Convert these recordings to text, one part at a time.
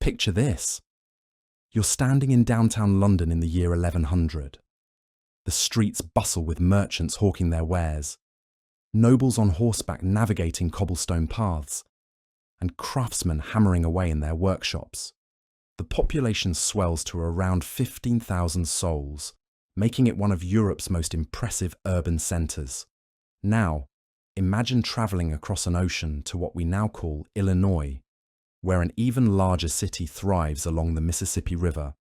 Picture this. You're standing in downtown London in the year 1100. The streets bustle with merchants hawking their wares, nobles on horseback navigating cobblestone paths, and craftsmen hammering away in their workshops. The population swells to around 15,000 souls, making it one of Europe's most impressive urban centres. Now, imagine travelling across an ocean to what we now call Illinois, where an even larger city thrives along the Mississippi River,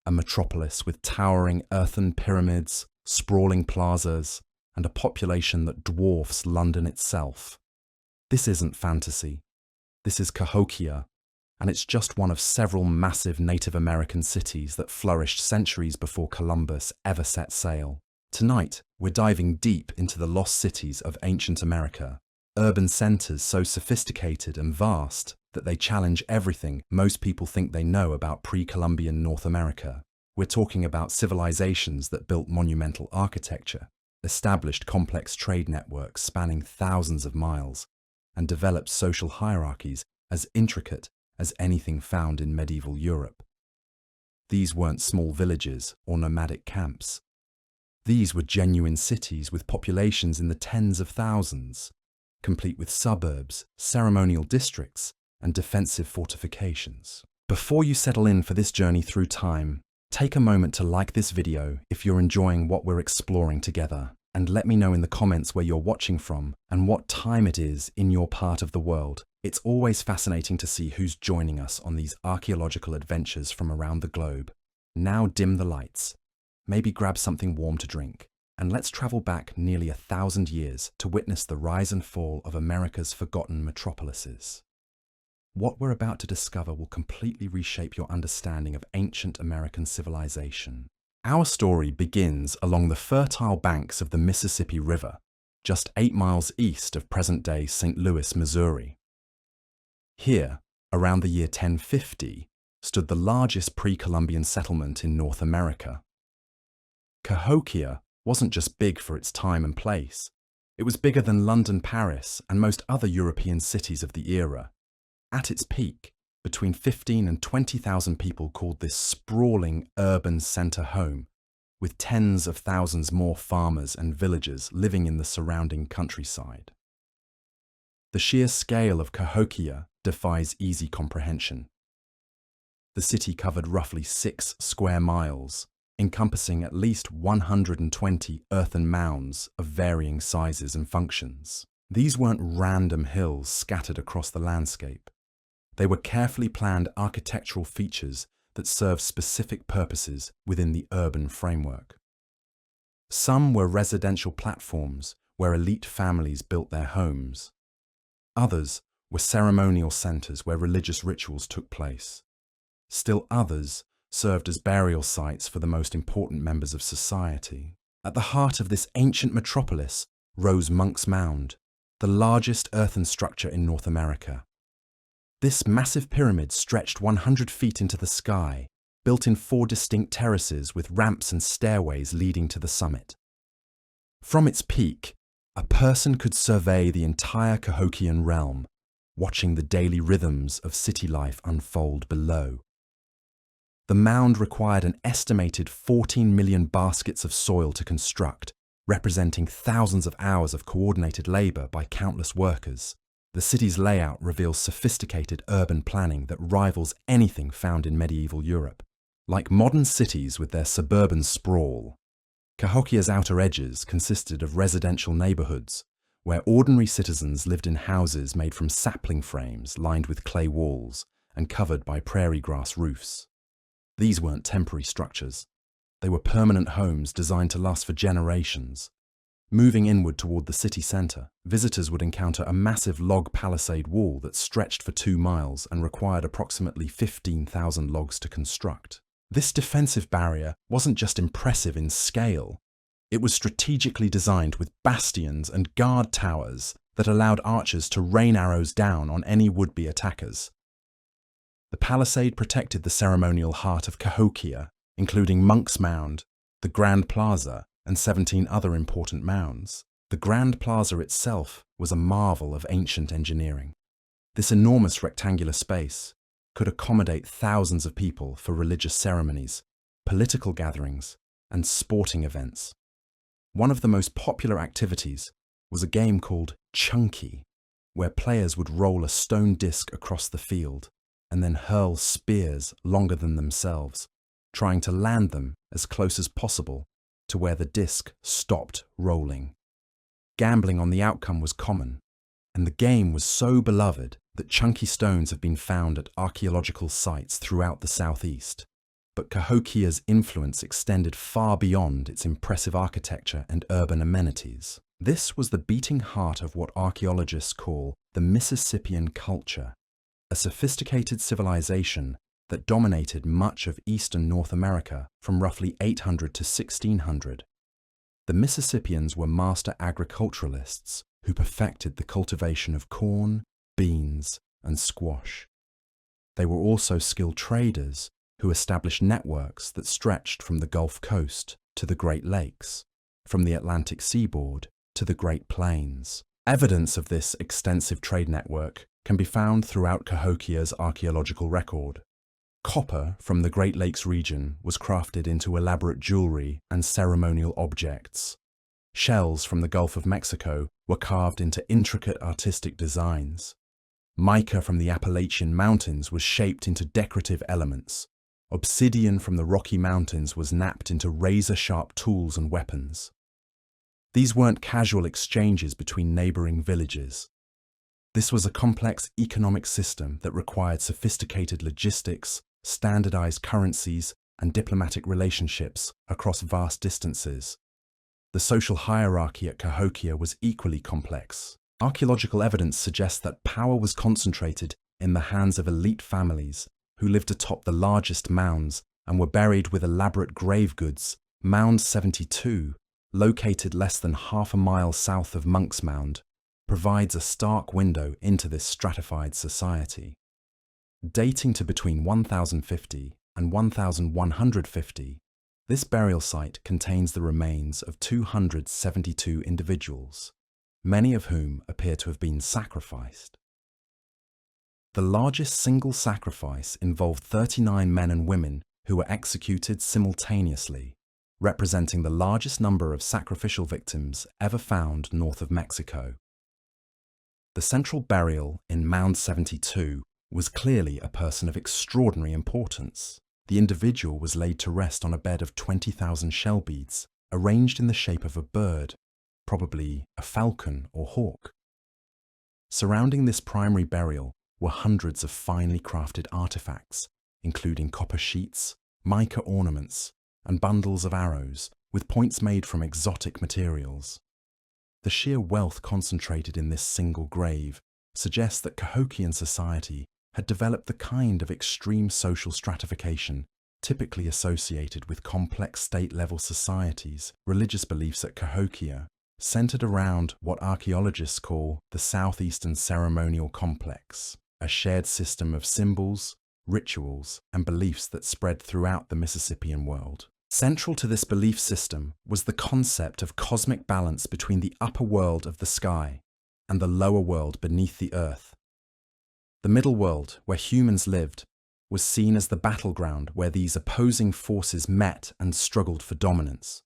a metropolis with towering earthen pyramids, sprawling plazas, and a population that dwarfs London itself. This isn't fantasy. This is Cahokia, and it's just one of several massive Native American cities that flourished centuries before Columbus ever set sail. Tonight, we're diving deep into the lost cities of ancient America, urban centers so sophisticated and vast that they challenge everything most people think they know about pre-Columbian North America. We're talking about civilizations that built monumental architecture, established complex trade networks spanning thousands of miles, and developed social hierarchies as intricate as anything found in medieval Europe. These weren't small villages or nomadic camps. These were genuine cities with populations in the tens of thousands, complete with suburbs, ceremonial districts, and defensive fortifications. Before you settle in for this journey through time, take a moment to like this video if you're enjoying what we're exploring together, and let me know in the comments where you're watching from and what time it is in your part of the world. It's always fascinating to see who's joining us on these archaeological adventures from around the globe. Now dim the lights, maybe grab something warm to drink, and let's travel back nearly 1,000 years to witness the rise and fall of America's forgotten metropolises. What we're about to discover will completely reshape your understanding of ancient American civilization. Our story begins along the fertile banks of the Mississippi River, just 8 miles east of present-day St. Louis, Missouri. Here, around the year 1050, stood the largest pre-Columbian settlement in North America. Cahokia wasn't just big for its time and place. It was bigger than London, Paris, and most other European cities of the era. At its peak, between 15 and 20,000 people called this sprawling urban centre home, with tens of thousands more farmers and villagers living in the surrounding countryside. The sheer scale of Cahokia defies easy comprehension. The city covered roughly 6 square miles, encompassing at least 120 earthen mounds of varying sizes and functions. These weren't random hills scattered across the landscape. They were carefully planned architectural features that served specific purposes within the urban framework. Some were residential platforms where elite families built their homes. Others were ceremonial centers where religious rituals took place. Still others served as burial sites for the most important members of society. At the heart of this ancient metropolis rose Monk's Mound, the largest earthen structure in North America. This massive pyramid stretched 100 feet into the sky, built in 4 distinct terraces with ramps and stairways leading to the summit. From its peak, a person could survey the entire Cahokian realm, watching the daily rhythms of city life unfold below. The mound required an estimated 14 million baskets of soil to construct, representing thousands of hours of coordinated labor by countless workers. The city's layout reveals sophisticated urban planning that rivals anything found in medieval Europe. Like modern cities with their suburban sprawl, Cahokia's outer edges consisted of residential neighborhoods, where ordinary citizens lived in houses made from sapling frames lined with clay walls and covered by prairie grass roofs. These weren't temporary structures. They were permanent homes designed to last for generations. Moving inward toward the city centre, visitors would encounter a massive log palisade wall that stretched for 2 miles and required approximately 15,000 logs to construct. This defensive barrier wasn't just impressive in scale, it was strategically designed with bastions and guard towers that allowed archers to rain arrows down on any would-be attackers. The palisade protected the ceremonial heart of Cahokia, including Monk's Mound, the Grand Plaza, and 17 other important mounds. The Grand Plaza itself was a marvel of ancient engineering. This enormous rectangular space, could accommodate thousands of people for religious ceremonies, political gatherings, and sporting events. One of the most popular activities was a game called Chunky, where players would roll a stone disc across the field and then hurl spears longer than themselves, trying to land them as close as possible to where the disc stopped rolling. Gambling on the outcome was common, and the game was so beloved that chunky stones have been found at archaeological sites throughout the southeast. But Cahokia's influence extended far beyond its impressive architecture and urban amenities. This was the beating heart of what archaeologists call the Mississippian culture, a sophisticated civilization that dominated much of eastern North America from roughly 800 to 1600. The Mississippians were master agriculturalists who perfected the cultivation of corn, beans, and squash. They were also skilled traders who established networks that stretched from the Gulf Coast to the Great Lakes, from the Atlantic seaboard to the Great Plains. Evidence of this extensive trade network can be found throughout Cahokia's archaeological record. Copper from the Great Lakes region was crafted into elaborate jewelry and ceremonial objects. Shells from the Gulf of Mexico were carved into intricate artistic designs. Mica from the Appalachian Mountains was shaped into decorative elements. Obsidian from the Rocky Mountains was knapped into razor-sharp tools and weapons. These weren't casual exchanges between neighboring villages. This was a complex economic system that required sophisticated logistics, standardized currencies, and diplomatic relationships across vast distances. The social hierarchy at Cahokia was equally complex. Archaeological evidence suggests that power was concentrated in the hands of elite families who lived atop the largest mounds and were buried with elaborate grave goods. Mound 72, located less than half a mile south of Monk's Mound, provides a stark window into this stratified society. Dating to between 1050 and 1150, this burial site contains the remains of 272 individuals, many of whom appear to have been sacrificed. The largest single sacrifice involved 39 men and women who were executed simultaneously, representing the largest number of sacrificial victims ever found north of Mexico. The central burial in Mound 72 was clearly a person of extraordinary importance. The individual was laid to rest on a bed of 20,000 shell beads, arranged in the shape of a bird, probably a falcon or hawk. Surrounding this primary burial were hundreds of finely crafted artifacts, including copper sheets, mica ornaments, and bundles of arrows with points made from exotic materials. The sheer wealth concentrated in this single grave suggests that Cahokian society had developed the kind of extreme social stratification typically associated with complex state-level societies. Religious beliefs at Cahokia centered around what archaeologists call the Southeastern Ceremonial Complex, a shared system of symbols, rituals, and beliefs that spread throughout the Mississippian world. Central to this belief system was the concept of cosmic balance between the upper world of the sky and the lower world beneath the earth. The middle world, where humans lived, was seen as the battleground where these opposing forces met and struggled for dominance.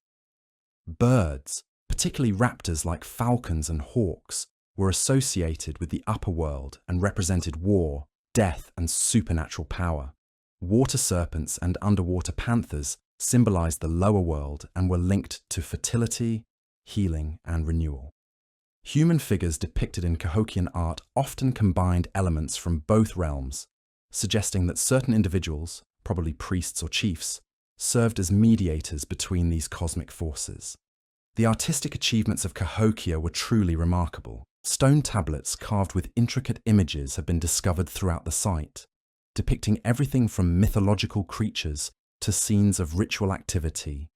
Birds, particularly raptors like falcons and hawks, were associated with the upper world and represented war, death, and supernatural power. Water serpents and underwater panthers symbolized the lower world and were linked to fertility, healing, and renewal. Human figures depicted in Cahokian art often combined elements from both realms, suggesting that certain individuals, probably priests or chiefs, served as mediators between these cosmic forces. The artistic achievements of Cahokia were truly remarkable. Stone tablets carved with intricate images have been discovered throughout the site, depicting everything from mythological creatures to scenes of ritual activity.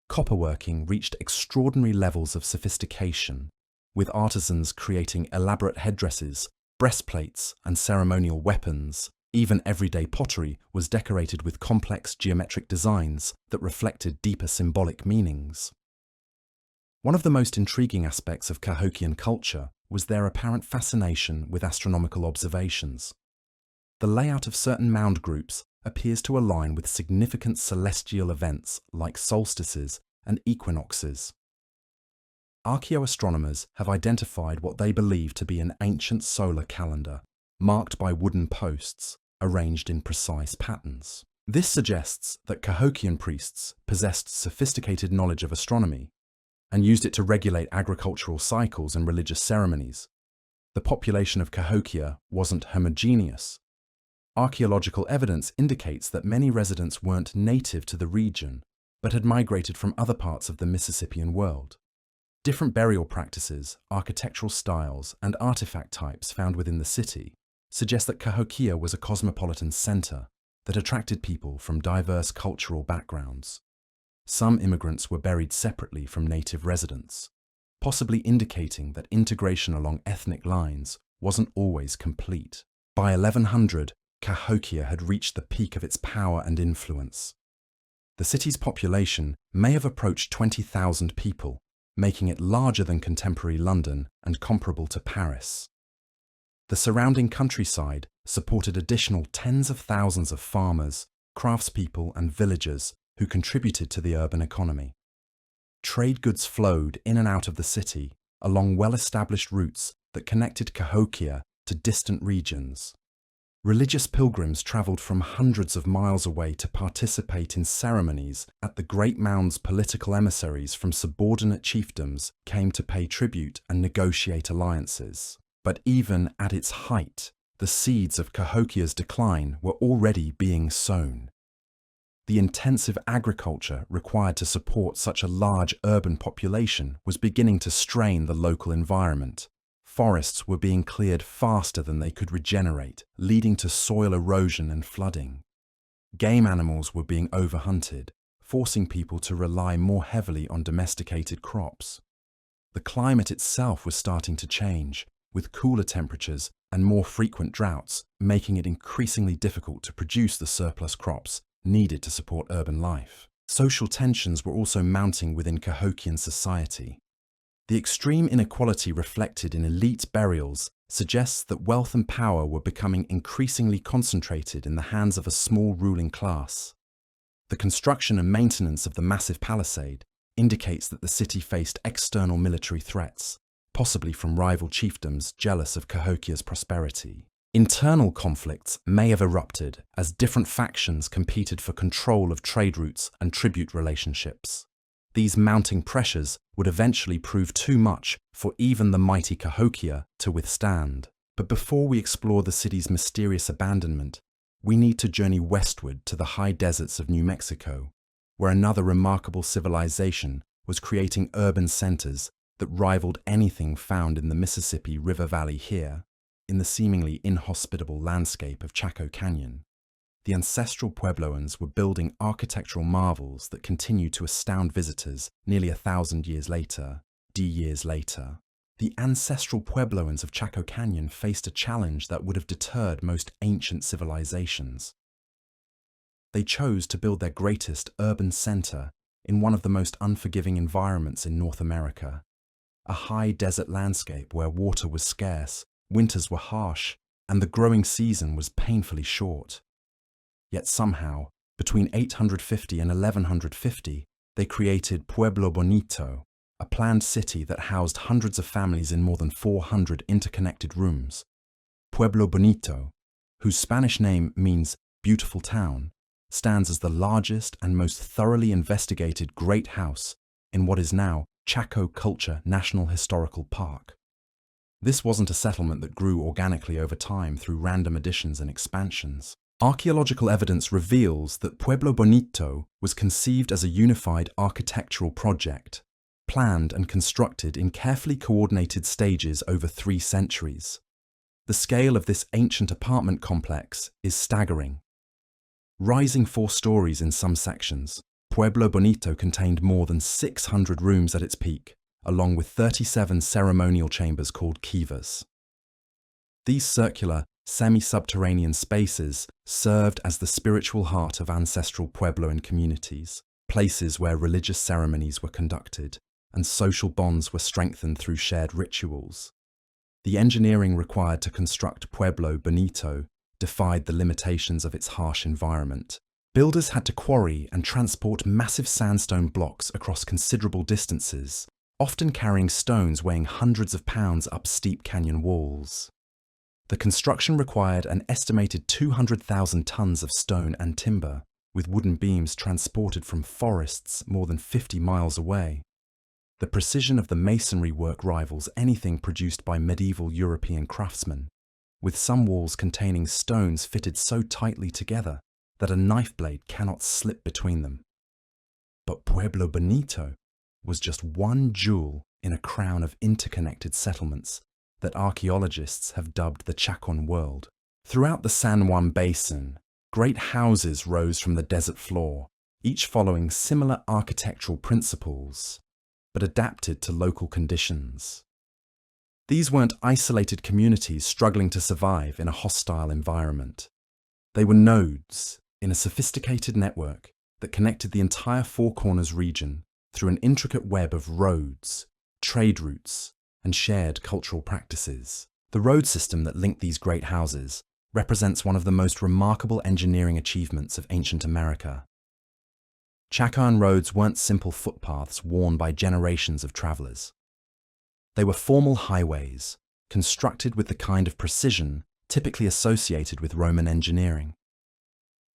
Copperworking reached extraordinary levels of sophistication, with artisans creating elaborate headdresses, breastplates, and ceremonial weapons. Even everyday pottery was decorated with complex geometric designs that reflected deeper symbolic meanings. One of the most intriguing aspects of Cahokian culture was their apparent fascination with astronomical observations. The layout of certain mound groups appears to align with significant celestial events like solstices and equinoxes. Archaeoastronomers have identified what they believe to be an ancient solar calendar, marked by wooden posts arranged in precise patterns. This suggests that Cahokian priests possessed sophisticated knowledge of astronomy and used it to regulate agricultural cycles and religious ceremonies. The population of Cahokia wasn't homogeneous. Archaeological evidence indicates that many residents weren't native to the region, but had migrated from other parts of the Mississippian world. Different burial practices, architectural styles, and artifact types found within the city suggest that Cahokia was a cosmopolitan center that attracted people from diverse cultural backgrounds. Some immigrants were buried separately from native residents, possibly indicating that integration along ethnic lines wasn't always complete. By 1100, Cahokia had reached the peak of its power and influence. The city's population may have approached 20,000 people, making it larger than contemporary London and comparable to Paris. The surrounding countryside supported additional tens of thousands of farmers, craftspeople, and villagers who contributed to the urban economy. Trade goods flowed in and out of the city along well-established routes that connected Cahokia to distant regions. Religious pilgrims travelled from hundreds of miles away to participate in ceremonies at the Great Mounds. Political emissaries from subordinate chiefdoms came to pay tribute and negotiate alliances. But even at its height, the seeds of Cahokia's decline were already being sown. The intensive agriculture required to support such a large urban population was beginning to strain the local environment. Forests were being cleared faster than they could regenerate, leading to soil erosion and flooding. Game animals were being overhunted, forcing people to rely more heavily on domesticated crops. The climate itself was starting to change, with cooler temperatures and more frequent droughts, making it increasingly difficult to produce the surplus crops needed to support urban life. Social tensions were also mounting within Cahokian society. The extreme inequality reflected in elite burials suggests that wealth and power were becoming increasingly concentrated in the hands of a small ruling class. The construction and maintenance of the massive palisade indicates that the city faced external military threats, possibly from rival chiefdoms jealous of Cahokia's prosperity. Internal conflicts may have erupted as different factions competed for control of trade routes and tribute relationships. These mounting pressures would eventually prove too much for even the mighty Cahokia to withstand. But before we explore the city's mysterious abandonment, we need to journey westward to the high deserts of New Mexico, where another remarkable civilization was creating urban centers that rivaled anything found in the Mississippi River Valley here, in the seemingly inhospitable landscape of Chaco Canyon. The ancestral Puebloans were building architectural marvels that continue to astound visitors nearly 1,000 years later. The ancestral Puebloans of Chaco Canyon faced a challenge that would have deterred most ancient civilizations. They chose to build their greatest urban center in one of the most unforgiving environments in North America, a high desert landscape where water was scarce, winters were harsh, and the growing season was painfully short. Yet somehow, between 850 and 1150, they created Pueblo Bonito, a planned city that housed hundreds of families in more than 400 interconnected rooms. Pueblo Bonito, whose Spanish name means beautiful town, stands as the largest and most thoroughly investigated great house in what is now Chaco Culture National Historical Park. This wasn't a settlement that grew organically over time through random additions and expansions. Archaeological evidence reveals that Pueblo Bonito was conceived as a unified architectural project, planned and constructed in carefully coordinated stages over 3 centuries. The scale of this ancient apartment complex is staggering. Rising 4 stories in some sections, Pueblo Bonito contained more than 600 rooms at its peak, along with 37 ceremonial chambers called kivas. These circular, semi-subterranean spaces served as the spiritual heart of ancestral Puebloan communities, places where religious ceremonies were conducted and social bonds were strengthened through shared rituals. The engineering required to construct Pueblo Bonito defied the limitations of its harsh environment. Builders had to quarry and transport massive sandstone blocks across considerable distances, often carrying stones weighing hundreds of pounds up steep canyon walls. The construction required an estimated 200,000 tons of stone and timber, with wooden beams transported from forests more than 50 miles away. The precision of the masonry work rivals anything produced by medieval European craftsmen, with some walls containing stones fitted so tightly together that a knife blade cannot slip between them. But Pueblo Bonito was just one jewel in a crown of interconnected settlements that archaeologists have dubbed the Chacon world. Throughout the San Juan Basin, great houses rose from the desert floor, each following similar architectural principles, but adapted to local conditions. These weren't isolated communities struggling to survive in a hostile environment. They were nodes in a sophisticated network that connected the entire Four Corners region through an intricate web of roads, trade routes, and shared cultural practices. The road system that linked these great houses represents one of the most remarkable engineering achievements of ancient America. Chacan roads weren't simple footpaths worn by generations of travelers. They were formal highways, constructed with the kind of precision typically associated with Roman engineering.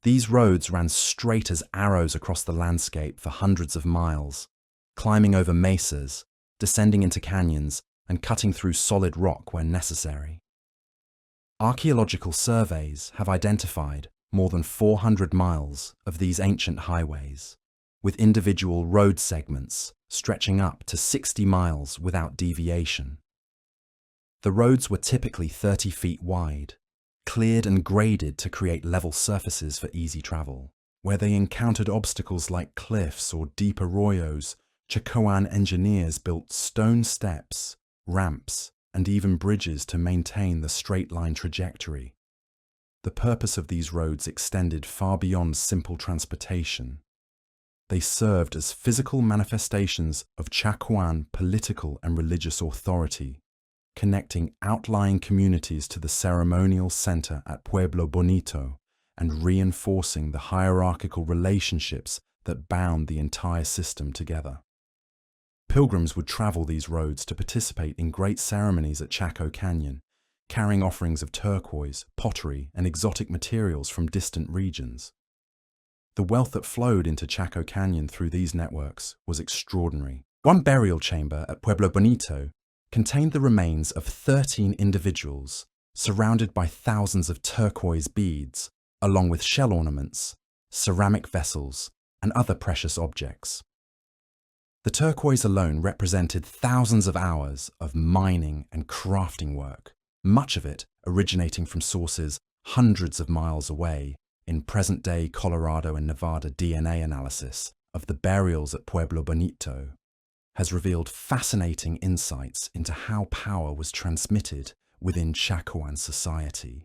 These roads ran straight as arrows across the landscape for hundreds of miles, climbing over mesas, descending into canyons, and cutting through solid rock where necessary. Archaeological surveys have identified more than 400 miles of these ancient highways, with individual road segments stretching up to 60 miles without deviation. The roads were typically 30 feet wide, cleared and graded to create level surfaces for easy travel. Where they encountered obstacles like cliffs or deep arroyos, Chacoan engineers built stone steps, ramps, and even bridges to maintain the straight-line trajectory. The purpose of these roads extended far beyond simple transportation. They served as physical manifestations of Chacoan political and religious authority, connecting outlying communities to the ceremonial center at Pueblo Bonito and reinforcing the hierarchical relationships that bound the entire system together. Pilgrims would travel these roads to participate in great ceremonies at Chaco Canyon, carrying offerings of turquoise, pottery, and exotic materials from distant regions. The wealth that flowed into Chaco Canyon through these networks was extraordinary. One burial chamber at Pueblo Bonito contained the remains of 13 individuals surrounded by thousands of turquoise beads, along with shell ornaments, ceramic vessels, and other precious objects. The turquoise alone represented thousands of hours of mining and crafting work, much of it originating from sources hundreds of miles away. In present-day Colorado and Nevada DNA analysis of the burials at Pueblo Bonito has revealed fascinating insights into how power was transmitted within Chacoan society.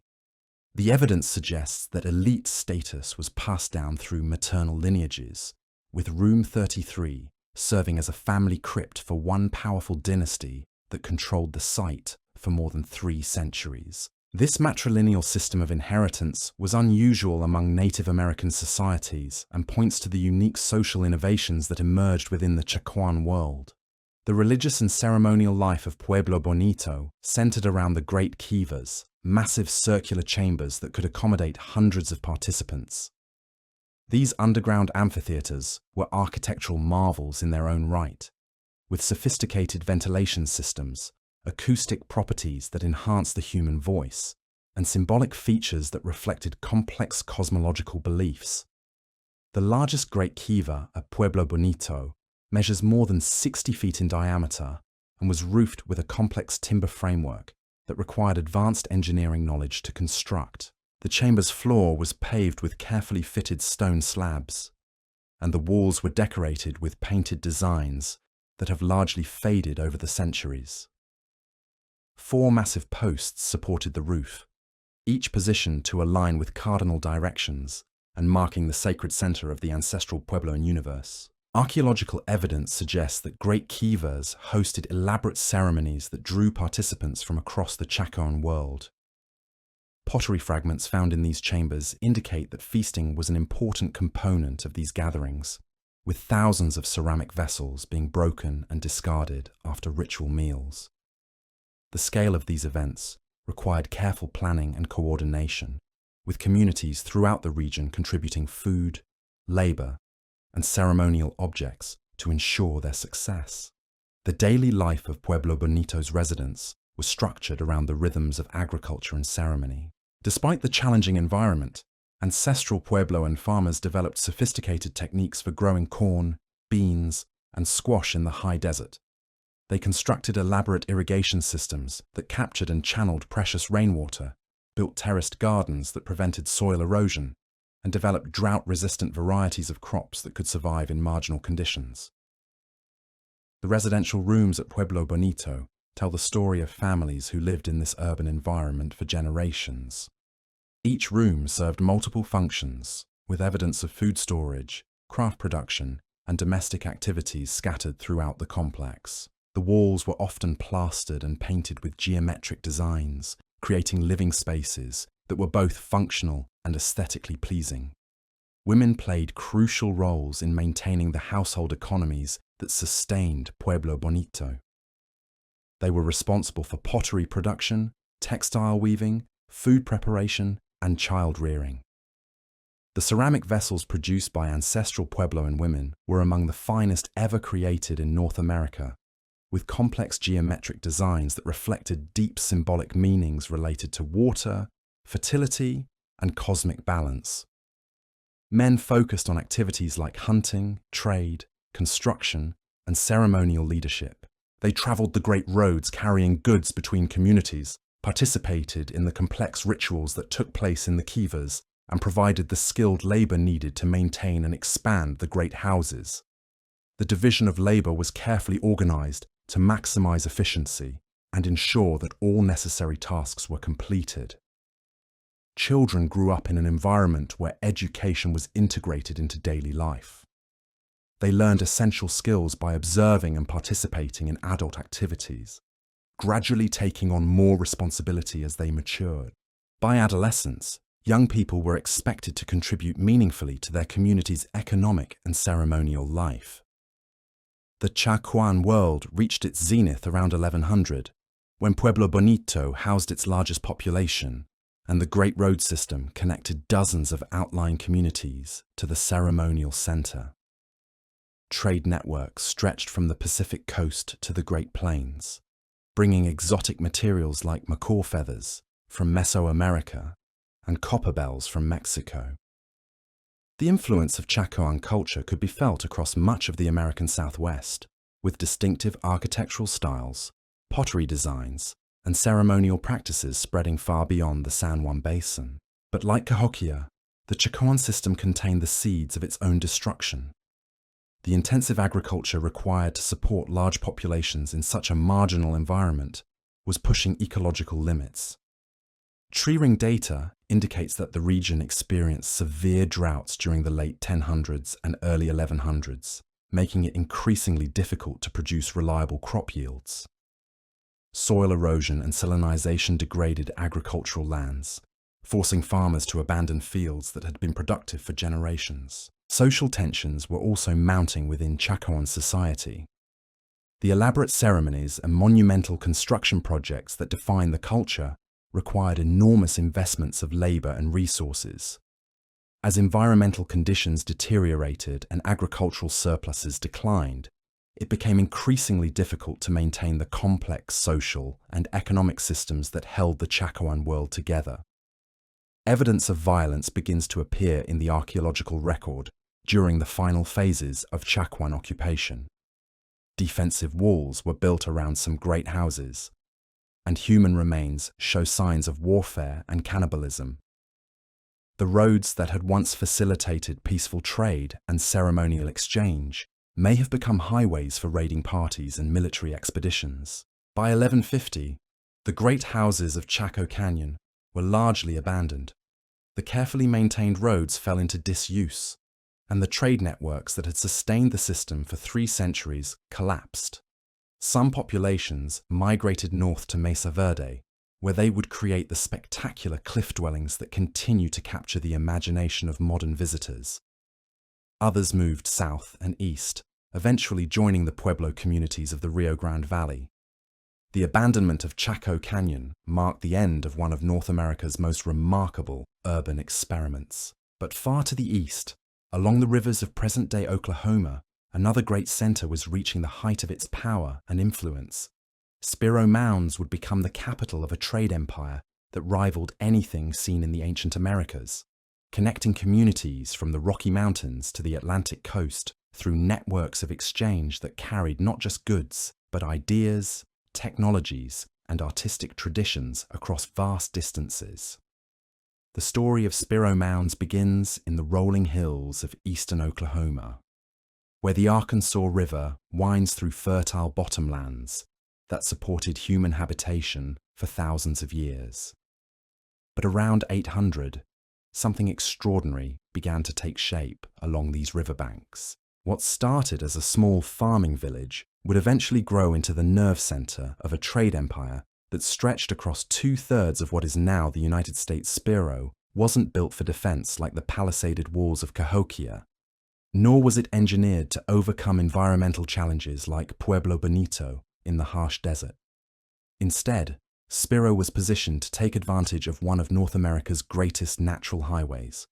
The evidence suggests that elite status was passed down through maternal lineages, with Room 33 serving as a family crypt for one powerful dynasty that controlled the site for more than 3 centuries. This matrilineal system of inheritance was unusual among Native American societies and points to the unique social innovations that emerged within the Chacoan world. The religious and ceremonial life of Pueblo Bonito centered around the Great Kivas, massive circular chambers that could accommodate hundreds of participants. These underground amphitheaters were architectural marvels in their own right, with sophisticated ventilation systems, acoustic properties that enhanced the human voice, and symbolic features that reflected complex cosmological beliefs. The largest Great Kiva at Pueblo Bonito measures more than 60 feet in diameter and was roofed with a complex timber framework that required advanced engineering knowledge to construct. The chamber's floor was paved with carefully fitted stone slabs, and the walls were decorated with painted designs that have largely faded over the centuries. 4 massive posts supported the roof, each positioned to align with cardinal directions and marking the sacred center of the ancestral Puebloan universe. Archaeological evidence suggests that Great Kivas hosted elaborate ceremonies that drew participants from across the Chacoan world. Pottery fragments found in these chambers indicate that feasting was an important component of these gatherings, with thousands of ceramic vessels being broken and discarded after ritual meals. The scale of these events required careful planning and coordination, with communities throughout the region contributing food, labor, and ceremonial objects to ensure their success. The daily life of Pueblo Bonito's residents was structured around the rhythms of agriculture and ceremony. Despite the challenging environment, ancestral Puebloan farmers developed sophisticated techniques for growing corn, beans, and squash in the high desert. They constructed elaborate irrigation systems that captured and channeled precious rainwater, built terraced gardens that prevented soil erosion, and developed drought-resistant varieties of crops that could survive in marginal conditions. The residential rooms at Pueblo Bonito tell the story of families who lived in this urban environment for generations. Each room served multiple functions, with evidence of food storage, craft production, and domestic activities scattered throughout the complex. The walls were often plastered and painted with geometric designs, creating living spaces that were both functional and aesthetically pleasing. Women played crucial roles in maintaining the household economies that sustained Pueblo Bonito. They were responsible for pottery production, textile weaving, food preparation, and child rearing. The ceramic vessels produced by ancestral Puebloan women were among the finest ever created in North America, with complex geometric designs that reflected deep symbolic meanings related to water, fertility, and cosmic balance. Men focused on activities like hunting, trade, construction, and ceremonial leadership. They traveled the great roads carrying goods between communities, participated in the complex rituals that took place in the kivas, and provided the skilled labor needed to maintain and expand the great houses. The division of labor was carefully organized to maximize efficiency and ensure that all necessary tasks were completed. Children grew up in an environment where education was integrated into daily life. They learned essential skills by observing and participating in adult activities, gradually taking on more responsibility as they matured. By adolescence, young people were expected to contribute meaningfully to their community's economic and ceremonial life. The Chacuan world reached its zenith around 1100, when Pueblo Bonito housed its largest population, and the Great Road system connected dozens of outlying communities to the ceremonial center. Trade networks stretched from the Pacific coast to the Great Plains, bringing exotic materials like macaw feathers from Mesoamerica and copper bells from Mexico. The influence of Chacoan culture could be felt across much of the American Southwest, with distinctive architectural styles, pottery designs, and ceremonial practices spreading far beyond the San Juan Basin. But like Cahokia, the Chacoan system contained the seeds of its own destruction. The intensive agriculture required to support large populations in such a marginal environment was pushing ecological limits. Tree ring data indicates that the region experienced severe droughts during the late 1000s and early 1100s, making it increasingly difficult to produce reliable crop yields. Soil erosion and salinization degraded agricultural lands, forcing farmers to abandon fields that had been productive for generations. Social tensions were also mounting within Chacoan society. The elaborate ceremonies and monumental construction projects that define the culture required enormous investments of labor and resources. As environmental conditions deteriorated and agricultural surpluses declined, it became increasingly difficult to maintain the complex social and economic systems that held the Chacoan world together. Evidence of violence begins to appear in the archaeological record during the final phases of Chacoan occupation. Defensive walls were built around some great houses, and human remains show signs of warfare and cannibalism. The roads that had once facilitated peaceful trade and ceremonial exchange may have become highways for raiding parties and military expeditions. By 1150, the great houses of Chaco Canyon were largely abandoned. The carefully maintained roads fell into disuse, and the trade networks that had sustained the system for 3 centuries collapsed. Some populations migrated north to Mesa Verde, where they would create the spectacular cliff dwellings that continue to capture the imagination of modern visitors. Others moved south and east, eventually joining the Pueblo communities of the Rio Grande Valley. The abandonment of Chaco Canyon marked the end of one of North America's most remarkable urban experiments. But far to the east, along the rivers of present-day Oklahoma, another great center was reaching the height of its power and influence. Spiro Mounds would become the capital of a trade empire that rivaled anything seen in the ancient Americas, connecting communities from the Rocky Mountains to the Atlantic coast through networks of exchange that carried not just goods, but ideas, technologies, and artistic traditions across vast distances. The story of Spiro Mounds begins in the rolling hills of eastern Oklahoma, where the Arkansas River winds through fertile bottomlands that supported human habitation for thousands of years. But around 800, something extraordinary began to take shape along these riverbanks. What started as a small farming village would eventually grow into the nerve center of a trade empire that stretched across 2/3 of what is now the United States. Spiro wasn't built for defense like the palisaded walls of Cahokia, nor was it engineered to overcome environmental challenges like Pueblo Bonito in the harsh desert. Instead, Spiro was positioned to take advantage of one of North America's greatest natural highways,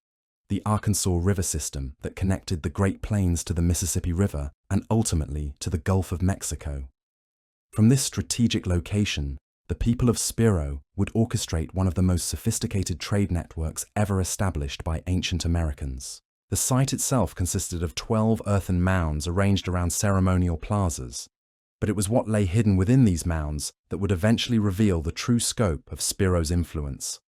the Arkansas River system that connected the Great Plains to the Mississippi River and ultimately to the Gulf of Mexico. From this strategic location, the people of Spiro would orchestrate one of the most sophisticated trade networks ever established by ancient Americans. The site itself consisted of 12 earthen mounds arranged around ceremonial plazas, but it was what lay hidden within these mounds that would eventually reveal the true scope of Spiro's influence.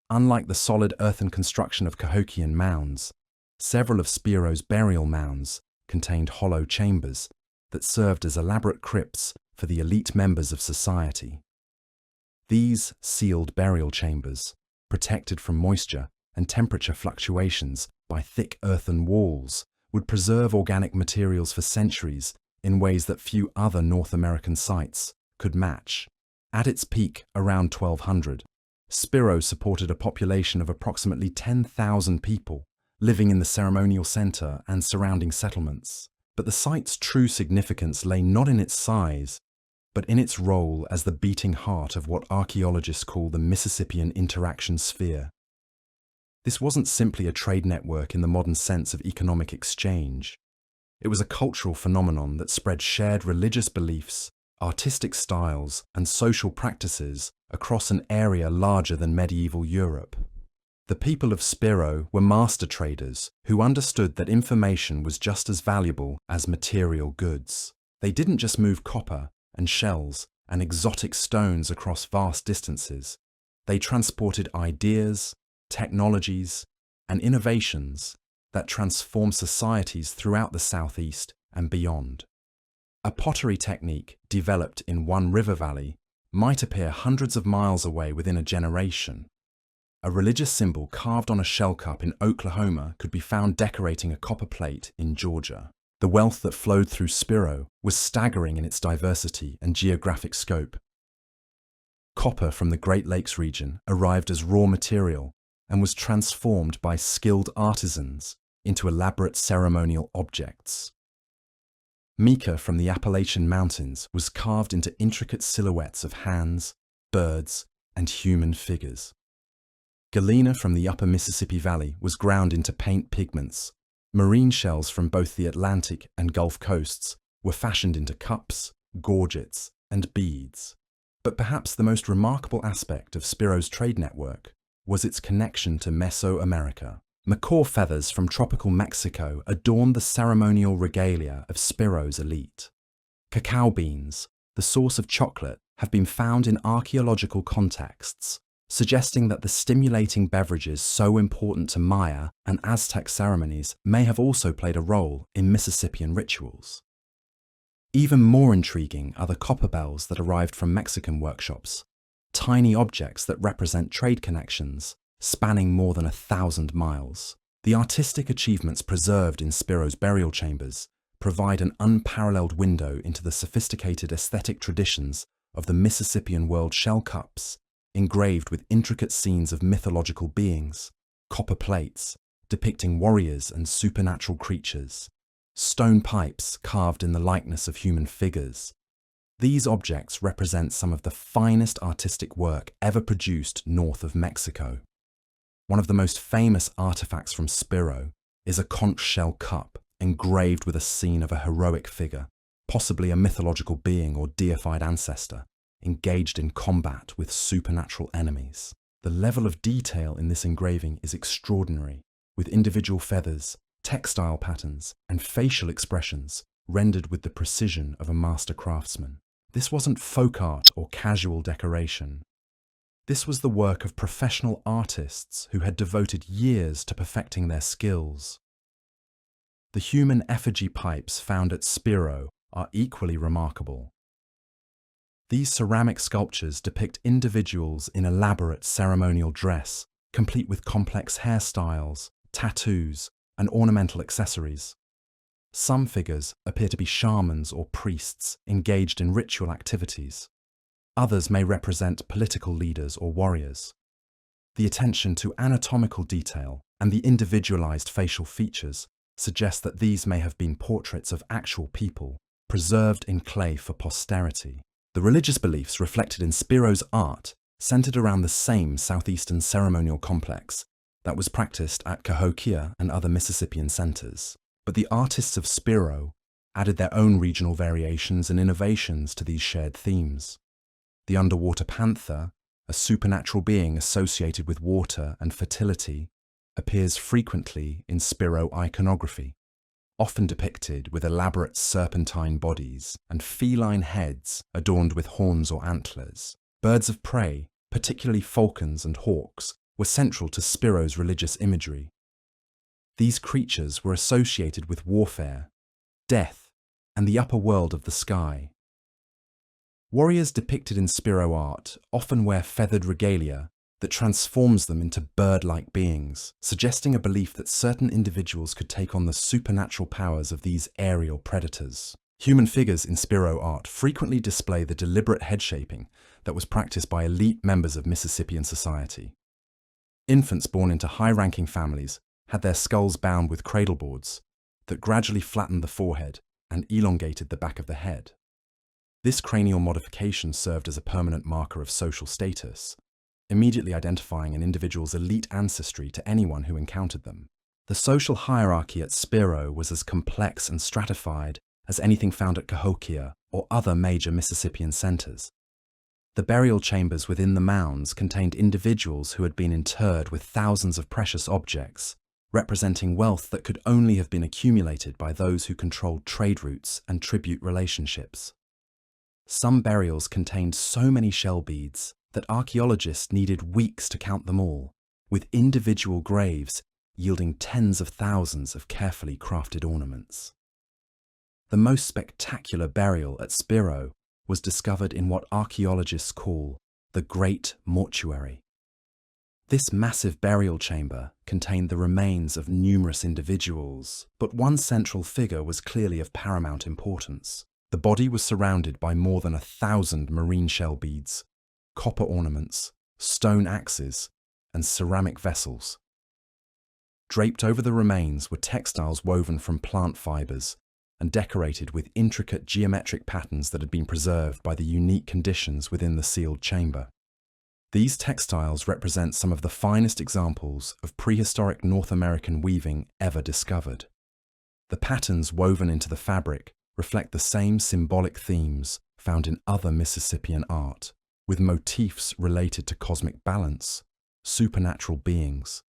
Unlike the solid earthen construction of Cahokian mounds, several of Spiro's burial mounds contained hollow chambers that served as elaborate crypts for the elite members of society. These sealed burial chambers, protected from moisture and temperature fluctuations by thick earthen walls, would preserve organic materials for centuries in ways that few other North American sites could match. At its peak, around 1200, Spiro supported a population of approximately 10,000 people living in the ceremonial center and surrounding settlements. But the site's true significance lay not in its size, but in its role as the beating heart of what archaeologists call the Mississippian interaction sphere. This wasn't simply a trade network in the modern sense of economic exchange. It was a cultural phenomenon that spread shared religious beliefs, artistic styles, and social practices across an area larger than medieval Europe. The people of Spiro were master traders who understood that information was just as valuable as material goods. They didn't just move copper and shells and exotic stones across vast distances. They transported ideas, technologies, and innovations that transform societies throughout the Southeast and beyond. A pottery technique developed in one river valley might appear hundreds of miles away within a generation. A religious symbol carved on a shell cup in Oklahoma could be found decorating a copper plate in Georgia. The wealth that flowed through Spiro was staggering in its diversity and geographic scope. Copper from the Great Lakes region arrived as raw material and was transformed by skilled artisans into elaborate ceremonial objects. Mica from the Appalachian Mountains was carved into intricate silhouettes of hands, birds, and human figures. Galena from the upper Mississippi Valley was ground into paint pigments. Marine shells from both the Atlantic and Gulf coasts were fashioned into cups, gorgets, and beads. But perhaps the most remarkable aspect of Spiro's trade network was its connection to Mesoamerica. Macaw feathers from tropical Mexico adorned the ceremonial regalia of Spiro's elite. Cacao beans, the source of chocolate, have been found in archaeological contexts, suggesting that the stimulating beverages so important to Maya and Aztec ceremonies may have also played a role in Mississippian rituals. Even more intriguing are the copper bells that arrived from Mexican workshops, tiny objects that represent trade connections spanning more than 1,000 miles. The artistic achievements preserved in Spiro's burial chambers provide an unparalleled window into the sophisticated aesthetic traditions of the Mississippian world shell cups, engraved with intricate scenes of mythological beings, copper plates depicting warriors and supernatural creatures, stone pipes carved in the likeness of human figures. These objects represent some of the finest artistic work ever produced north of Mexico. One of the most famous artifacts from Spiro is a conch shell cup engraved with a scene of a heroic figure, possibly a mythological being or deified ancestor, engaged in combat with supernatural enemies. The level of detail in this engraving is extraordinary, with individual feathers, textile patterns, and facial expressions rendered with the precision of a master craftsman. This wasn't folk art or casual decoration. This was the work of professional artists who had devoted years to perfecting their skills. The human effigy pipes found at Spiro are equally remarkable. These ceramic sculptures depict individuals in elaborate ceremonial dress, complete with complex hairstyles, tattoos, and ornamental accessories. Some figures appear to be shamans or priests engaged in ritual activities. Others may represent political leaders or warriors. The attention to anatomical detail and the individualized facial features suggest that these may have been portraits of actual people, preserved in clay for posterity. The religious beliefs reflected in Spiro's art centered around the same southeastern ceremonial complex that was practiced at Cahokia and other Mississippian centers. But the artists of Spiro added their own regional variations and innovations to these shared themes. The underwater panther, a supernatural being associated with water and fertility, appears frequently in Spiro iconography, often depicted with elaborate serpentine bodies and feline heads adorned with horns or antlers. Birds of prey, particularly falcons and hawks, were central to Spiro's religious imagery. These creatures were associated with warfare, death, and the upper world of the sky. Warriors depicted in Spiro art often wear feathered regalia that transforms them into bird-like beings, suggesting a belief that certain individuals could take on the supernatural powers of these aerial predators. Human figures in Spiro art frequently display the deliberate head shaping that was practiced by elite members of Mississippian society. Infants born into high-ranking families had their skulls bound with cradle boards that gradually flattened the forehead and elongated the back of the head. This cranial modification served as a permanent marker of social status, immediately identifying an individual's elite ancestry to anyone who encountered them. The social hierarchy at Spiro was as complex and stratified as anything found at Cahokia or other major Mississippian centers. The burial chambers within the mounds contained individuals who had been interred with thousands of precious objects, representing wealth that could only have been accumulated by those who controlled trade routes and tribute relationships. Some burials contained so many shell beads that archaeologists needed weeks to count them all, with individual graves yielding tens of thousands of carefully crafted ornaments. The most spectacular burial at Spiro was discovered in what archaeologists call the Great Mortuary. This massive burial chamber contained the remains of numerous individuals, but one central figure was clearly of paramount importance. The body was surrounded by more than 1,000 marine shell beads, copper ornaments, stone axes, and ceramic vessels. Draped over the remains were textiles woven from plant fibers and decorated with intricate geometric patterns that had been preserved by the unique conditions within the sealed chamber. These textiles represent some of the finest examples of prehistoric North American weaving ever discovered. The patterns woven into the fabric reflect the same symbolic themes found in other Mississippian art, with motifs related to cosmic balance, supernatural beings,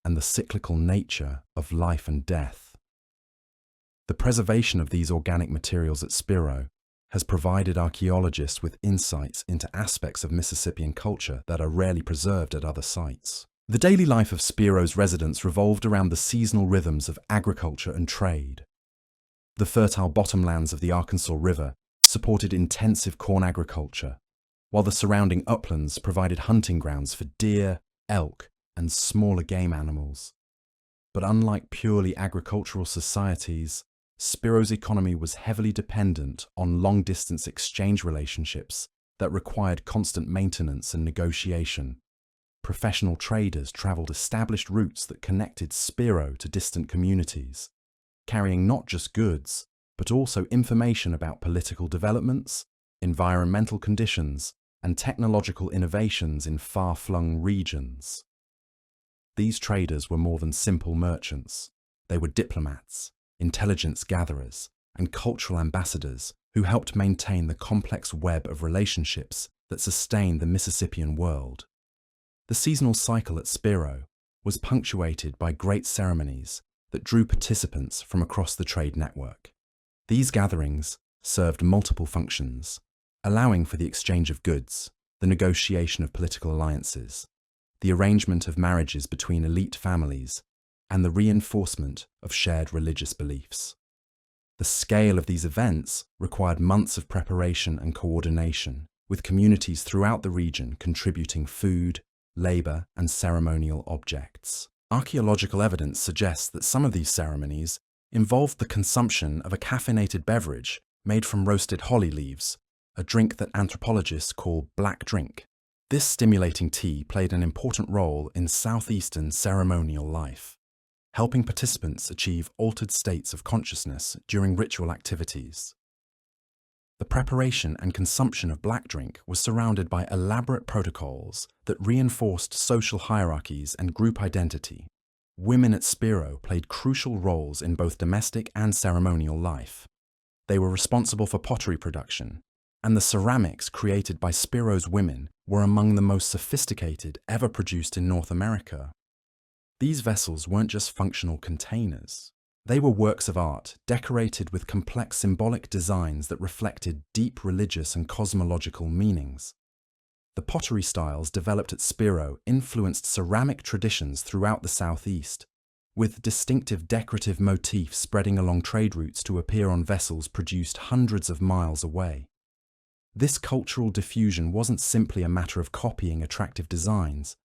and the cyclical nature of life and death. The preservation of these organic materials at Spiro has provided archaeologists with insights into aspects of Mississippian culture that are rarely preserved at other sites. The daily life of Spiro's residents revolved around the seasonal rhythms of agriculture and trade. The fertile bottomlands of the Arkansas River supported intensive corn agriculture, while the surrounding uplands provided hunting grounds for deer, elk, and smaller game animals. But unlike purely agricultural societies, Spiro's economy was heavily dependent on long-distance exchange relationships that required constant maintenance and negotiation. Professional traders traveled established routes that connected Spiro to distant communities, carrying not just goods, but also information about political developments, environmental conditions, and technological innovations in far-flung regions. These traders were more than simple merchants. They were diplomats, intelligence gatherers, and cultural ambassadors who helped maintain the complex web of relationships that sustained the Mississippian world. The seasonal cycle at Spiro was punctuated by great ceremonies that drew participants from across the trade network. These gatherings served multiple functions, allowing for the exchange of goods, the negotiation of political alliances, the arrangement of marriages between elite families, and the reinforcement of shared religious beliefs. The scale of these events required months of preparation and coordination, with communities throughout the region contributing food, labor, and ceremonial objects. Archaeological evidence suggests that some of these ceremonies involved the consumption of a caffeinated beverage made from roasted holly leaves, a drink that anthropologists call black drink. This stimulating tea played an important role in southeastern ceremonial life, helping participants achieve altered states of consciousness during ritual activities. The preparation and consumption of black drink was surrounded by elaborate protocols that reinforced social hierarchies and group identity. Women at Spiro played crucial roles in both domestic and ceremonial life. They were responsible for pottery production, and the ceramics created by Spiro's women were among the most sophisticated ever produced in North America. These vessels weren't just functional containers. They were works of art decorated with complex symbolic designs that reflected deep religious and cosmological meanings. The pottery styles developed at Spiro influenced ceramic traditions throughout the Southeast, with distinctive decorative motifs spreading along trade routes to appear on vessels produced hundreds of miles away. This cultural diffusion wasn't simply a matter of copying attractive designs.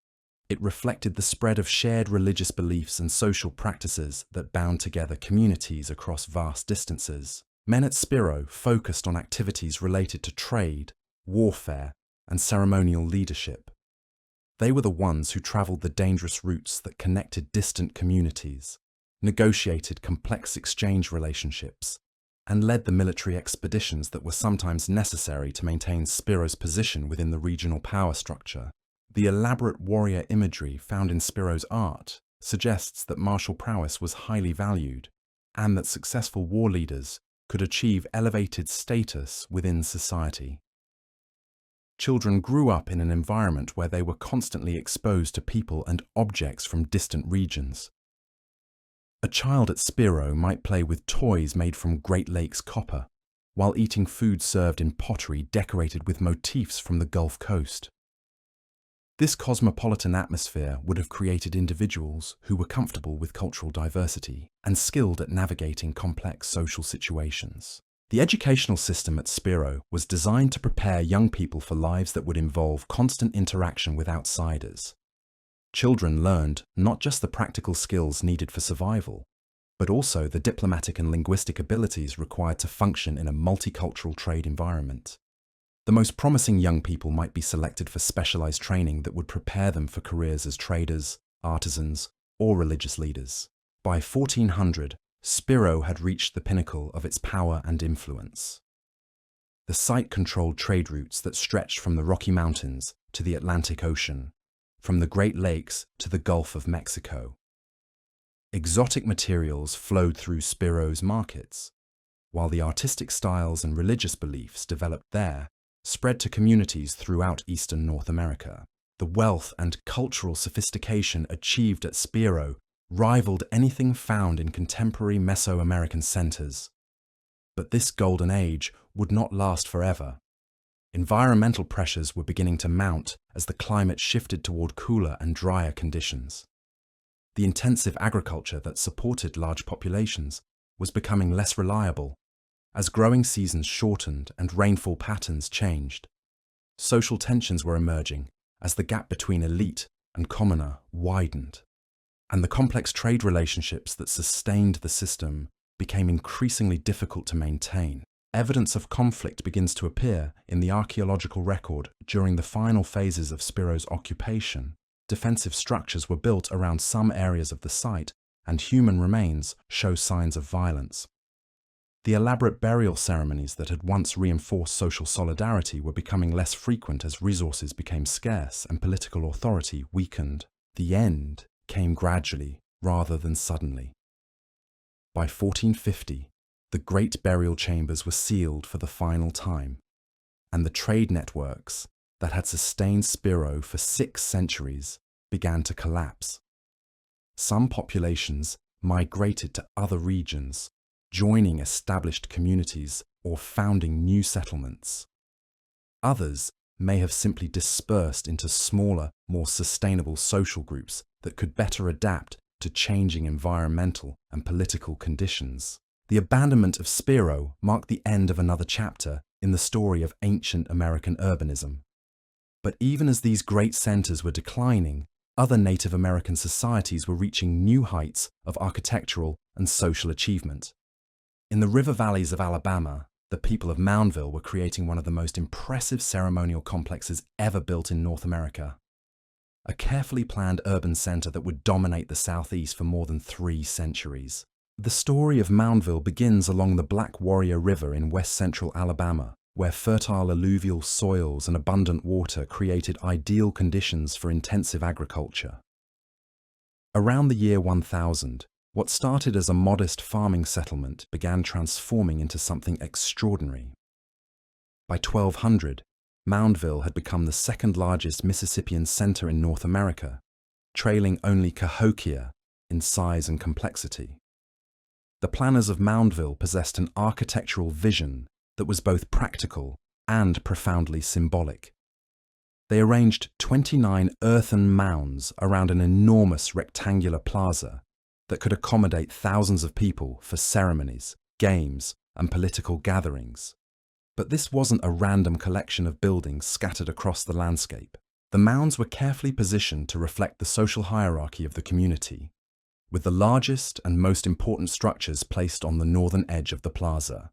It reflected the spread of shared religious beliefs and social practices that bound together communities across vast distances. Men at Spiro focused on activities related to trade, warfare, and ceremonial leadership. They were the ones who traveled the dangerous routes that connected distant communities, negotiated complex exchange relationships, and led the military expeditions that were sometimes necessary to maintain Spiro's position within the regional power structure. The elaborate warrior imagery found in Spiro's art suggests that martial prowess was highly valued, and that successful war leaders could achieve elevated status within society. Children grew up in an environment where they were constantly exposed to people and objects from distant regions. A child at Spiro might play with toys made from Great Lakes copper, while eating food served in pottery decorated with motifs from the Gulf Coast. This cosmopolitan atmosphere would have created individuals who were comfortable with cultural diversity and skilled at navigating complex social situations. The educational system at Spiro was designed to prepare young people for lives that would involve constant interaction with outsiders. Children learned not just the practical skills needed for survival, but also the diplomatic and linguistic abilities required to function in a multicultural trade environment. The most promising young people might be selected for specialized training that would prepare them for careers as traders, artisans, or religious leaders. By 1400, Spiro had reached the pinnacle of its power and influence. The site controlled trade routes that stretched from the Rocky Mountains to the Atlantic Ocean, from the Great Lakes to the Gulf of Mexico. Exotic materials flowed through Spiro's markets, while the artistic styles and religious beliefs developed there spread to communities throughout eastern North America. The wealth and cultural sophistication achieved at Spiro rivaled anything found in contemporary Mesoamerican centers. But this golden age would not last forever. Environmental pressures were beginning to mount as the climate shifted toward cooler and drier conditions. The intensive agriculture that supported large populations was becoming less reliable as growing seasons shortened and rainfall patterns changed. Social tensions were emerging as the gap between elite and commoner widened, and the complex trade relationships that sustained the system became increasingly difficult to maintain. evidence of conflict begins to appear in the archaeological record during the final phases of Spiro's occupation. Defensive structures were built around some areas of the site, and human remains show signs of violence. The elaborate burial ceremonies that had once reinforced social solidarity were becoming less frequent as resources became scarce and political authority weakened. The end came gradually rather than suddenly. By 1450, the great burial chambers were sealed for the final time, and the trade networks that had sustained Spiro for 6 centuries began to collapse. Some populations migrated to other regions, joining established communities or founding new settlements. Others may have simply dispersed into smaller, more sustainable social groups that could better adapt to changing environmental and political conditions. The abandonment of Spiro marked the end of another chapter in the story of ancient American urbanism. But even as these great centers were declining, other Native American societies were reaching new heights of architectural and social achievement. In the river valleys of Alabama, the people of Moundville were creating one of the most impressive ceremonial complexes ever built in North America. A carefully planned urban center that would dominate the Southeast for more than 3 centuries. The story of Moundville begins along the Black Warrior River in west-central Alabama, where fertile alluvial soils and abundant water created ideal conditions for intensive agriculture. Around the year 1000, what started as a modest farming settlement began transforming into something extraordinary. By 1200, Moundville had become the second-largest Mississippian center in North America, trailing only Cahokia in size and complexity. The planners of Moundville possessed an architectural vision that was both practical and profoundly symbolic. They arranged 29 earthen mounds around an enormous rectangular plaza that could accommodate thousands of people for ceremonies, games, and political gatherings. But this wasn't a random collection of buildings scattered across the landscape. The mounds were carefully positioned to reflect the social hierarchy of the community, with the largest and most important structures placed on the northern edge of the plaza.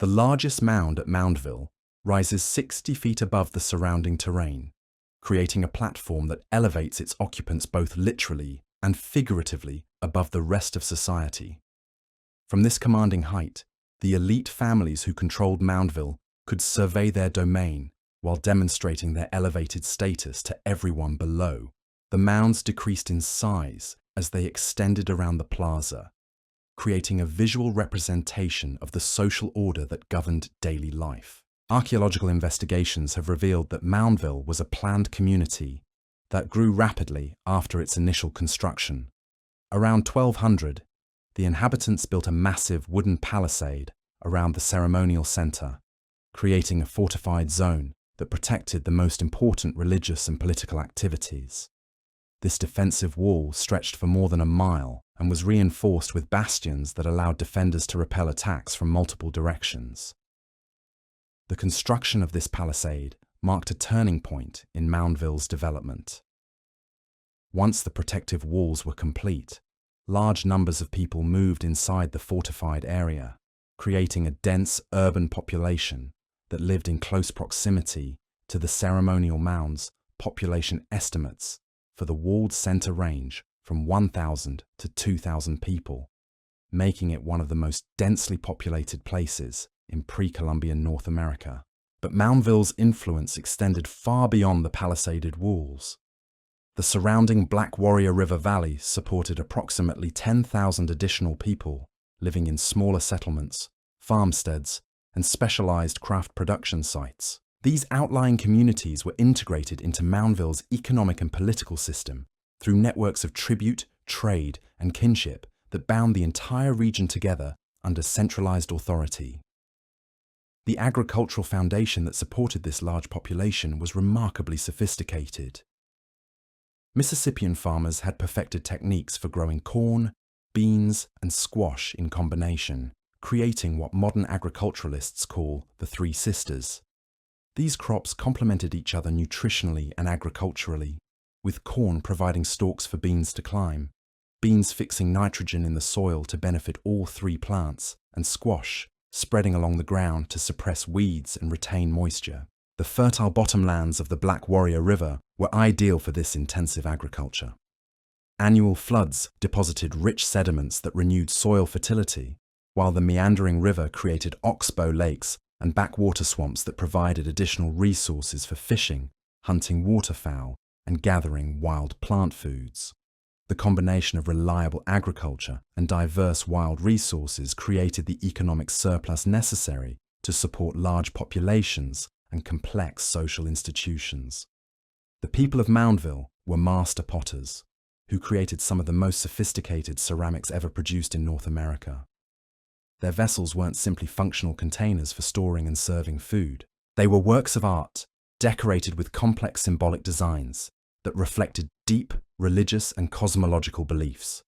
The largest mound at Moundville rises 60 feet above the surrounding terrain, creating a platform that elevates its occupants both literally and figuratively above the rest of society. From this commanding height, the elite families who controlled Moundville could survey their domain while demonstrating their elevated status to everyone below. The mounds decreased in size as they extended around the plaza, creating a visual representation of the social order that governed daily life. Archaeological investigations have revealed that Moundville was a planned community that grew rapidly after its initial construction. Around 1200, the inhabitants built a massive wooden palisade around the ceremonial center, creating a fortified zone that protected the most important religious and political activities. This defensive wall stretched for more than a mile and was reinforced with bastions that allowed defenders to repel attacks from multiple directions. The construction of this palisade marked a turning point in Moundville's development. Once the protective walls were complete, large numbers of people moved inside the fortified area, creating a dense urban population that lived in close proximity to the ceremonial mounds. Population estimates for the walled center range from 1,000 to 2,000 people, making it one of the most densely populated places in pre-Columbian North America. But Moundville's influence extended far beyond the palisaded walls. The surrounding Black Warrior River Valley supported approximately 10,000 additional people living in smaller settlements, farmsteads, and specialized craft production sites. These outlying communities were integrated into Moundville's economic and political system through networks of tribute, trade, and kinship that bound the entire region together under centralized authority. The agricultural foundation that supported this large population was remarkably sophisticated. Mississippian farmers had perfected techniques for growing corn, beans, and squash in combination, creating what modern agriculturalists call the Three Sisters. These crops complemented each other nutritionally and agriculturally, with corn providing stalks for beans to climb, beans fixing nitrogen in the soil to benefit all 3 plants, and squash spreading along the ground to suppress weeds and retain moisture. The fertile bottomlands of the Black Warrior River were ideal for this intensive agriculture. Annual floods deposited rich sediments that renewed soil fertility, while the meandering river created oxbow lakes and backwater swamps that provided additional resources for fishing, hunting waterfowl, and gathering wild plant foods. The combination of reliable agriculture and diverse wild resources created the economic surplus necessary to support large populations and complex social institutions. The people of Moundville were master potters, who created some of the most sophisticated ceramics ever produced in North America. Their vessels weren't simply functional containers for storing and serving food. They were works of art, decorated with complex symbolic designs that reflected deep religious and cosmological beliefs.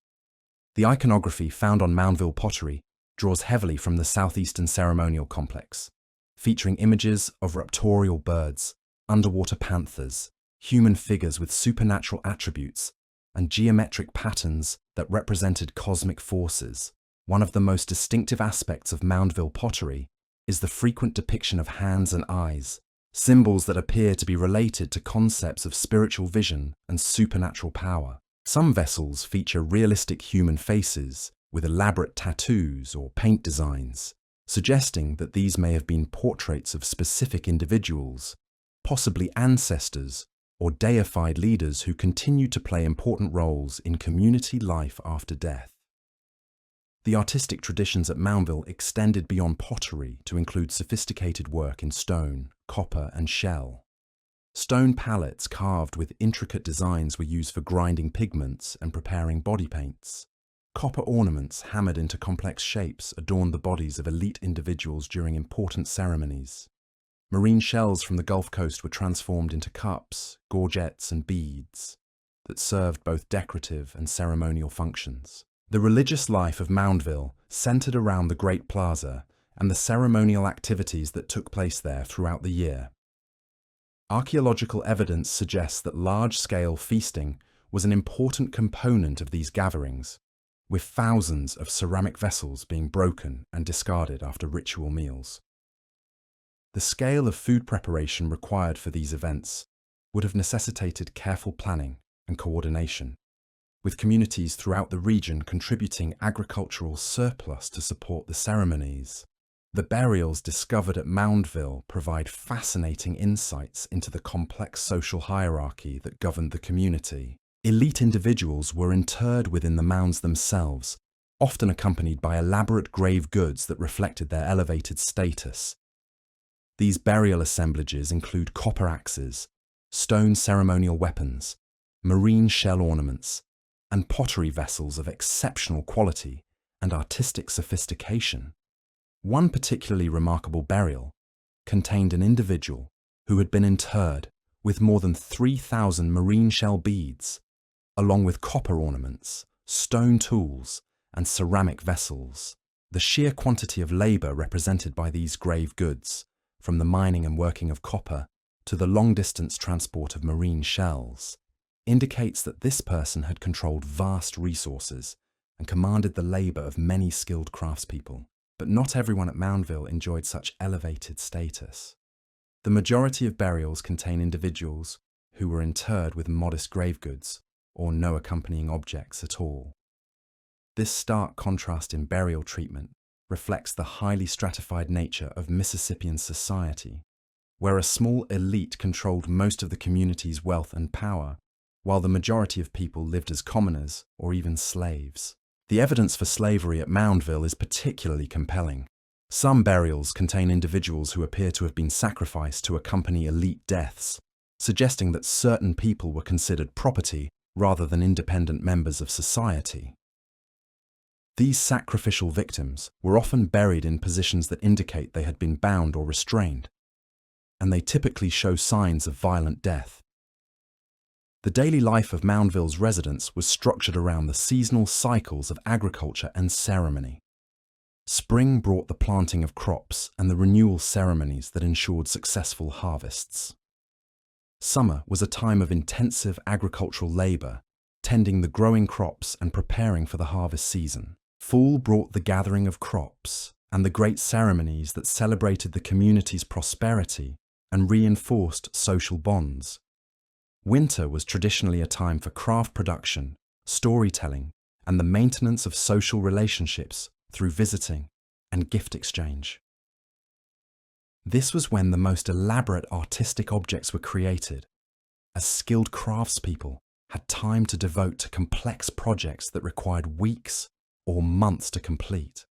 The iconography found on Moundville pottery draws heavily from the southeastern ceremonial complex, featuring images of raptorial birds, underwater panthers, human figures with supernatural attributes, and geometric patterns that represented cosmic forces. One of the most distinctive aspects of Moundville pottery is the frequent depiction of hands and eyes, symbols that appear to be related to concepts of spiritual vision and supernatural power. Some vessels feature realistic human faces with elaborate tattoos or paint designs, suggesting that these may have been portraits of specific individuals, possibly ancestors or deified leaders who continue to play important roles in community life after death. The artistic traditions at Moundville extended beyond pottery to include sophisticated work in stone, copper, and shell. Stone palettes carved with intricate designs were used for grinding pigments and preparing body paints. Copper ornaments hammered into complex shapes adorned the bodies of elite individuals during important ceremonies. Marine shells from the Gulf Coast were transformed into cups, gorgets, and beads that served both decorative and ceremonial functions. The religious life of Moundville centered around the Great Plaza and the ceremonial activities that took place there throughout the year. Archaeological evidence suggests that large-scale feasting was an important component of these gatherings, with thousands of ceramic vessels being broken and discarded after ritual meals. The scale of food preparation required for these events would have necessitated careful planning and coordination, with communities throughout the region contributing agricultural surplus to support the ceremonies. The burials discovered at Moundville provide fascinating insights into the complex social hierarchy that governed the community. Elite individuals were interred within the mounds themselves, often accompanied by elaborate grave goods that reflected their elevated status. These burial assemblages include copper axes, stone ceremonial weapons, marine shell ornaments, and pottery vessels of exceptional quality and artistic sophistication. One particularly remarkable burial contained an individual who had been interred with more than 3,000 marine shell beads, along with copper ornaments, stone tools, and ceramic vessels. The sheer quantity of labor represented by these grave goods, from the mining and working of copper to the long-distance transport of marine shells, indicates that this person had controlled vast resources and commanded the labor of many skilled craftspeople. But not everyone at Moundville enjoyed such elevated status. The majority of burials contain individuals who were interred with modest grave goods or no accompanying objects at all. This stark contrast in burial treatment reflects the highly stratified nature of Mississippian society, where a small elite controlled most of the community's wealth and power, while the majority of people lived as commoners or even slaves. The evidence for slavery at Moundville is particularly compelling. Some burials contain individuals who appear to have been sacrificed to accompany elite deaths, suggesting that certain people were considered property rather than independent members of society. These sacrificial victims were often buried in positions that indicate they had been bound or restrained, and they typically show signs of violent death. The daily life of Moundville's residents was structured around the seasonal cycles of agriculture and ceremony. Spring brought the planting of crops and the renewal ceremonies that ensured successful harvests. Summer was a time of intensive agricultural labor, tending the growing crops and preparing for the harvest season. Fall brought the gathering of crops and the great ceremonies that celebrated the community's prosperity and reinforced social bonds. Winter was traditionally a time for craft production, storytelling, and the maintenance of social relationships through visiting and gift exchange. This was when the most elaborate artistic objects were created, as skilled craftspeople had time to devote to complex projects that required weeks or months to complete.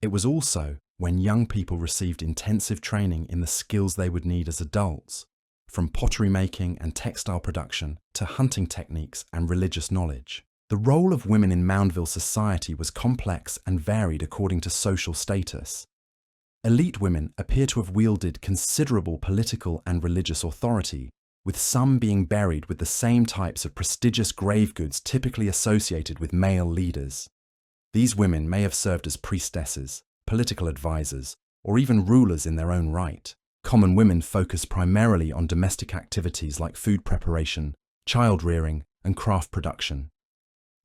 It was also when young people received intensive training in the skills they would need as adults, from pottery making and textile production to hunting techniques and religious knowledge. The role of women in Moundville society was complex and varied according to social status. Elite women appear to have wielded considerable political and religious authority, with some being buried with the same types of prestigious grave goods typically associated with male leaders. These women may have served as priestesses, political advisors, or even rulers in their own right. Common women focused primarily on domestic activities like food preparation, child rearing, and craft production.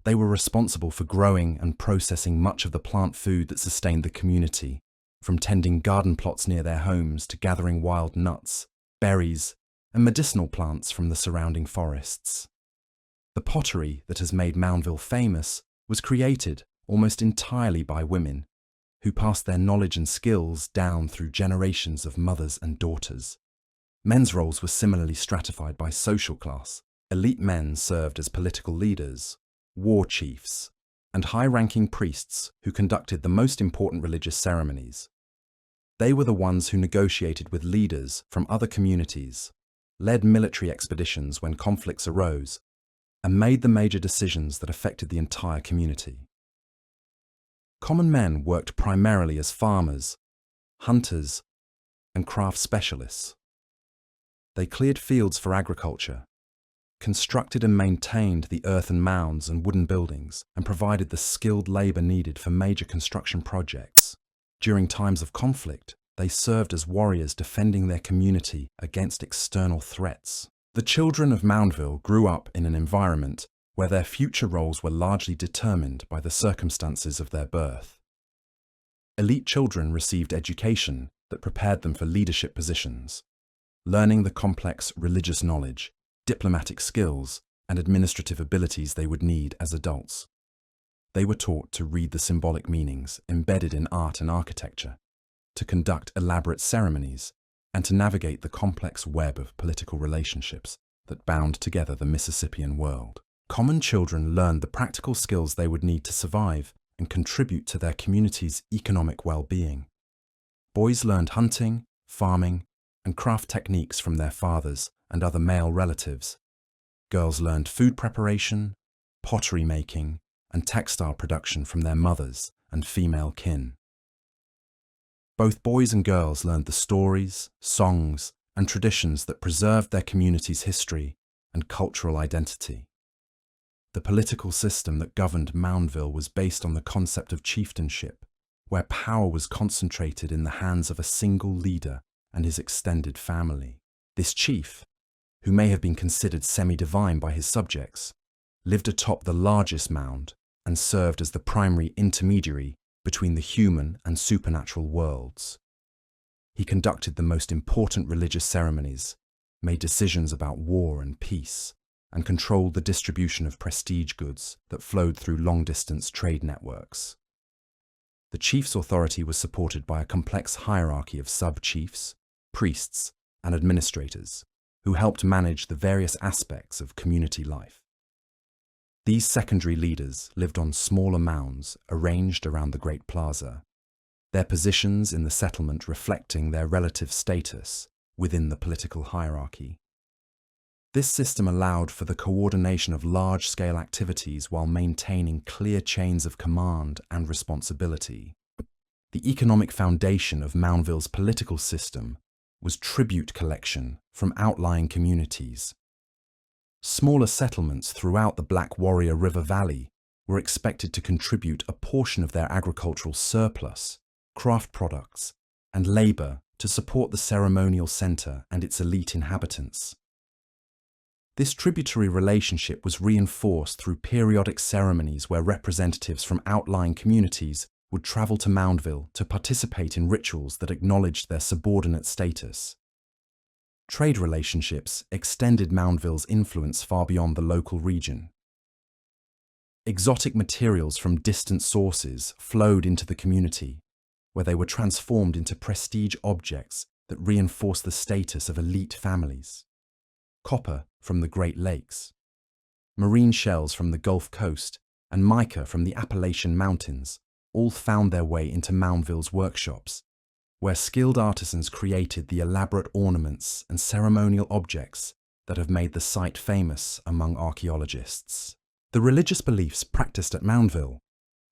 They were responsible for growing and processing much of the plant food that sustained the community, from tending garden plots near their homes to gathering wild nuts, berries, and medicinal plants from the surrounding forests. The pottery that has made Moundville famous was created almost entirely by women, who passed their knowledge and skills down through generations of mothers and daughters. Men's roles were similarly stratified by social class. Elite men served as political leaders, war chiefs, and high-ranking priests who conducted the most important religious ceremonies. They were the ones who negotiated with leaders from other communities, led military expeditions when conflicts arose, and made the major decisions that affected the entire community. Common men worked primarily as farmers, hunters, and craft specialists. They cleared fields for agriculture, constructed and maintained the earthen mounds and wooden buildings, and provided the skilled labor needed for major construction projects. During times of conflict, they served as warriors defending their community against external threats. The children of Moundville grew up in an environment where their future roles were largely determined by the circumstances of their birth. Elite children received education that prepared them for leadership positions, learning the complex religious knowledge, diplomatic skills, and administrative abilities they would need as adults. They were taught to read the symbolic meanings embedded in art and architecture, to conduct elaborate ceremonies, and to navigate the complex web of political relationships that bound together the Mississippian world. Common children learned the practical skills they would need to survive and contribute to their community's economic well-being. Boys learned hunting, farming, and craft techniques from their fathers and other male relatives. Girls learned food preparation, pottery making, and textile production from their mothers and female kin. Both boys and girls learned the stories, songs, and traditions that preserved their community's history and cultural identity. The political system that governed Moundville was based on the concept of chieftainship, where power was concentrated in the hands of a single leader and his extended family. This chief, who may have been considered semi-divine by his subjects, lived atop the largest mound and served as the primary intermediary between the human and supernatural worlds. He conducted the most important religious ceremonies, made decisions about war and peace, and controlled the distribution of prestige goods that flowed through long-distance trade networks. The chief's authority was supported by a complex hierarchy of sub-chiefs, priests, and administrators, who helped manage the various aspects of community life. These secondary leaders lived on smaller mounds arranged around the Great Plaza, their positions in the settlement reflecting their relative status within the political hierarchy. This system allowed for the coordination of large-scale activities while maintaining clear chains of command and responsibility. The economic foundation of Moundville's political system was tribute collection from outlying communities. Smaller settlements throughout the Black Warrior River Valley were expected to contribute a portion of their agricultural surplus, craft products, and labor to support the ceremonial center and its elite inhabitants. This tributary relationship was reinforced through periodic ceremonies where representatives from outlying communities would travel to Moundville to participate in rituals that acknowledged their subordinate status. Trade relationships extended Moundville's influence far beyond the local region. Exotic materials from distant sources flowed into the community, where they were transformed into prestige objects that reinforced the status of elite families. Copper from the Great Lakes, marine shells from the Gulf Coast, and mica from the Appalachian Mountains all found their way into Moundville's workshops, where skilled artisans created the elaborate ornaments and ceremonial objects that have made the site famous among archaeologists. The religious beliefs practiced at Moundville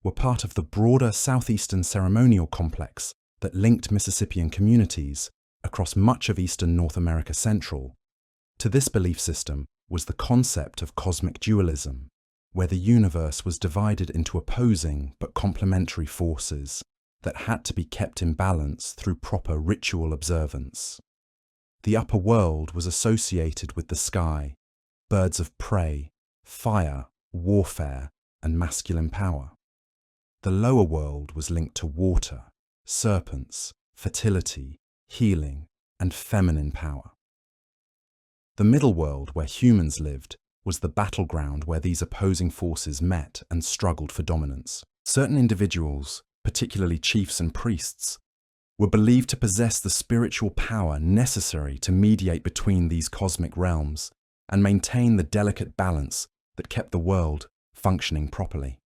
were part of the broader southeastern ceremonial complex that linked Mississippian communities across much of eastern North America Central. To this belief system was the concept of cosmic dualism, where the universe was divided into opposing but complementary forces that had to be kept in balance through proper ritual observance. The upper world was associated with the sky, birds of prey, fire, warfare, and masculine power. The lower world was linked to water, serpents, fertility, healing, and feminine power. The middle world, where humans lived, was the battleground where these opposing forces met and struggled for dominance. Certain individuals, particularly chiefs and priests, were believed to possess the spiritual power necessary to mediate between these cosmic realms and maintain the delicate balance that kept the world functioning properly.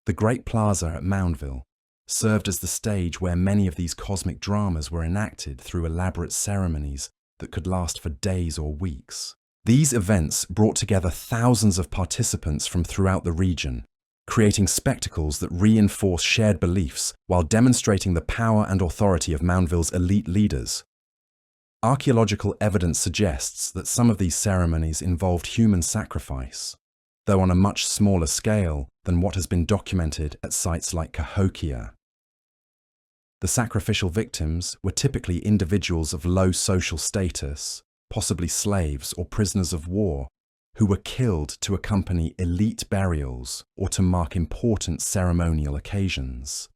The Great Plaza at Moundville served as the stage where many of these cosmic dramas were enacted through elaborate ceremonies that could last for days or weeks. These events brought together thousands of participants from throughout the region, creating spectacles that reinforce shared beliefs while demonstrating the power and authority of Moundville's elite leaders. Archaeological evidence suggests that some of these ceremonies involved human sacrifice, though on a much smaller scale than what has been documented at sites like Cahokia. The sacrificial victims were typically individuals of low social status, possibly slaves or prisoners of war, who were killed to accompany elite burials or to mark important ceremonial occasions.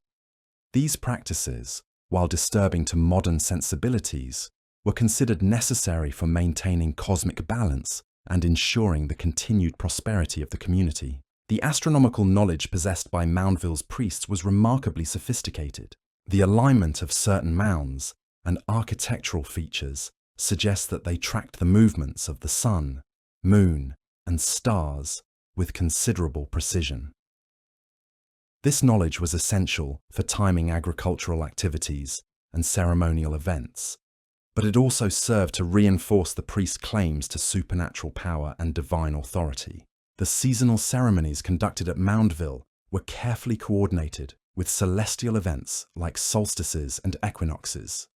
These practices, while disturbing to modern sensibilities, were considered necessary for maintaining cosmic balance and ensuring the continued prosperity of the community. The astronomical knowledge possessed by Moundville's priests was remarkably sophisticated. The alignment of certain mounds and architectural features suggests that they tracked the movements of the sun, moon, and stars with considerable precision. This knowledge was essential for timing agricultural activities and ceremonial events, but it also served to reinforce the priest's claims to supernatural power and divine authority. The seasonal ceremonies conducted at Moundville were carefully coordinated with celestial events like solstices and equinoxes.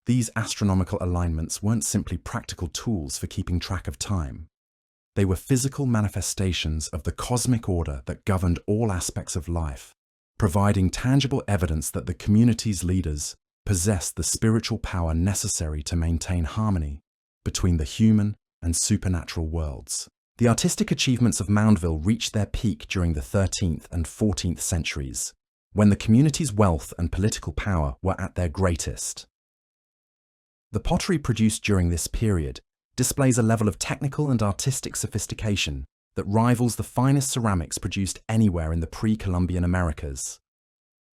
These astronomical alignments weren't simply practical tools for keeping track of time. They were physical manifestations of the cosmic order that governed all aspects of life, providing tangible evidence that the community's leaders possessed the spiritual power necessary to maintain harmony between the human and supernatural worlds. The artistic achievements of Moundville reached their peak during the 13th and 14th centuries, when the community's wealth and political power were at their greatest. The pottery produced during this period displays a level of technical and artistic sophistication that rivals the finest ceramics produced anywhere in the pre-Columbian Americas.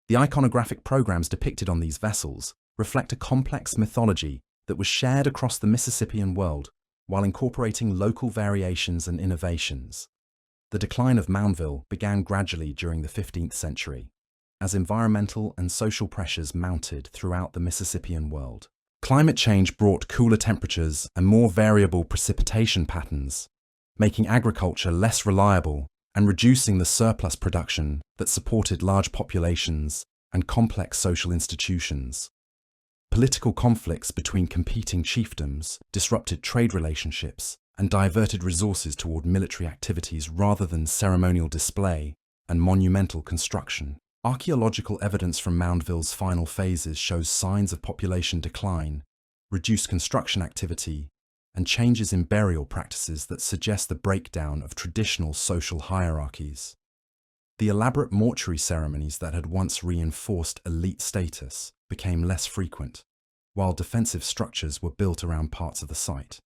The iconographic programs depicted on these vessels reflect a complex mythology that was shared across the Mississippian world while incorporating local variations and innovations. The decline of Moundville began gradually during the 15th century, as environmental and social pressures mounted throughout the Mississippian world. Climate change brought cooler temperatures and more variable precipitation patterns, making agriculture less reliable and reducing the surplus production that supported large populations and complex social institutions. Political conflicts between competing chiefdoms disrupted trade relationships and diverted resources toward military activities rather than ceremonial display and monumental construction. Archaeological evidence from Moundville's final phases shows signs of population decline, reduced construction activity, and changes in burial practices that suggest the breakdown of traditional social hierarchies. The elaborate mortuary ceremonies that had once reinforced elite status became less frequent, while defensive structures were built around parts of the site,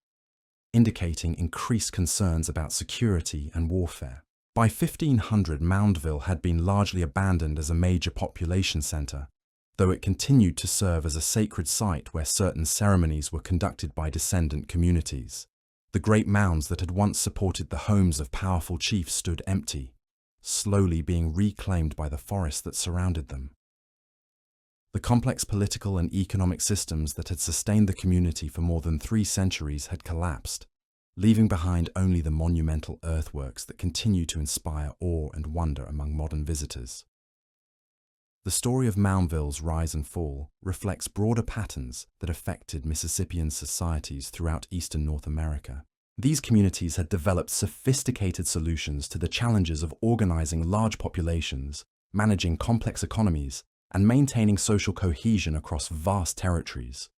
indicating increased concerns about security and warfare. By 1500, Moundville had been largely abandoned as a major population center, though it continued to serve as a sacred site where certain ceremonies were conducted by descendant communities. The great mounds that had once supported the homes of powerful chiefs stood empty, slowly being reclaimed by the forest that surrounded them. The complex political and economic systems that had sustained the community for more than 3 centuries had collapsed, leaving behind only the monumental earthworks that continue to inspire awe and wonder among modern visitors. The story of Moundville's rise and fall reflects broader patterns that affected Mississippian societies throughout eastern North America. These communities had developed sophisticated solutions to the challenges of organizing large populations, managing complex economies, and maintaining social cohesion across vast territories.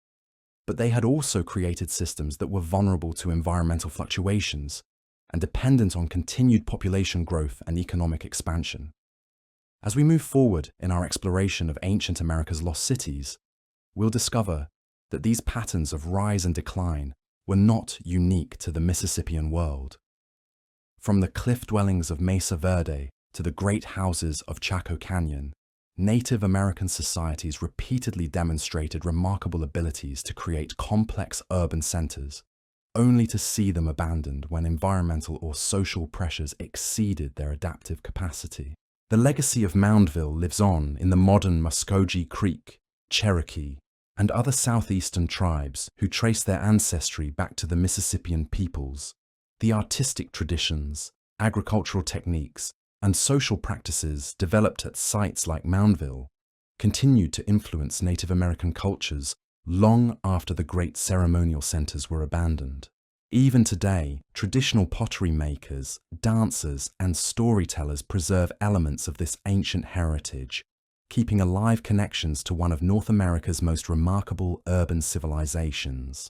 But they had also created systems that were vulnerable to environmental fluctuations and dependent on continued population growth and economic expansion. As we move forward in our exploration of ancient America's lost cities, we'll discover that these patterns of rise and decline were not unique to the Mississippian world. From the cliff dwellings of Mesa Verde to the great houses of Chaco Canyon, Native American societies repeatedly demonstrated remarkable abilities to create complex urban centers, only to see them abandoned when environmental or social pressures exceeded their adaptive capacity. The legacy of Moundville lives on in the modern Muscogee Creek, Cherokee, and other southeastern tribes who trace their ancestry back to the Mississippian peoples. The artistic traditions, agricultural techniques, and social practices developed at sites like Moundville continued to influence Native American cultures long after the great ceremonial centers were abandoned. Even today, traditional pottery makers, dancers, and storytellers preserve elements of this ancient heritage, keeping alive connections to one of North America's most remarkable urban civilizations.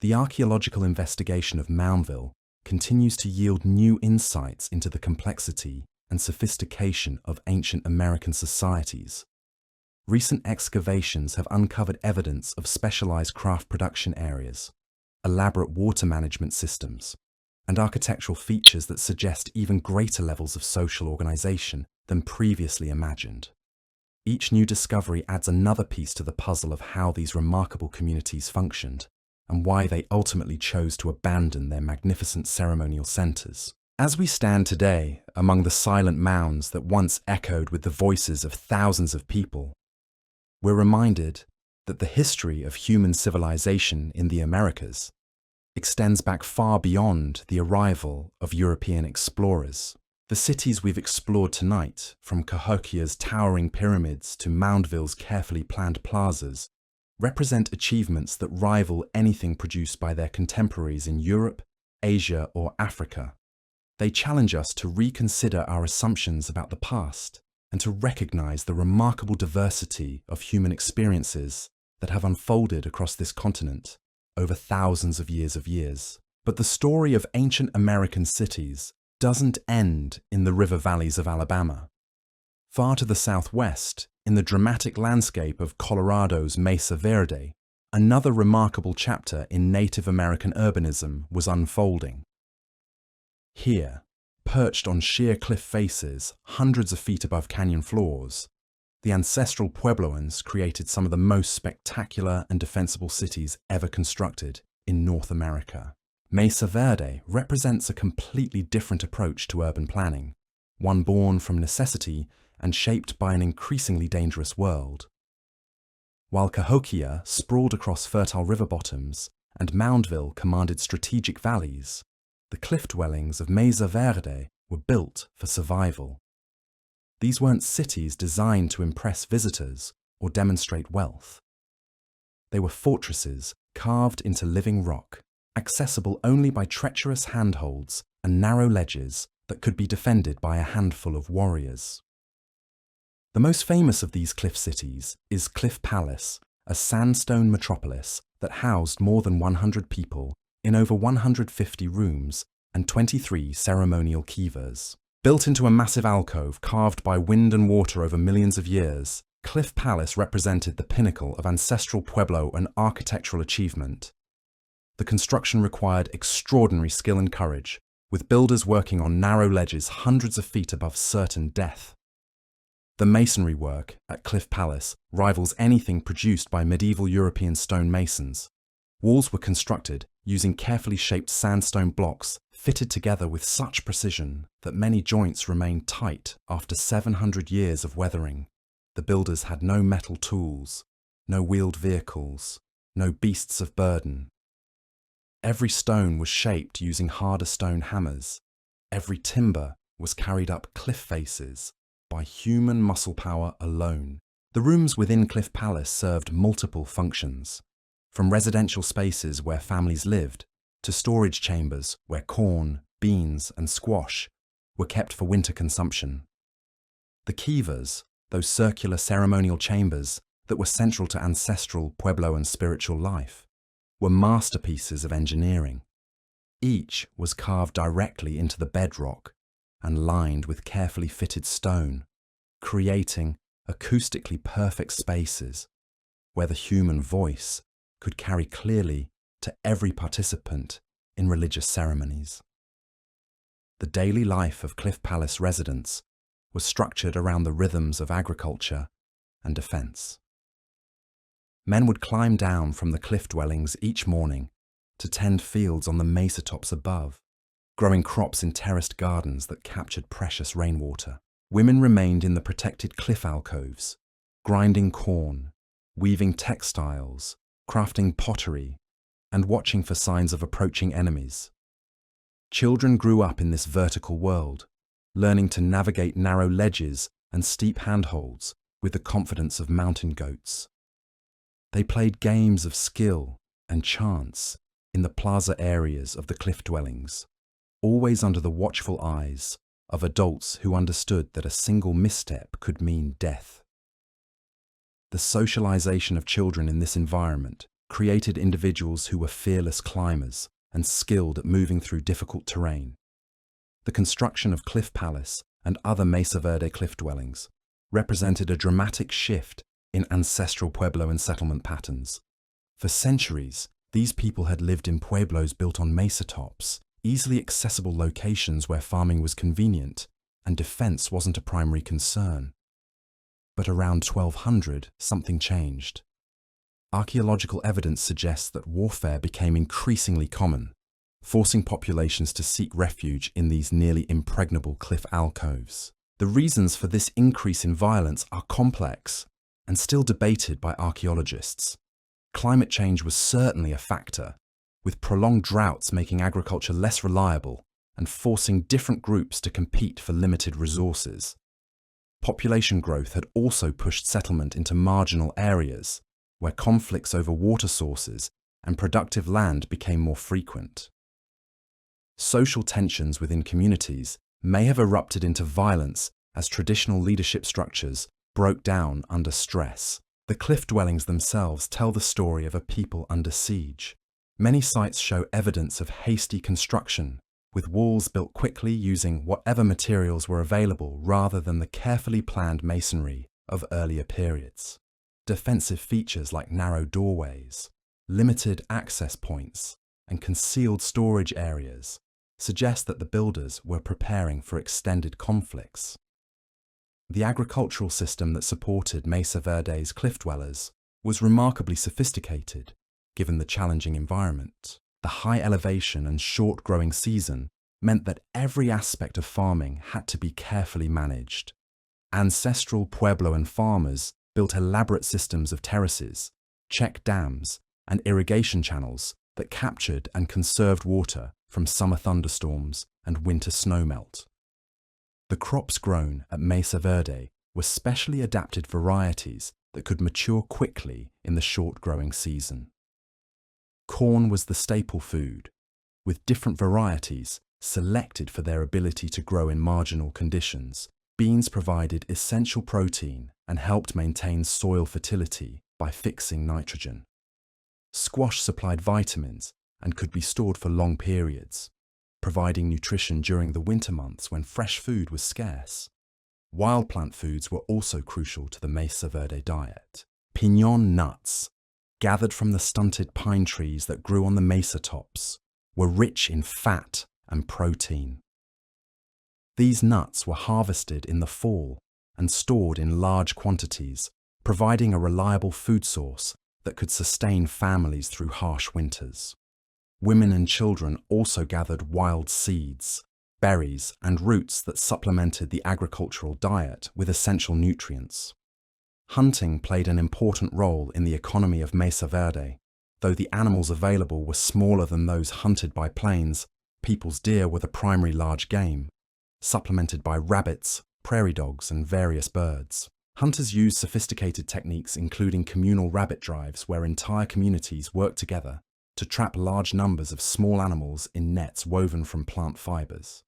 The archaeological investigation of Moundville continues to yield new insights into the complexity and sophistication of ancient American societies. Recent excavations have uncovered evidence of specialized craft production areas, elaborate water management systems, and architectural features that suggest even greater levels of social organization than previously imagined. Each new discovery adds another piece to the puzzle of how these remarkable communities functioned and why they ultimately chose to abandon their magnificent ceremonial centers. As we stand today among the silent mounds that once echoed with the voices of thousands of people, we're reminded that the history of human civilization in the Americas extends back far beyond the arrival of European explorers. The cities we've explored tonight, from Cahokia's towering pyramids to Moundville's carefully planned plazas, represent achievements that rival anything produced by their contemporaries in Europe, Asia, or Africa. They challenge us to reconsider our assumptions about the past and to recognize the remarkable diversity of human experiences that have unfolded across this continent over thousands of years. But the story of ancient American cities doesn't end in the river valleys of Alabama. Far to the southwest, in the dramatic landscape of Colorado's Mesa Verde, another remarkable chapter in Native American urbanism was unfolding. Here, perched on sheer cliff faces, hundreds of feet above canyon floors, the ancestral Puebloans created some of the most spectacular and defensible cities ever constructed in North America. Mesa Verde represents a completely different approach to urban planning, one born from necessity and shaped by an increasingly dangerous world. While Cahokia sprawled across fertile river bottoms and Moundville commanded strategic valleys, the cliff dwellings of Mesa Verde were built for survival. These weren't cities designed to impress visitors or demonstrate wealth. They were fortresses carved into living rock, accessible only by treacherous handholds and narrow ledges that could be defended by a handful of warriors. The most famous of these cliff cities is Cliff Palace, a sandstone metropolis that housed more than 100 people in over 150 rooms and 23 ceremonial kivas. Built into a massive alcove carved by wind and water over millions of years, Cliff Palace represented the pinnacle of ancestral Pueblo and architectural achievement. The construction required extraordinary skill and courage, with builders working on narrow ledges hundreds of feet above certain death. The masonry work at Cliff Palace rivals anything produced by medieval European stonemasons. Walls were constructed using carefully shaped sandstone blocks fitted together with such precision that many joints remain tight after 700 years of weathering. The builders had no metal tools, no wheeled vehicles, no beasts of burden. Every stone was shaped using harder stone hammers. Every timber was carried up cliff faces by human muscle power alone. The rooms within Cliff Palace served multiple functions, from residential spaces where families lived to storage chambers where corn, beans, and squash were kept for winter consumption. The kivas, those circular ceremonial chambers that were central to ancestral Pueblo and spiritual life, were masterpieces of engineering. Each was carved directly into the bedrock and lined with carefully fitted stone, creating acoustically perfect spaces where the human voice could carry clearly to every participant in religious ceremonies. The daily life of Cliff Palace residents was structured around the rhythms of agriculture and defense. Men would climb down from the cliff dwellings each morning to tend fields on the mesa tops above, growing crops in terraced gardens that captured precious rainwater. Women remained in the protected cliff alcoves, grinding corn, weaving textiles, crafting pottery, and watching for signs of approaching enemies. Children grew up in this vertical world, learning to navigate narrow ledges and steep handholds with the confidence of mountain goats. They played games of skill and chance in the plaza areas of the cliff dwellings, always under the watchful eyes of adults who understood that a single misstep could mean death. The socialization of children in this environment created individuals who were fearless climbers and skilled at moving through difficult terrain. The construction of Cliff Palace and other Mesa Verde cliff dwellings represented a dramatic shift in ancestral Pueblo and settlement patterns. For centuries, these people had lived in pueblos built on mesa tops, easily accessible locations where farming was convenient and defense wasn't a primary concern. But around 1200, something changed. Archaeological evidence suggests that warfare became increasingly common, forcing populations to seek refuge in these nearly impregnable cliff alcoves. The reasons for this increase in violence are complex and still debated by archaeologists. Climate change was certainly a factor, with prolonged droughts making agriculture less reliable and forcing different groups to compete for limited resources. Population growth had also pushed settlement into marginal areas, where conflicts over water sources and productive land became more frequent. Social tensions within communities may have erupted into violence as traditional leadership structures broke down under stress. The cliff dwellings themselves tell the story of a people under siege. Many sites show evidence of hasty construction, with walls built quickly using whatever materials were available rather than the carefully planned masonry of earlier periods. Defensive features like narrow doorways, limited access points, and concealed storage areas suggest that the builders were preparing for extended conflicts. The agricultural system that supported Mesa Verde's cliff dwellers was remarkably sophisticated, given the challenging environment. The high elevation and short growing season meant that every aspect of farming had to be carefully managed. Ancestral Puebloan farmers built elaborate systems of terraces, check dams, and irrigation channels that captured and conserved water from summer thunderstorms and winter snowmelt. The crops grown at Mesa Verde were specially adapted varieties that could mature quickly in the short growing season. Corn was the staple food, with different varieties selected for their ability to grow in marginal conditions. Beans provided essential protein and helped maintain soil fertility by fixing nitrogen. Squash supplied vitamins and could be stored for long periods. providing nutrition during the winter months when fresh food was scarce. Wild plant foods were also crucial to the Mesa Verde diet. Piñón nuts, gathered from the stunted pine trees that grew on the mesa tops, were rich in fat and protein. These nuts were harvested in the fall and stored in large quantities, providing a reliable food source that could sustain families through harsh winters. Women and children also gathered wild seeds, berries, and roots that supplemented the agricultural diet with essential nutrients. Hunting played an important role in the economy of Mesa Verde. Though the animals available were smaller than those hunted by plains, people's deer were the primary large game, supplemented by rabbits, prairie dogs, and various birds. Hunters used sophisticated techniques including communal rabbit drives where entire communities worked together to trap large numbers of small animals in nets woven from plant fibers.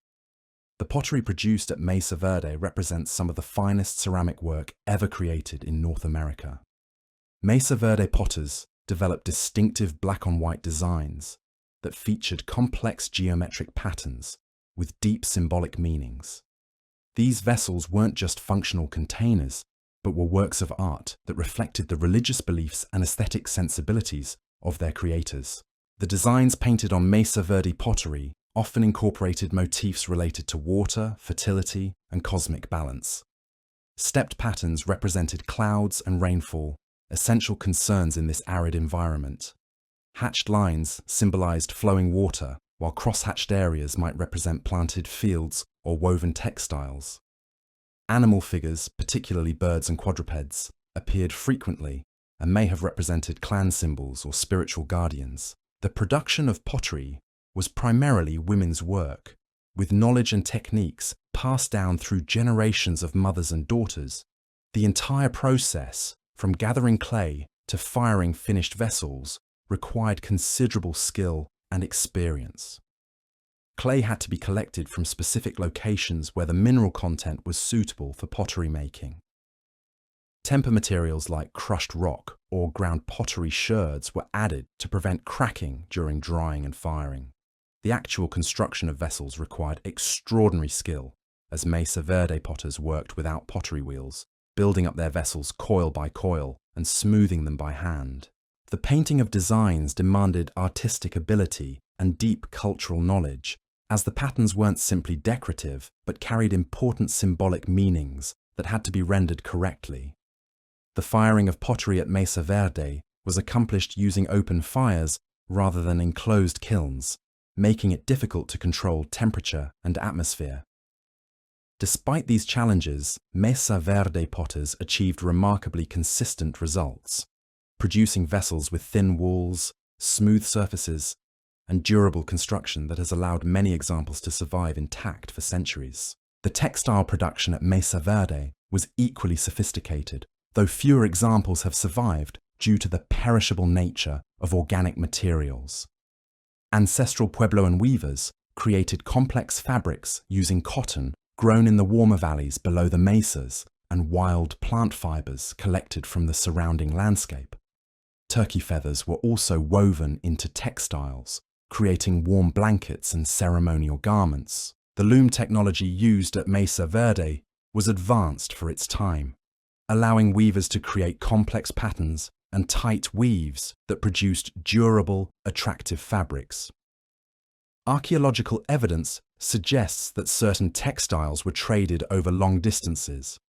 The pottery produced at Mesa Verde represents some of the finest ceramic work ever created in North America. Mesa Verde potters developed distinctive black-on-white designs that featured complex geometric patterns with deep symbolic meanings. These vessels weren't just functional containers, but were works of art that reflected the religious beliefs and aesthetic sensibilities of their creators. The designs painted on Mesa Verde pottery often incorporated motifs related to water, fertility, and cosmic balance. Stepped patterns represented clouds and rainfall, essential concerns in this arid environment. Hatched lines symbolized flowing water, while cross-hatched areas might represent planted fields or woven textiles. Animal figures, particularly birds and quadrupeds, appeared frequently and may have represented clan symbols or spiritual guardians. The production of pottery was primarily women's work, with knowledge and techniques passed down through generations of mothers and daughters. The entire process, from gathering clay to firing finished vessels, required considerable skill and experience. Clay had to be collected from specific locations where the mineral content was suitable for pottery making. Temper materials like crushed rock or ground pottery sherds were added to prevent cracking during drying and firing. The actual construction of vessels required extraordinary skill, as Mesa Verde potters worked without pottery wheels, building up their vessels coil by coil and smoothing them by hand. The painting of designs demanded artistic ability and deep cultural knowledge, as the patterns weren't simply decorative but carried important symbolic meanings that had to be rendered correctly. The firing of pottery at Mesa Verde was accomplished using open fires rather than enclosed kilns, making it difficult to control temperature and atmosphere. Despite these challenges, Mesa Verde potters achieved remarkably consistent results, producing vessels with thin walls, smooth surfaces, and durable construction that has allowed many examples to survive intact for centuries. The textile production at Mesa Verde was equally sophisticated, though fewer examples have survived due to the perishable nature of organic materials. Ancestral Puebloan weavers created complex fabrics using cotton grown in the warmer valleys below the mesas and wild plant fibers collected from the surrounding landscape. Turkey feathers were also woven into textiles, creating warm blankets and ceremonial garments. The loom technology used at Mesa Verde was advanced for its time, allowing weavers to create complex patterns and tight weaves that produced durable, attractive fabrics. Archaeological evidence suggests that certain textiles were traded over long distances,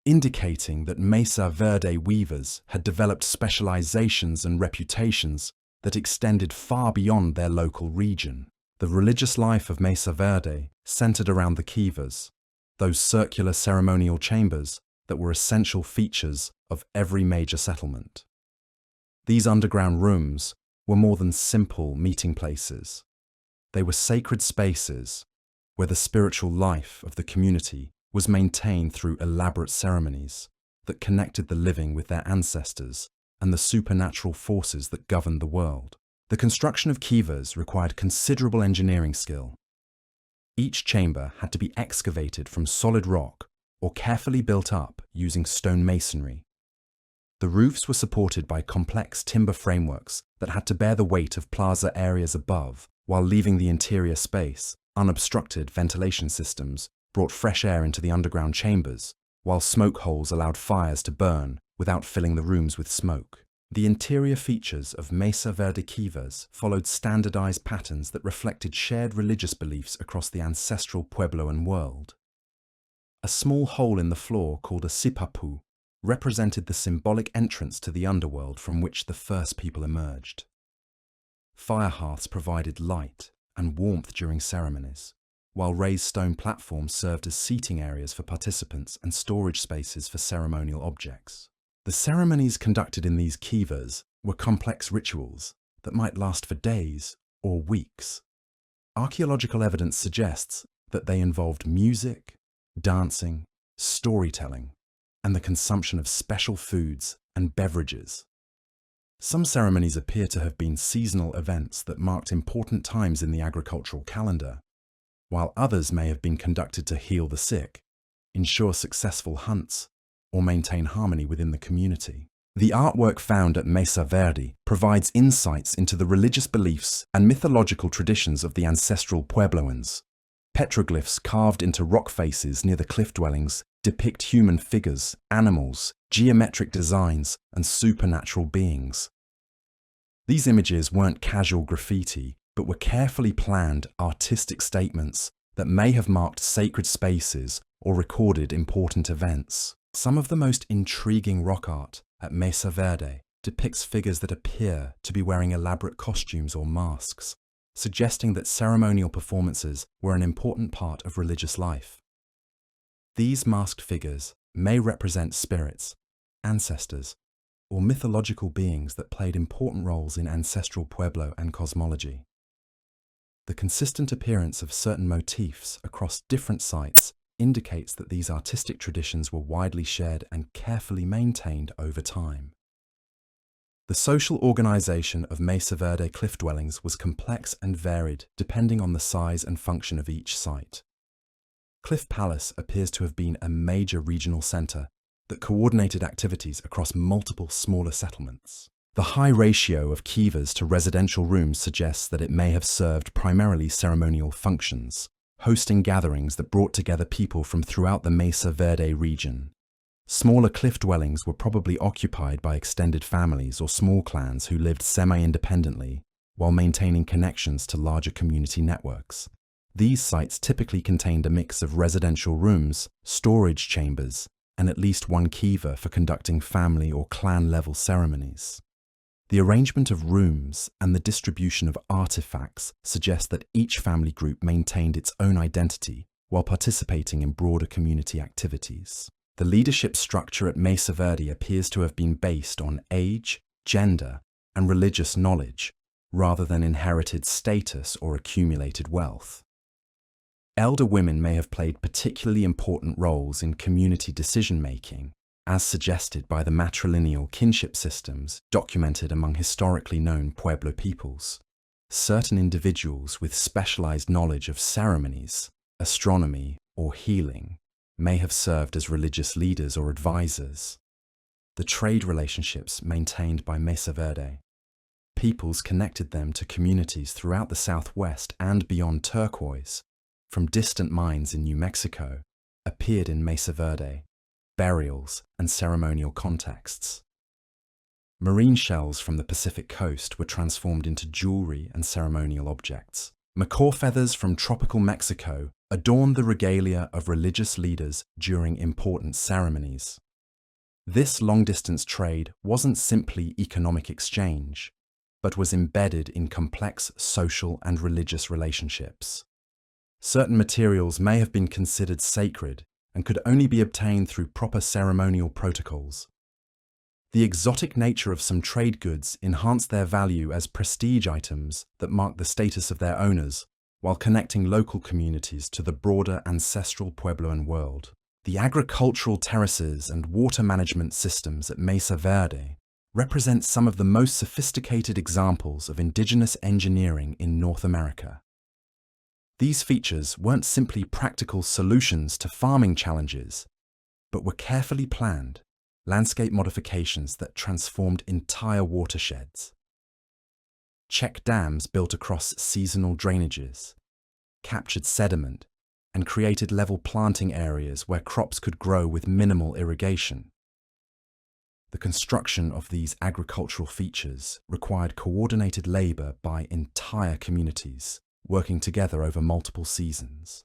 indicating that Mesa Verde weavers had developed specializations and reputations that extended far beyond their local region. The religious life of Mesa Verde centered around the kivas, those circular ceremonial chambers that were essential features of every major settlement. These underground rooms were more than simple meeting places. They were sacred spaces where the spiritual life of the community was maintained through elaborate ceremonies that connected the living with their ancestors and the supernatural forces that governed the world. The construction of kivas required considerable engineering skill. Each chamber had to be excavated from solid rock or carefully built up using stone masonry. The roofs were supported by complex timber frameworks that had to bear the weight of plaza areas above while leaving the interior space unobstructed ventilation systems brought fresh air into the underground chambers, while smoke holes allowed fires to burn without filling the rooms with smoke. The interior features of Mesa Verde kivas followed standardized patterns that reflected shared religious beliefs across the ancestral Puebloan world. A small hole in the floor called a sipapu represented the symbolic entrance to the underworld from which the first people emerged. Fire hearths provided light and warmth during ceremonies, while raised stone platforms served as seating areas for participants and storage spaces for ceremonial objects. The ceremonies conducted in these kivas were complex rituals that might last for days or weeks. Archaeological evidence suggests that they involved music, dancing, storytelling, and the consumption of special foods and beverages. Some ceremonies appear to have been seasonal events that marked important times in the agricultural calendar, while others may have been conducted to heal the sick, ensure successful hunts, or maintain harmony within the community. The artwork found at Mesa Verde provides insights into the religious beliefs and mythological traditions of the ancestral Puebloans. Petroglyphs carved into rock faces near the cliff dwellings depict human figures, animals, geometric designs, and supernatural beings. These images weren't casual graffiti, but were carefully planned artistic statements that may have marked sacred spaces or recorded important events. Some of the most intriguing rock art at Mesa Verde depicts figures that appear to be wearing elaborate costumes or masks, suggesting that ceremonial performances were an important part of religious life. These masked figures may represent spirits, ancestors, or mythological beings that played important roles in ancestral Pueblo and cosmology. The consistent appearance of certain motifs across different sites indicates that these artistic traditions were widely shared and carefully maintained over time. The social organization of Mesa Verde cliff dwellings was complex and varied depending on the size and function of each site. Cliff Palace appears to have been a major regional center that coordinated activities across multiple smaller settlements. The high ratio of kivas to residential rooms suggests that it may have served primarily ceremonial functions, hosting gatherings that brought together people from throughout the Mesa Verde region. Smaller cliff dwellings were probably occupied by extended families or small clans who lived semi-independently while maintaining connections to larger community networks. These sites typically contained a mix of residential rooms, storage chambers, and at least one kiva for conducting family or clan-level ceremonies. The arrangement of rooms and the distribution of artifacts suggest that each family group maintained its own identity while participating in broader community activities. The leadership structure at Mesa Verde appears to have been based on age, gender, and religious knowledge, rather than inherited status or accumulated wealth. Elder women may have played particularly important roles in community decision-making, as suggested by the matrilineal kinship systems documented among historically known Pueblo peoples. Certain individuals with specialized knowledge of ceremonies, astronomy, or healing may have served as religious leaders or advisors. The trade relationships maintained by Mesa Verde peoples connected them to communities throughout the Southwest and beyond turquoise, from distant mines in New Mexico, appeared in Mesa Verde burials and ceremonial contexts. Marine shells from the Pacific coast were transformed into jewelry and ceremonial objects. Macaw feathers from tropical Mexico adorned the regalia of religious leaders during important ceremonies. This long-distance trade wasn't simply economic exchange, but was embedded in complex social and religious relationships. Certain materials may have been considered sacred and could only be obtained through proper ceremonial protocols. The exotic nature of some trade goods enhanced their value as prestige items that marked the status of their owners, while connecting local communities to the broader ancestral Puebloan world. The agricultural terraces and water management systems at Mesa Verde represent some of the most sophisticated examples of indigenous engineering in North America. These features weren't simply practical solutions to farming challenges, but were carefully planned landscape modifications that transformed entire watersheds. Check dams built across seasonal drainages, captured sediment, and created level planting areas where crops could grow with minimal irrigation. The construction of these agricultural features required coordinated labor by entire communities, working together over multiple seasons.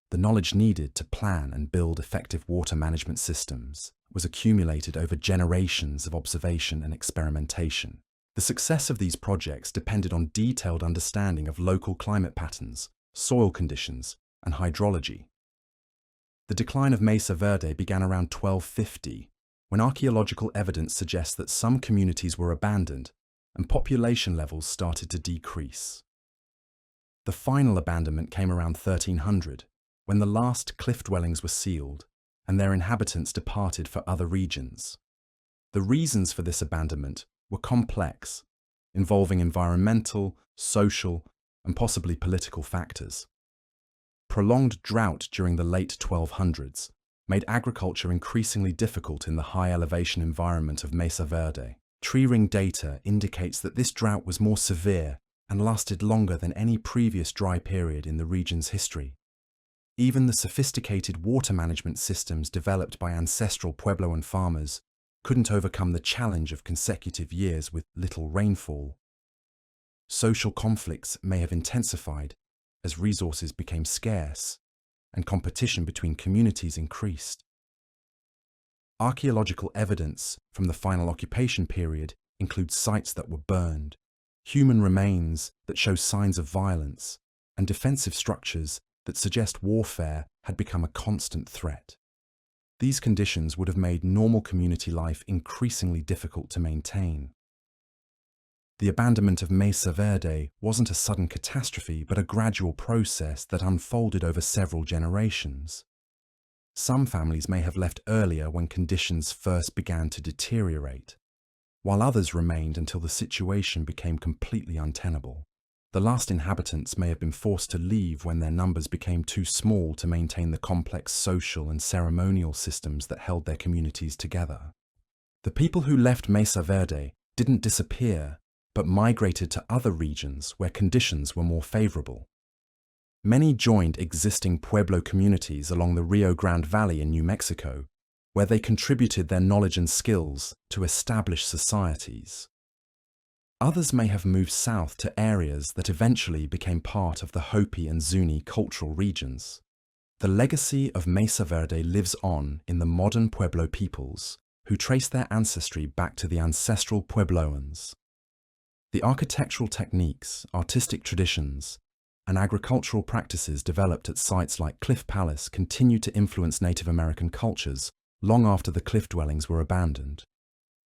The knowledge needed to plan and build effective water management systems was accumulated over generations of observation and experimentation. The success of these projects depended on detailed understanding of local climate patterns, soil conditions, and hydrology. The decline of Mesa Verde began around 1250, when archaeological evidence suggests that some communities were abandoned and population levels started to decrease. The final abandonment came around 1300, when the last cliff dwellings were sealed and their inhabitants departed for other regions. The reasons for this abandonment were complex, involving environmental, social, and possibly political factors. Prolonged drought during the late 1200s made agriculture increasingly difficult in the high-elevation environment of Mesa Verde. Tree ring data indicates that this drought was more severe and lasted longer than any previous dry period in the region's history. Even the sophisticated water management systems developed by ancestral Puebloan farmers couldn't overcome the challenge of consecutive years with little rainfall. Social conflicts may have intensified as resources became scarce and competition between communities increased. Archaeological evidence from the final occupation period includes sites that were burned, human remains that show signs of violence, and defensive structures that suggest warfare had become a constant threat. These conditions would have made normal community life increasingly difficult to maintain. The abandonment of Mesa Verde wasn't a sudden catastrophe, but a gradual process that unfolded over several generations. Some families may have left earlier when conditions first began to deteriorate, while others remained until the situation became completely untenable. The last inhabitants may have been forced to leave when their numbers became too small to maintain the complex social and ceremonial systems that held their communities together. The people who left Mesa Verde didn't disappear, but migrated to other regions where conditions were more favorable. Many joined existing Pueblo communities along the Rio Grande Valley in New Mexico, where they contributed their knowledge and skills to establish societies. Others may have moved south to areas that eventually became part of the Hopi and Zuni cultural regions. The legacy of Mesa Verde lives on in the modern Pueblo peoples, who trace their ancestry back to the ancestral Puebloans. The architectural techniques, artistic traditions, and agricultural practices developed at sites like Cliff Palace continued to influence Native American cultures long after the cliff dwellings were abandoned.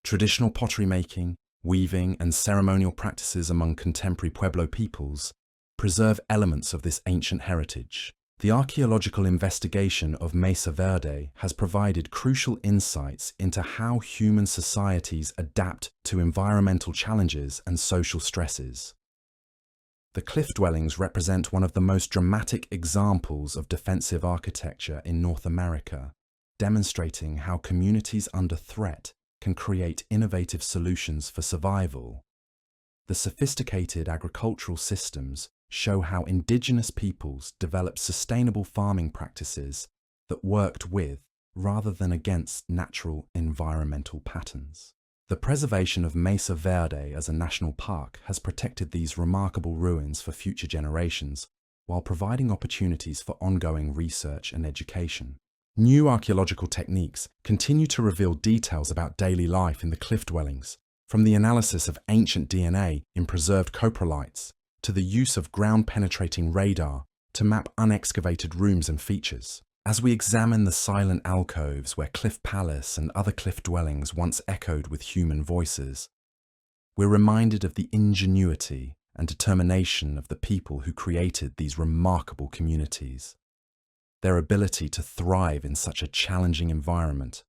Traditional pottery making, weaving, and ceremonial practices among contemporary Pueblo peoples preserve elements of this ancient heritage. The archaeological investigation of Mesa Verde has provided crucial insights into how human societies adapt to environmental challenges and social stresses. The cliff dwellings represent one of the most dramatic examples of defensive architecture in North America, demonstrating how communities under threat can create innovative solutions for survival. The sophisticated agricultural systems show how indigenous peoples developed sustainable farming practices that worked with, rather than against, natural environmental patterns. The preservation of Mesa Verde as a national park has protected these remarkable ruins for future generations, while providing opportunities for ongoing research and education. New archaeological techniques continue to reveal details about daily life in the cliff dwellings, from the analysis of ancient DNA in preserved coprolites to the use of ground-penetrating radar to map unexcavated rooms and features. As we examine the silent alcoves where Cliff Palace and other cliff dwellings once echoed with human voices, we're reminded of the ingenuity and determination of the people who created these remarkable communities. Their ability to thrive in such a challenging environment,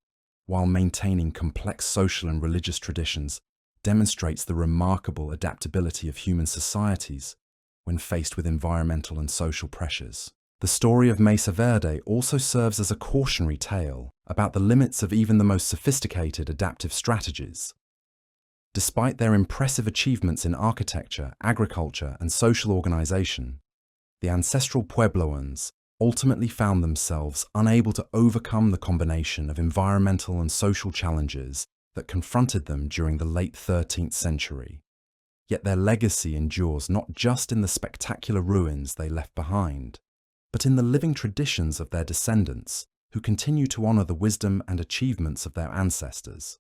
while maintaining complex social and religious traditions, demonstrates the remarkable adaptability of human societies when faced with environmental and social pressures. The story of Mesa Verde also serves as a cautionary tale about the limits of even the most sophisticated adaptive strategies. Despite their impressive achievements in architecture, agriculture, and social organization, the ancestral Puebloans ultimately found themselves unable to overcome the combination of environmental and social challenges that confronted them during the late 13th century. Yet their legacy endures not just in the spectacular ruins they left behind, but in the living traditions of their descendants who continue to honor the wisdom and achievements of their ancestors.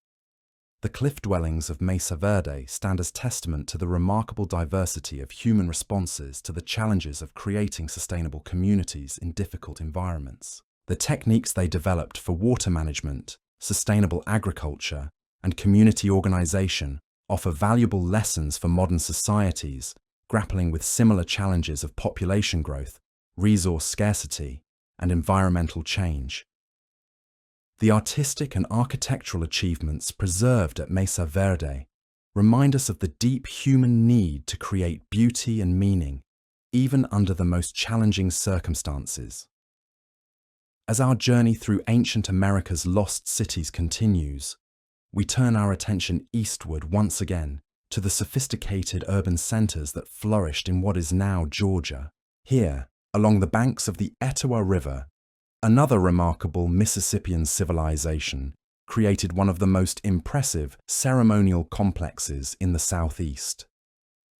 The cliff dwellings of Mesa Verde stand as testament to the remarkable diversity of human responses to the challenges of creating sustainable communities in difficult environments. The techniques they developed for water management, sustainable agriculture, and community organization offer valuable lessons for modern societies grappling with similar challenges of population growth, resource scarcity, and environmental change. The artistic and architectural achievements preserved at Mesa Verde remind us of the deep human need to create beauty and meaning, even under the most challenging circumstances. As our journey through ancient America's lost cities continues, we turn our attention eastward once again to the sophisticated urban centers that flourished in what is now Georgia. Here, along the banks of the Etowah River, another remarkable Mississippian civilization created one of the most impressive ceremonial complexes in the Southeast.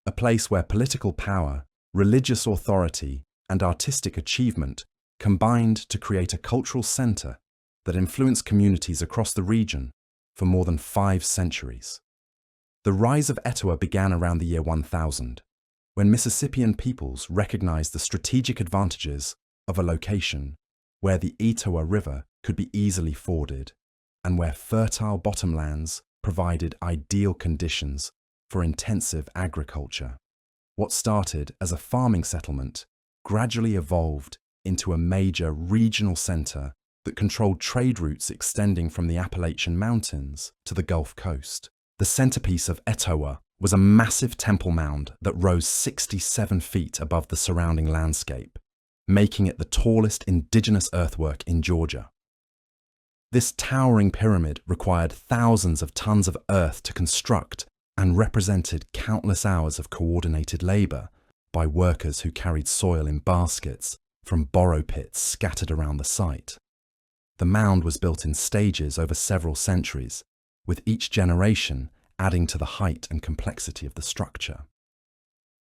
A place where political power, religious authority, and artistic achievement combined to create a cultural center that influenced communities across the region for more than 5 centuries. The rise of Etowah began around the year 1000, when Mississippian peoples recognized the strategic advantages of a location where the Etowah River could be easily forded and where fertile bottomlands provided ideal conditions for intensive agriculture. What started as a farming settlement gradually evolved into a major regional center that controlled trade routes extending from the Appalachian Mountains to the Gulf Coast. The centerpiece of Etowah was a massive temple mound that rose 67 feet above the surrounding landscape, making it the tallest indigenous earthwork in Georgia. This towering pyramid required thousands of tons of earth to construct and represented countless hours of coordinated labor by workers who carried soil in baskets from borrow pits scattered around the site. The mound was built in stages over several centuries, with each generation adding to the height and complexity of the structure.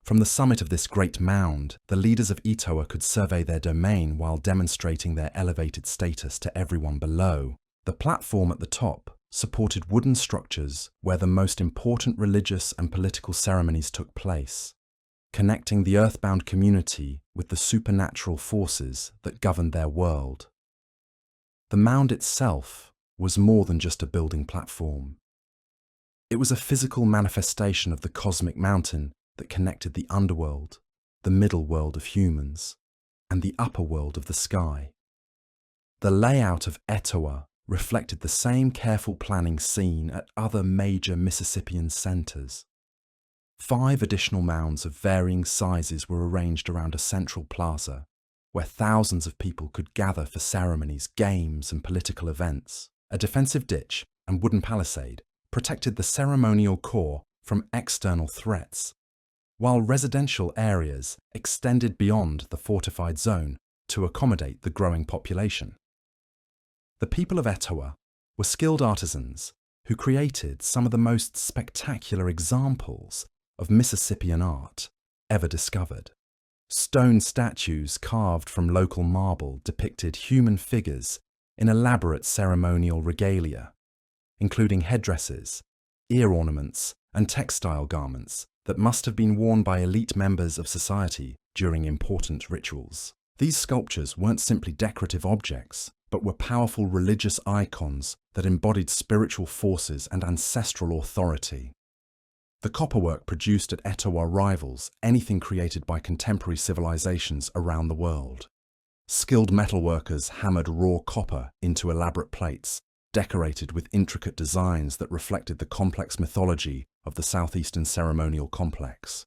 From the summit of this great mound, the leaders of Etowah could survey their domain while demonstrating their elevated status to everyone below. The platform at the top supported wooden structures where the most important religious and political ceremonies took place, connecting the earthbound community with the supernatural forces that governed their world. The mound itself was more than just a building platform. It was a physical manifestation of the cosmic mountain that connected the underworld, the middle world of humans, and the upper world of the sky. The layout of Etowah reflected the same careful planning seen at other major Mississippian centers. 5 additional mounds of varying sizes were arranged around a central plaza, where thousands of people could gather for ceremonies, games, and political events. A defensive ditch and wooden palisade protected the ceremonial core from external threats, while residential areas extended beyond the fortified zone to accommodate the growing population. The people of Etowah were skilled artisans who created some of the most spectacular examples of Mississippian art ever discovered. Stone statues carved from local marble depicted human figures in elaborate ceremonial regalia, including headdresses, ear ornaments, and textile garments that must have been worn by elite members of society during important rituals. These sculptures weren't simply decorative objects, but were powerful religious icons that embodied spiritual forces and ancestral authority. The copperwork produced at Etowah rivals anything created by contemporary civilizations around the world. Skilled metalworkers hammered raw copper into elaborate plates, decorated with intricate designs that reflected the complex mythology of the southeastern ceremonial complex.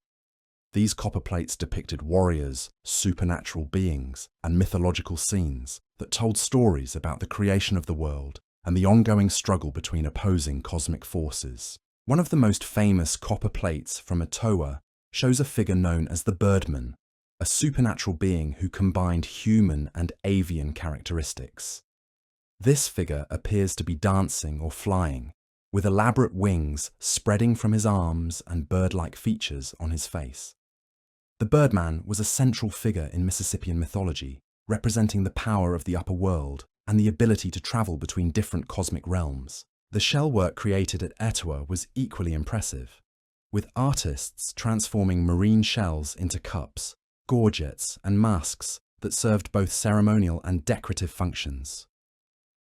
These copper plates depicted warriors, supernatural beings, and mythological scenes that told stories about the creation of the world and the ongoing struggle between opposing cosmic forces. One of the most famous copper plates from Etowah shows a figure known as the Birdman, a supernatural being who combined human and avian characteristics. This figure appears to be dancing or flying, with elaborate wings spreading from his arms and bird-like features on his face. The Birdman was a central figure in Mississippian mythology, representing the power of the upper world and the ability to travel between different cosmic realms. The shell work created at Etowah was equally impressive, with artists transforming marine shells into cups, gorgets, and masks that served both ceremonial and decorative functions.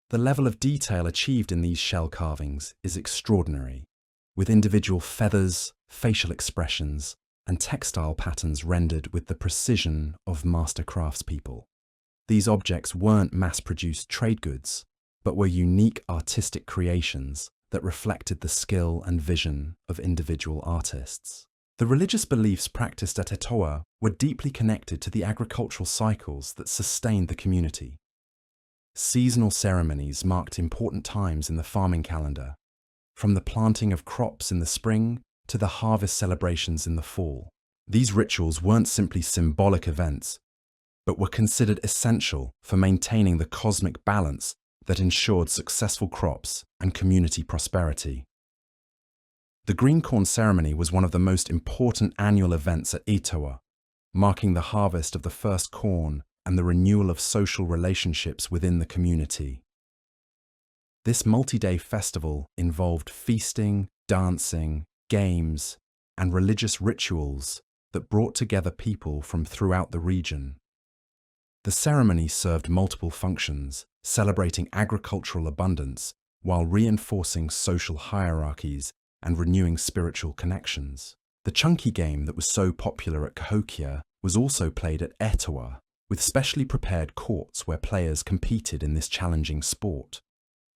The level of detail achieved in these shell carvings is extraordinary, with individual feathers, facial expressions, and textile patterns rendered with the precision of master craftspeople. These objects weren't mass-produced trade goods, but were unique artistic creations that reflected the skill and vision of individual artists. The religious beliefs practiced at Etowah were deeply connected to the agricultural cycles that sustained the community. Seasonal ceremonies marked important times in the farming calendar, from the planting of crops in the spring to the harvest celebrations in the fall. These rituals weren't simply symbolic events, but were considered essential for maintaining the cosmic balance that ensured successful crops and community prosperity. The green corn ceremony was one of the most important annual events at Etowah, marking the harvest of the first corn and the renewal of social relationships within the community. This multi-day festival involved feasting, dancing, games, and religious rituals that brought together people from throughout the region. The ceremony served multiple functions, celebrating agricultural abundance while reinforcing social hierarchies and renewing spiritual connections. The chunky game that was so popular at Cahokia was also played at Etowah, with specially prepared courts where players competed in this challenging sport.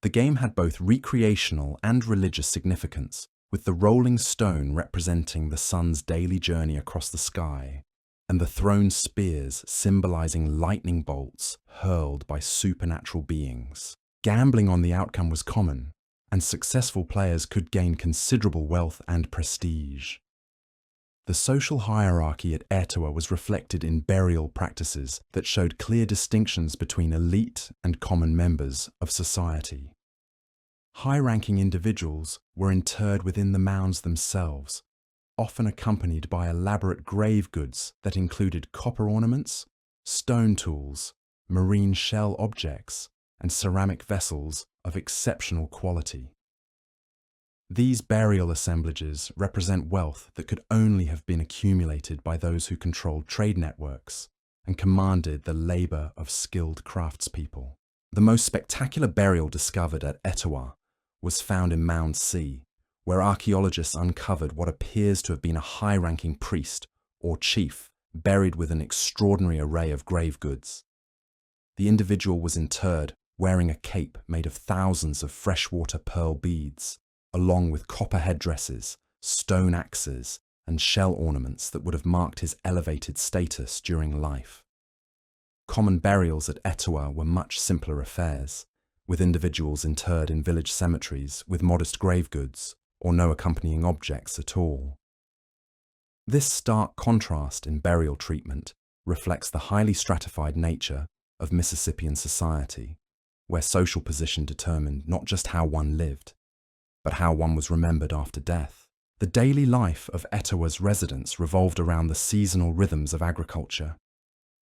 The game had both recreational and religious significance, with the rolling stone representing the sun's daily journey across the sky, and the thrown spears symbolizing lightning bolts hurled by supernatural beings. Gambling on the outcome was common, and successful players could gain considerable wealth and prestige. The social hierarchy at Etowah was reflected in burial practices that showed clear distinctions between elite and common members of society. High-ranking individuals were interred within the mounds themselves, often accompanied by elaborate grave goods that included copper ornaments, stone tools, marine shell objects, and ceramic vessels of exceptional quality. These burial assemblages represent wealth that could only have been accumulated by those who controlled trade networks and commanded the labor of skilled craftspeople. The most spectacular burial discovered at Etowah was found in Mound C, where archaeologists uncovered what appears to have been a high-ranking priest or chief buried with an extraordinary array of grave goods. The individual was interred wearing a cape made of thousands of freshwater pearl beads, along with copper headdresses, stone axes, and shell ornaments that would have marked his elevated status during life. Common burials at Etowah were much simpler affairs, with individuals interred in village cemeteries with modest grave goods or no accompanying objects at all. This stark contrast in burial treatment reflects the highly stratified nature of Mississippian society, where social position determined not just how one lived, but how one was remembered after death. The daily life of Etowah's residents revolved around the seasonal rhythms of agriculture,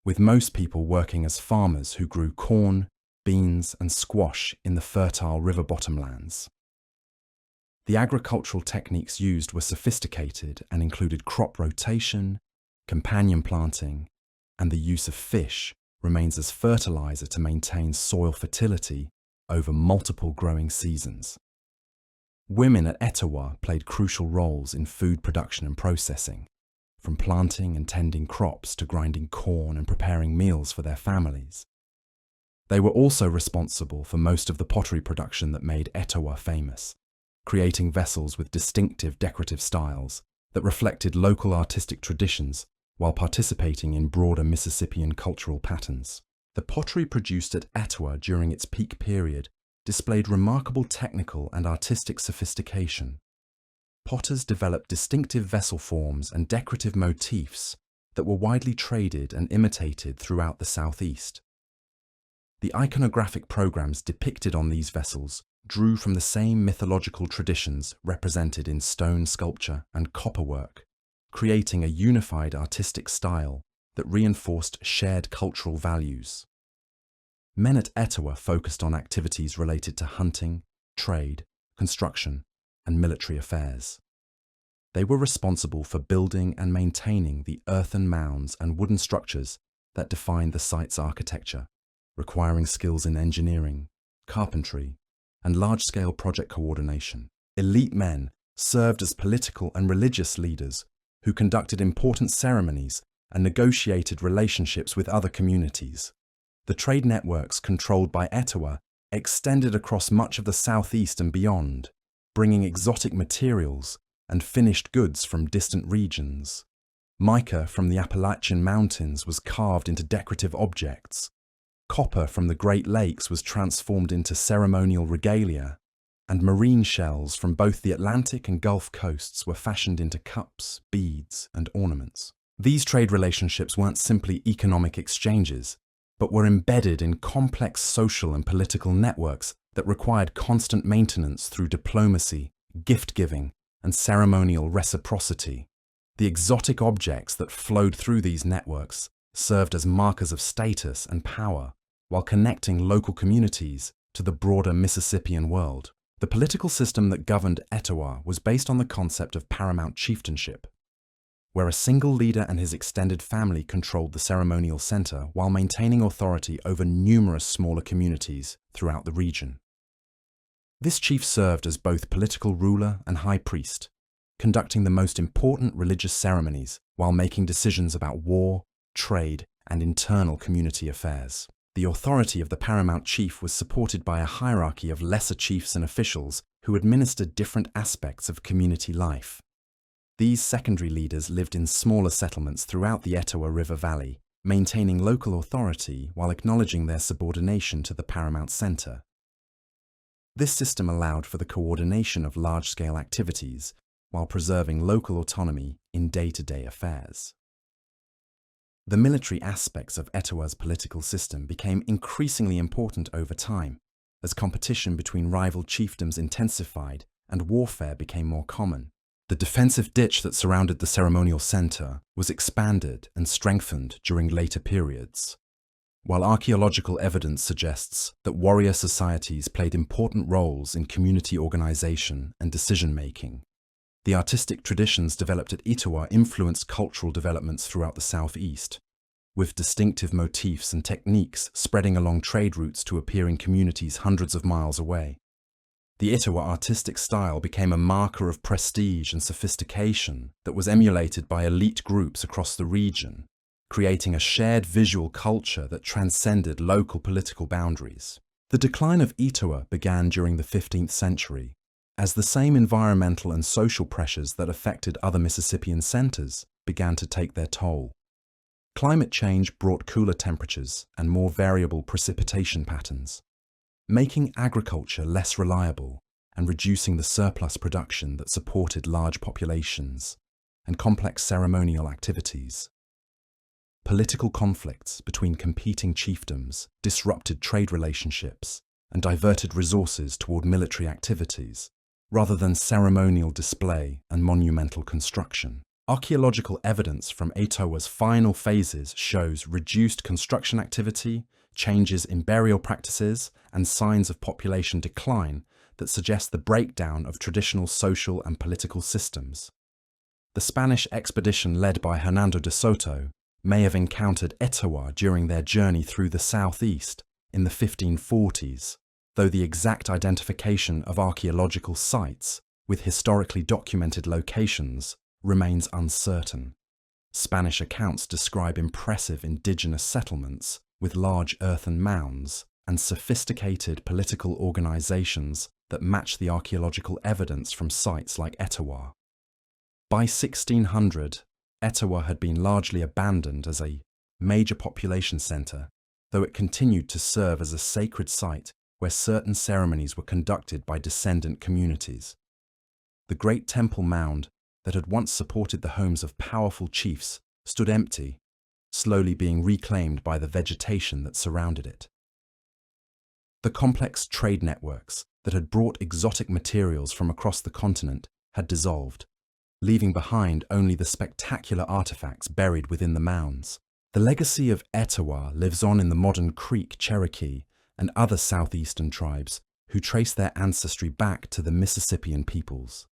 with most people working as farmers who grew corn, beans, and squash in the fertile river bottomlands. The agricultural techniques used were sophisticated and included crop rotation, companion planting, and the use of fish remains as fertilizer to maintain soil fertility over multiple growing seasons. Women at Etowah played crucial roles in food production and processing, from planting and tending crops to grinding corn and preparing meals for their families. They were also responsible for most of the pottery production that made Etowah famous, creating vessels with distinctive decorative styles that reflected local artistic traditions while participating in broader Mississippian cultural patterns. The pottery produced at Etowah during its peak period displayed remarkable technical and artistic sophistication. Potters developed distinctive vessel forms and decorative motifs that were widely traded and imitated throughout the southeast. The iconographic programs depicted on these vessels drew from the same mythological traditions represented in stone sculpture and copperwork, creating a unified artistic style that reinforced shared cultural values. Men at Etowah focused on activities related to hunting, trade, construction, and military affairs. They were responsible for building and maintaining the earthen mounds and wooden structures that defined the site's architecture, requiring skills in engineering, carpentry, and large-scale project coordination. Elite men served as political and religious leaders who conducted important ceremonies and negotiated relationships with other communities. The trade networks controlled by Etowah extended across much of the southeast and beyond, bringing exotic materials and finished goods from distant regions. Mica from the Appalachian Mountains was carved into decorative objects. Copper from the Great Lakes was transformed into ceremonial regalia, and marine shells from both the Atlantic and Gulf coasts were fashioned into cups, beads, and ornaments. These trade relationships weren't simply economic exchanges, but were embedded in complex social and political networks that required constant maintenance through diplomacy, gift-giving, and ceremonial reciprocity. The exotic objects that flowed through these networks served as markers of status and power, while connecting local communities to the broader Mississippian world. The political system that governed Etowah was based on the concept of paramount chieftainship, where a single leader and his extended family controlled the ceremonial center while maintaining authority over numerous smaller communities throughout the region. This chief served as both political ruler and high priest, conducting the most important religious ceremonies while making decisions about war, trade, and internal community affairs. The authority of the paramount chief was supported by a hierarchy of lesser chiefs and officials who administered different aspects of community life. These secondary leaders lived in smaller settlements throughout the Etowah River Valley, maintaining local authority while acknowledging their subordination to the paramount center. This system allowed for the coordination of large-scale activities while preserving local autonomy in day-to-day affairs. The military aspects of Etowah's political system became increasingly important over time, as competition between rival chiefdoms intensified and warfare became more common. The defensive ditch that surrounded the ceremonial center was expanded and strengthened during later periods. While archaeological evidence suggests that warrior societies played important roles in community organization and decision-making, the artistic traditions developed at Etowah influenced cultural developments throughout the southeast, with distinctive motifs and techniques spreading along trade routes to appear in communities hundreds of miles away. The Etowah artistic style became a marker of prestige and sophistication that was emulated by elite groups across the region, creating a shared visual culture that transcended local political boundaries. The decline of Etowah began during the 15th century, as the same environmental and social pressures that affected other Mississippian centers began to take their toll. Climate change brought cooler temperatures and more variable precipitation patterns, making agriculture less reliable and reducing the surplus production that supported large populations and complex ceremonial activities. Political conflicts between competing chiefdoms disrupted trade relationships and diverted resources toward military activities, rather than ceremonial display and monumental construction. Archaeological evidence from Etowah's final phases shows reduced construction activity, changes in burial practices, and signs of population decline that suggest the breakdown of traditional social and political systems. The Spanish expedition led by Hernando de Soto may have encountered Etowah during their journey through the southeast in the 1540s, though the exact identification of archaeological sites with historically documented locations remains uncertain. Spanish accounts describe impressive indigenous settlements with large earthen mounds and sophisticated political organizations that match the archaeological evidence from sites like Etowah. By 1600, Etowah had been largely abandoned as a major population center, though it continued to serve as a sacred site where certain ceremonies were conducted by descendant communities. The Great Temple Mound that had once supported the homes of powerful chiefs stood empty, slowly being reclaimed by the vegetation that surrounded it. The complex trade networks that had brought exotic materials from across the continent had dissolved, leaving behind only the spectacular artifacts buried within the mounds. The legacy of Etowah lives on in the modern Creek, Cherokee, and other southeastern tribes who trace their ancestry back to the Mississippian peoples.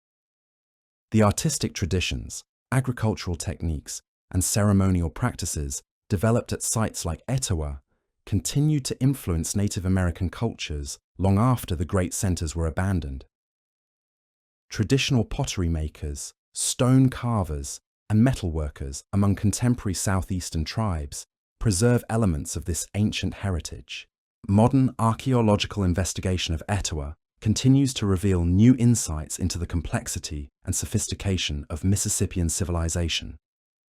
The artistic traditions, agricultural techniques, and ceremonial practices developed at sites like Etowah continued to influence Native American cultures long after the great centers were abandoned. Traditional pottery makers, stone carvers, and metalworkers among contemporary southeastern tribes preserve elements of this ancient heritage. Modern archaeological investigation of Etowah continues to reveal new insights into the complexity and sophistication of Mississippian civilization.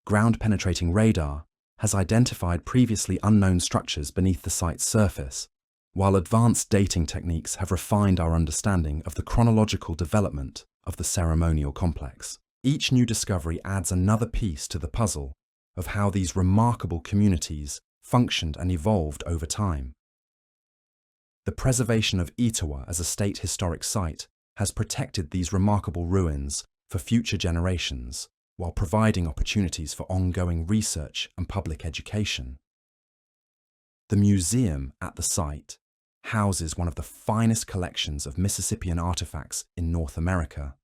Ground-penetrating radar has identified previously unknown structures beneath the site's surface, while advanced dating techniques have refined our understanding of the chronological development of the ceremonial complex. Each new discovery adds another piece to the puzzle of how these remarkable communities functioned and evolved over time. The preservation of Etowah as a state historic site has protected these remarkable ruins for future generations, while providing opportunities for ongoing research and public education. The museum at the site houses one of the finest collections of Mississippian artifacts in North America,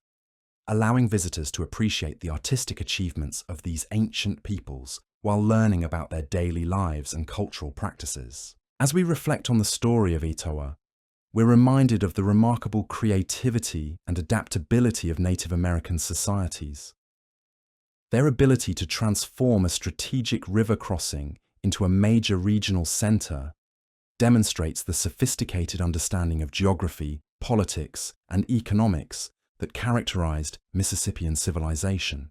allowing visitors to appreciate the artistic achievements of these ancient peoples while learning about their daily lives and cultural practices. As we reflect on the story of Etowah, we're reminded of the remarkable creativity and adaptability of Native American societies. Their ability to transform a strategic river crossing into a major regional center demonstrates the sophisticated understanding of geography, politics, and economics that characterized Mississippian civilization.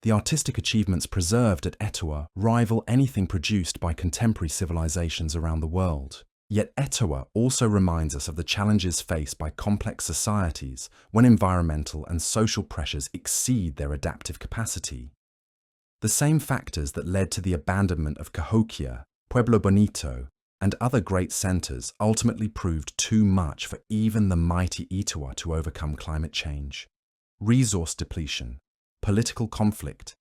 The artistic achievements preserved at Etowah rival anything produced by contemporary civilizations around the world. Yet Etowah also reminds us of the challenges faced by complex societies when environmental and social pressures exceed their adaptive capacity. The same factors that led to the abandonment of Cahokia, Pueblo Bonito, and other great centers ultimately proved too much for even the mighty Etowah to overcome climate change. Resource depletion, political conflict,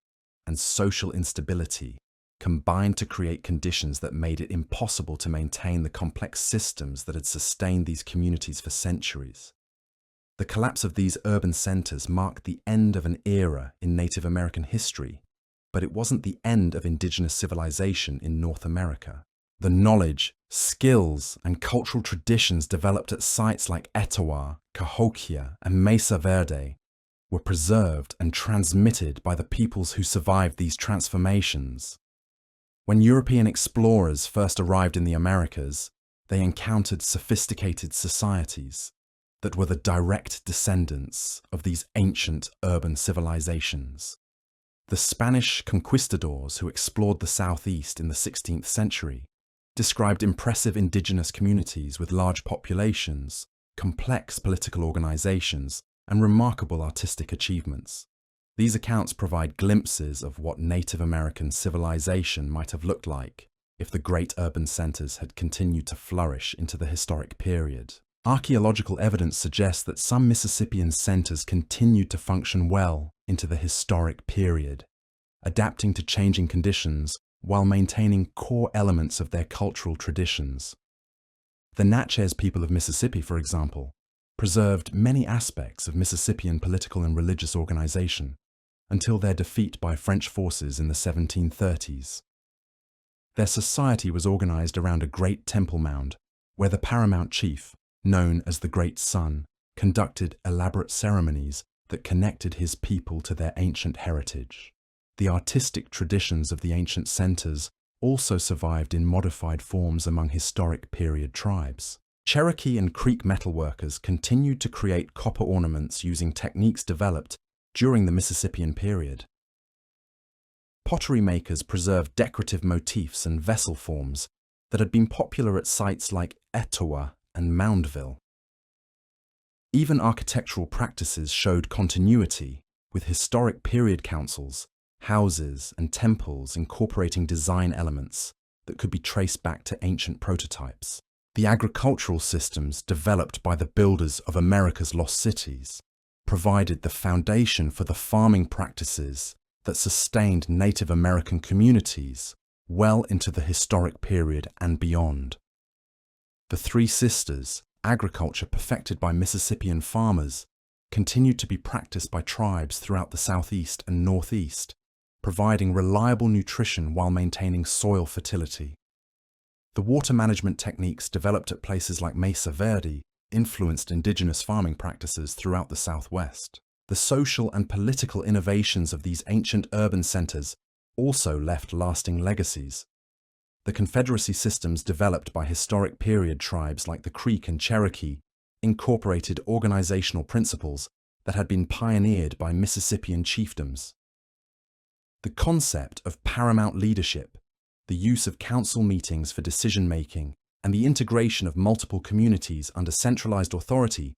and social instability combined to create conditions that made it impossible to maintain the complex systems that had sustained these communities for centuries. The collapse of these urban centers marked the end of an era in Native American history, but it wasn't the end of indigenous civilization in North America. The knowledge, skills, and cultural traditions developed at sites like Etowah, Cahokia, and Mesa Verde were preserved and transmitted by the peoples who survived these transformations. When European explorers first arrived in the Americas, they encountered sophisticated societies that were the direct descendants of these ancient urban civilizations. The Spanish conquistadors who explored the southeast in the 16th century described impressive indigenous communities with large populations, complex political organizations, and remarkable artistic achievements. These accounts provide glimpses of what Native American civilization might have looked like if the great urban centers had continued to flourish into the historic period. Archaeological evidence suggests that some Mississippian centers continued to function well into the historic period, adapting to changing conditions while maintaining core elements of their cultural traditions. The Natchez people of Mississippi, for example, preserved many aspects of Mississippian political and religious organization until their defeat by French forces in the 1730s. Their society was organized around a great temple mound where the paramount chief, known as the Great Sun, conducted elaborate ceremonies that connected his people to their ancient heritage. The artistic traditions of the ancient centers also survived in modified forms among historic period tribes. Cherokee and Creek metalworkers continued to create copper ornaments using techniques developed during the Mississippian period. Pottery makers preserved decorative motifs and vessel forms that had been popular at sites like Etowah and Moundville. Even architectural practices showed continuity, with historic period councils houses, and temples incorporating design elements that could be traced back to ancient prototypes. The agricultural systems developed by the builders of America's lost cities provided the foundation for the farming practices that sustained Native American communities well into the historic period and beyond. The Three Sisters, agriculture perfected by Mississippian farmers, continued to be practiced by tribes throughout the southeast and northeast, providing reliable nutrition while maintaining soil fertility. The water management techniques developed at places like Mesa Verde influenced indigenous farming practices throughout the Southwest. The social and political innovations of these ancient urban centers also left lasting legacies. The Confederacy systems developed by historic period tribes like the Creek and Cherokee incorporated organizational principles that had been pioneered by Mississippian chiefdoms. The concept of paramount leadership, the use of council meetings for decision-making, and the integration of multiple communities under centralized authority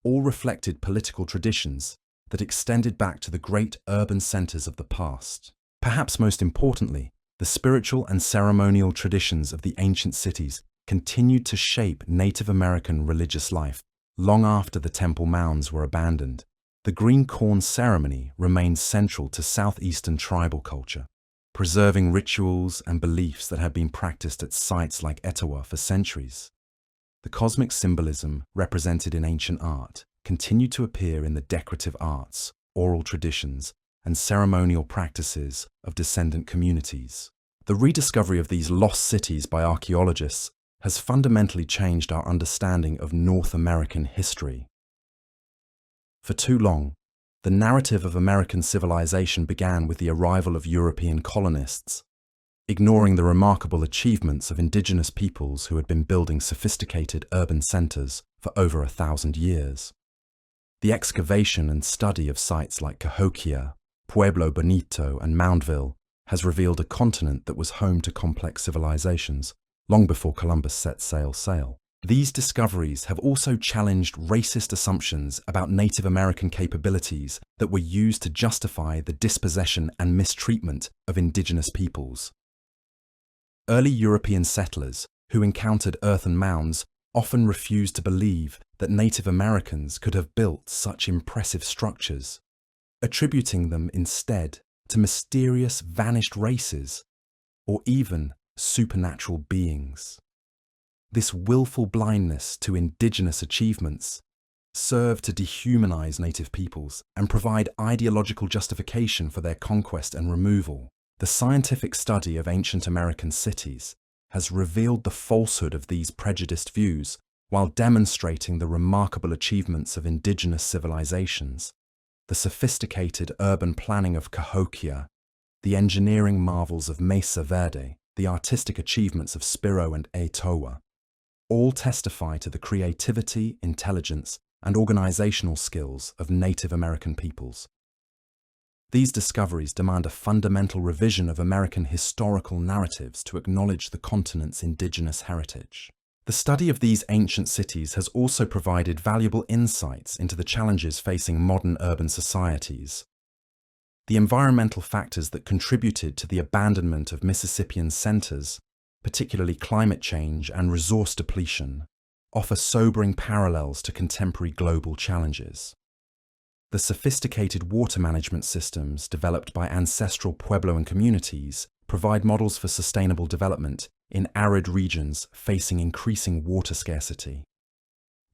all reflected political traditions that extended back to the great urban centers of the past. Perhaps most importantly, the spiritual and ceremonial traditions of the ancient cities continued to shape Native American religious life long after the temple mounds were abandoned. The green corn ceremony remained central to southeastern tribal culture, preserving rituals and beliefs that had been practiced at sites like Etowah for centuries. The cosmic symbolism represented in ancient art continued to appear in the decorative arts, oral traditions, and ceremonial practices of descendant communities. The rediscovery of these lost cities by archaeologists has fundamentally changed our understanding of North American history. For too long, the narrative of American civilization began with the arrival of European colonists, ignoring the remarkable achievements of indigenous peoples who had been building sophisticated urban centers for over 1,000 years. The excavation and study of sites like Cahokia, Pueblo Bonito, and Moundville has revealed a continent that was home to complex civilizations long before Columbus set sail. These discoveries have also challenged racist assumptions about Native American capabilities that were used to justify the dispossession and mistreatment of indigenous peoples. Early European settlers who encountered earthen mounds often refused to believe that Native Americans could have built such impressive structures, attributing them instead to mysterious vanished races or even supernatural beings. This willful blindness to indigenous achievements served to dehumanize native peoples and provide ideological justification for their conquest and removal. The scientific study of ancient American cities has revealed the falsehood of these prejudiced views while demonstrating the remarkable achievements of indigenous civilizations. The sophisticated urban planning of Cahokia, the engineering marvels of Mesa Verde, the artistic achievements of Spiro and Etowah, all testify to the creativity, intelligence, and organizational skills of Native American peoples. These discoveries demand a fundamental revision of American historical narratives to acknowledge the continent's indigenous heritage. The study of these ancient cities has also provided valuable insights into the challenges facing modern urban societies. The environmental factors that contributed to the abandonment of Mississippian centers, particularly climate change and resource depletion, offer sobering parallels to contemporary global challenges. The sophisticated water management systems developed by ancestral Puebloan communities provide models for sustainable development in arid regions facing increasing water scarcity.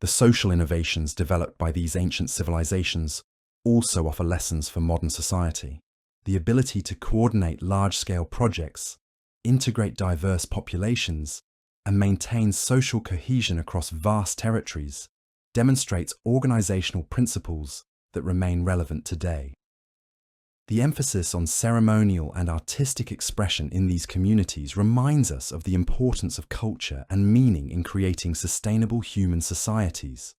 The social innovations developed by these ancient civilizations also offer lessons for modern society. The ability to coordinate large-scale projects, integrate diverse populations, and maintain social cohesion across vast territories demonstrates organizational principles that remain relevant today. The emphasis on ceremonial and artistic expression in these communities reminds us of the importance of culture and meaning in creating sustainable human societies.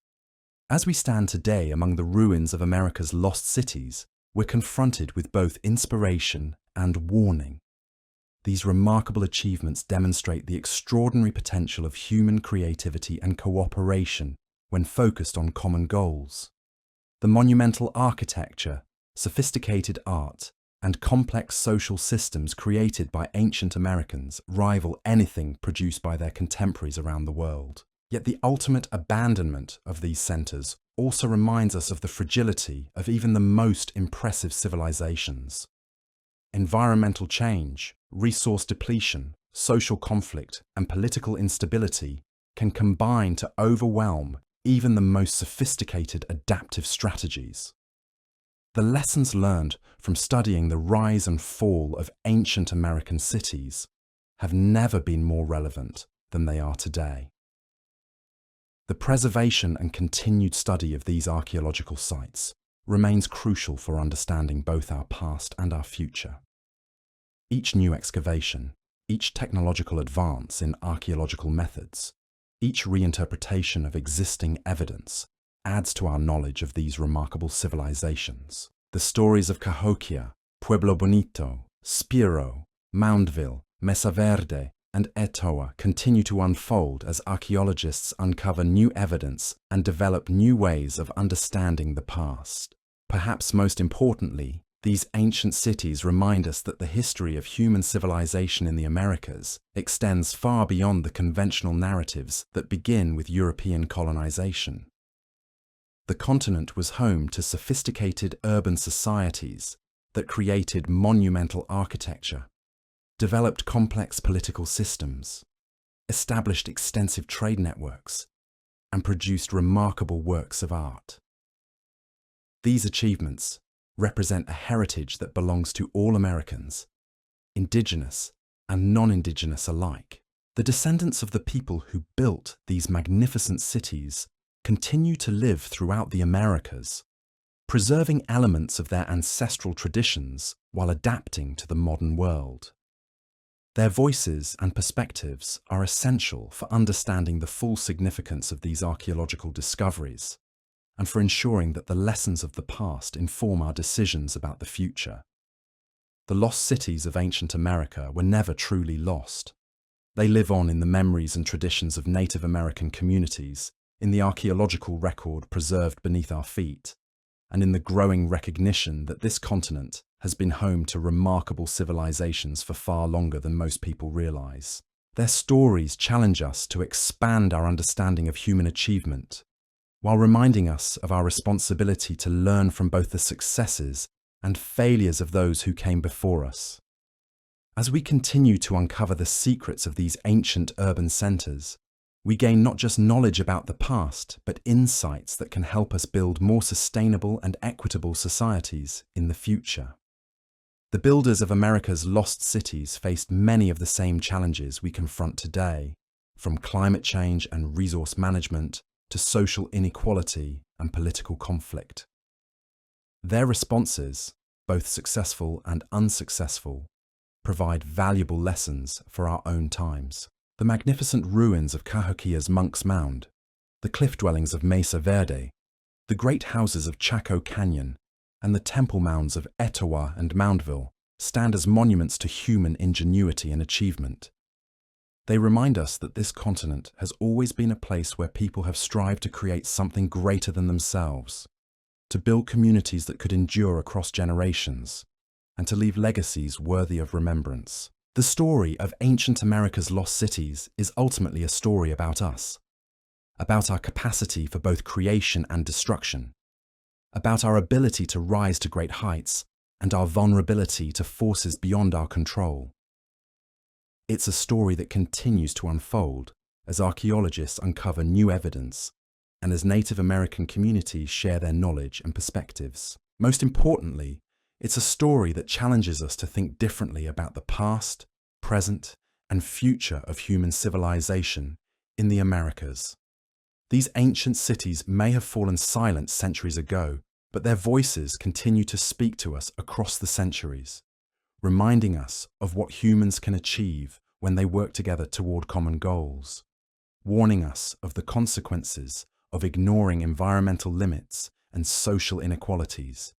As we stand today among the ruins of America's lost cities, we're confronted with both inspiration and warning. These remarkable achievements demonstrate the extraordinary potential of human creativity and cooperation when focused on common goals. The monumental architecture, sophisticated art, and complex social systems created by ancient Americans rival anything produced by their contemporaries around the world. Yet the ultimate abandonment of these centers also reminds us of the fragility of even the most impressive civilizations. Environmental change, resource depletion, social conflict, and political instability can combine to overwhelm even the most sophisticated adaptive strategies. The lessons learned from studying the rise and fall of ancient American cities have never been more relevant than they are today. The preservation and continued study of these archaeological sites remains crucial for understanding both our past and our future. Each new excavation, each technological advance in archaeological methods, each reinterpretation of existing evidence adds to our knowledge of these remarkable civilizations. The stories of Cahokia, Pueblo Bonito, Spiro, Moundville, Mesa Verde, and Etowah continue to unfold as archaeologists uncover new evidence and develop new ways of understanding the past. Perhaps most importantly, these ancient cities remind us that the history of human civilization in the Americas extends far beyond the conventional narratives that begin with European colonization. The continent was home to sophisticated urban societies that created monumental architecture, developed complex political systems, established extensive trade networks, and produced remarkable works of art. These achievements represent a heritage that belongs to all Americans, indigenous and non-indigenous alike. The descendants of the people who built these magnificent cities continue to live throughout the Americas, preserving elements of their ancestral traditions while adapting to the modern world. Their voices and perspectives are essential for understanding the full significance of these archaeological discoveries and for ensuring that the lessons of the past inform our decisions about the future. The lost cities of ancient America were never truly lost. They live on in the memories and traditions of Native American communities, in the archaeological record preserved beneath our feet, and in the growing recognition that this continent has been home to remarkable civilizations for far longer than most people realize. Their stories challenge us to expand our understanding of human achievement, while reminding us of our responsibility to learn from both the successes and failures of those who came before us. As we continue to uncover the secrets of these ancient urban centers, we gain not just knowledge about the past, but insights that can help us build more sustainable and equitable societies in the future. The builders of America's lost cities faced many of the same challenges we confront today, from climate change and resource management to social inequality and political conflict. Their responses, both successful and unsuccessful, provide valuable lessons for our own times. The magnificent ruins of Cahokia's Monk's Mound, the cliff dwellings of Mesa Verde, the great houses of Chaco Canyon, and the temple mounds of Etowah and Moundville stand as monuments to human ingenuity and achievement. They remind us that this continent has always been a place where people have strived to create something greater than themselves, to build communities that could endure across generations, and to leave legacies worthy of remembrance. The story of ancient America's lost cities is ultimately a story about us, about our capacity for both creation and destruction, about our ability to rise to great heights and our vulnerability to forces beyond our control. It's a story that continues to unfold as archaeologists uncover new evidence and as Native American communities share their knowledge and perspectives. Most importantly, it's a story that challenges us to think differently about the past, present, and future of human civilization in the Americas. These ancient cities may have fallen silent centuries ago, but their voices continue to speak to us across the centuries, reminding us of what humans can achieve when they work together toward common goals, warning us of the consequences of ignoring environmental limits and social inequalities,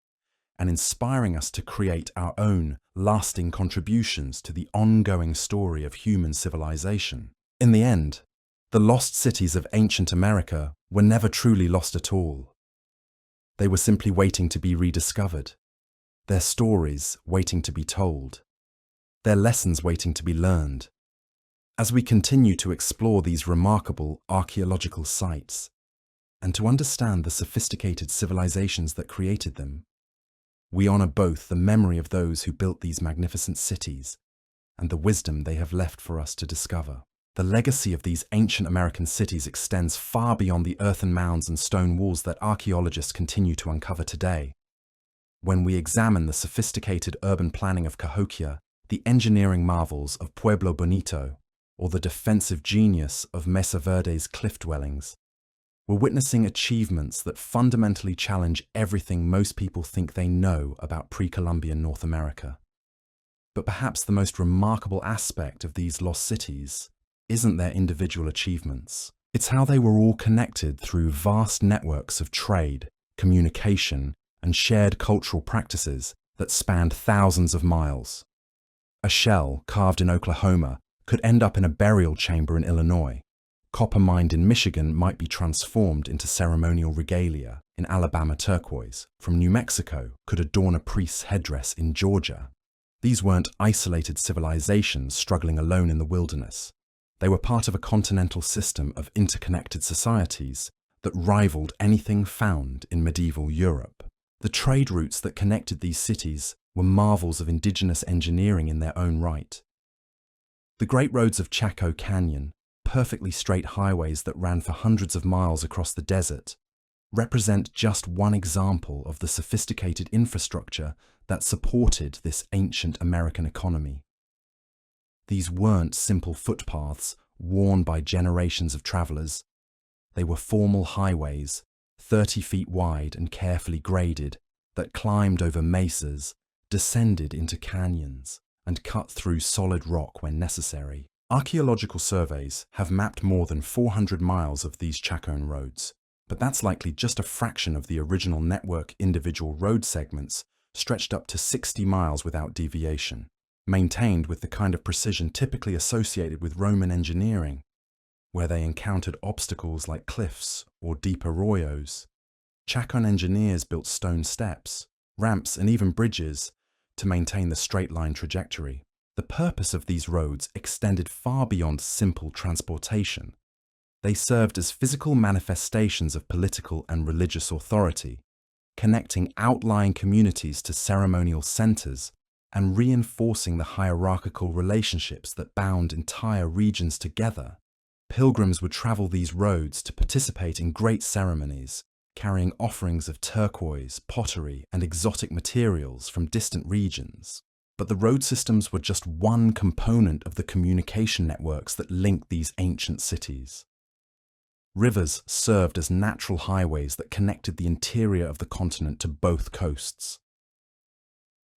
and inspiring us to create our own lasting contributions to the ongoing story of human civilization. In the end, the lost cities of ancient America were never truly lost at all. They were simply waiting to be rediscovered. their stories waiting to be told, their lessons waiting to be learned. As we continue to explore these remarkable archaeological sites and to understand the sophisticated civilizations that created them, we honor both the memory of those who built these magnificent cities and the wisdom they have left for us to discover. The legacy of these ancient American cities extends far beyond the earthen mounds and stone walls that archaeologists continue to uncover today. When we examine the sophisticated urban planning of Cahokia, the engineering marvels of Pueblo Bonito, or the defensive genius of Mesa Verde's cliff dwellings, we're witnessing achievements that fundamentally challenge everything most people think they know about pre-Columbian North America. But perhaps the most remarkable aspect of these lost cities isn't their individual achievements. It's how they were all connected through vast networks of trade, communication, and shared cultural practices that spanned thousands of miles. A shell carved in Oklahoma could end up in a burial chamber in Illinois. Copper mined in Michigan might be transformed into ceremonial regalia in Alabama turquoise. From New Mexico could adorn a priest's headdress in Georgia. These weren't isolated civilizations struggling alone in the wilderness. They were part of a continental system of interconnected societies that rivaled anything found in medieval Europe. The trade routes that connected these cities were marvels of indigenous engineering in their own right. The great roads of Chaco Canyon, perfectly straight highways that ran for hundreds of miles across the desert, represent just one example of the sophisticated infrastructure that supported this ancient American economy. These weren't simple footpaths worn by generations of travelers. They were formal highways, 30 feet wide and carefully graded, that climbed over mesas, descended into canyons, and cut through solid rock when necessary. Archaeological surveys have mapped more than 400 miles of these Chacoan roads, but that's likely just a fraction of the original network. Individual road segments stretched up to 60 miles without deviation, maintained with the kind of precision typically associated with Roman engineering, where they encountered obstacles like cliffs or deep arroyos. Chacoan engineers built stone steps, ramps, and even bridges to maintain the straight-line trajectory. The purpose of these roads extended far beyond simple transportation. They served as physical manifestations of political and religious authority, connecting outlying communities to ceremonial centers and reinforcing the hierarchical relationships that bound entire regions together. Pilgrims would travel these roads to participate in great ceremonies, carrying offerings of turquoise, pottery, and exotic materials from distant regions. But the road systems were just one component of the communication networks that linked these ancient cities. Rivers served as natural highways that connected the interior of the continent to both coasts.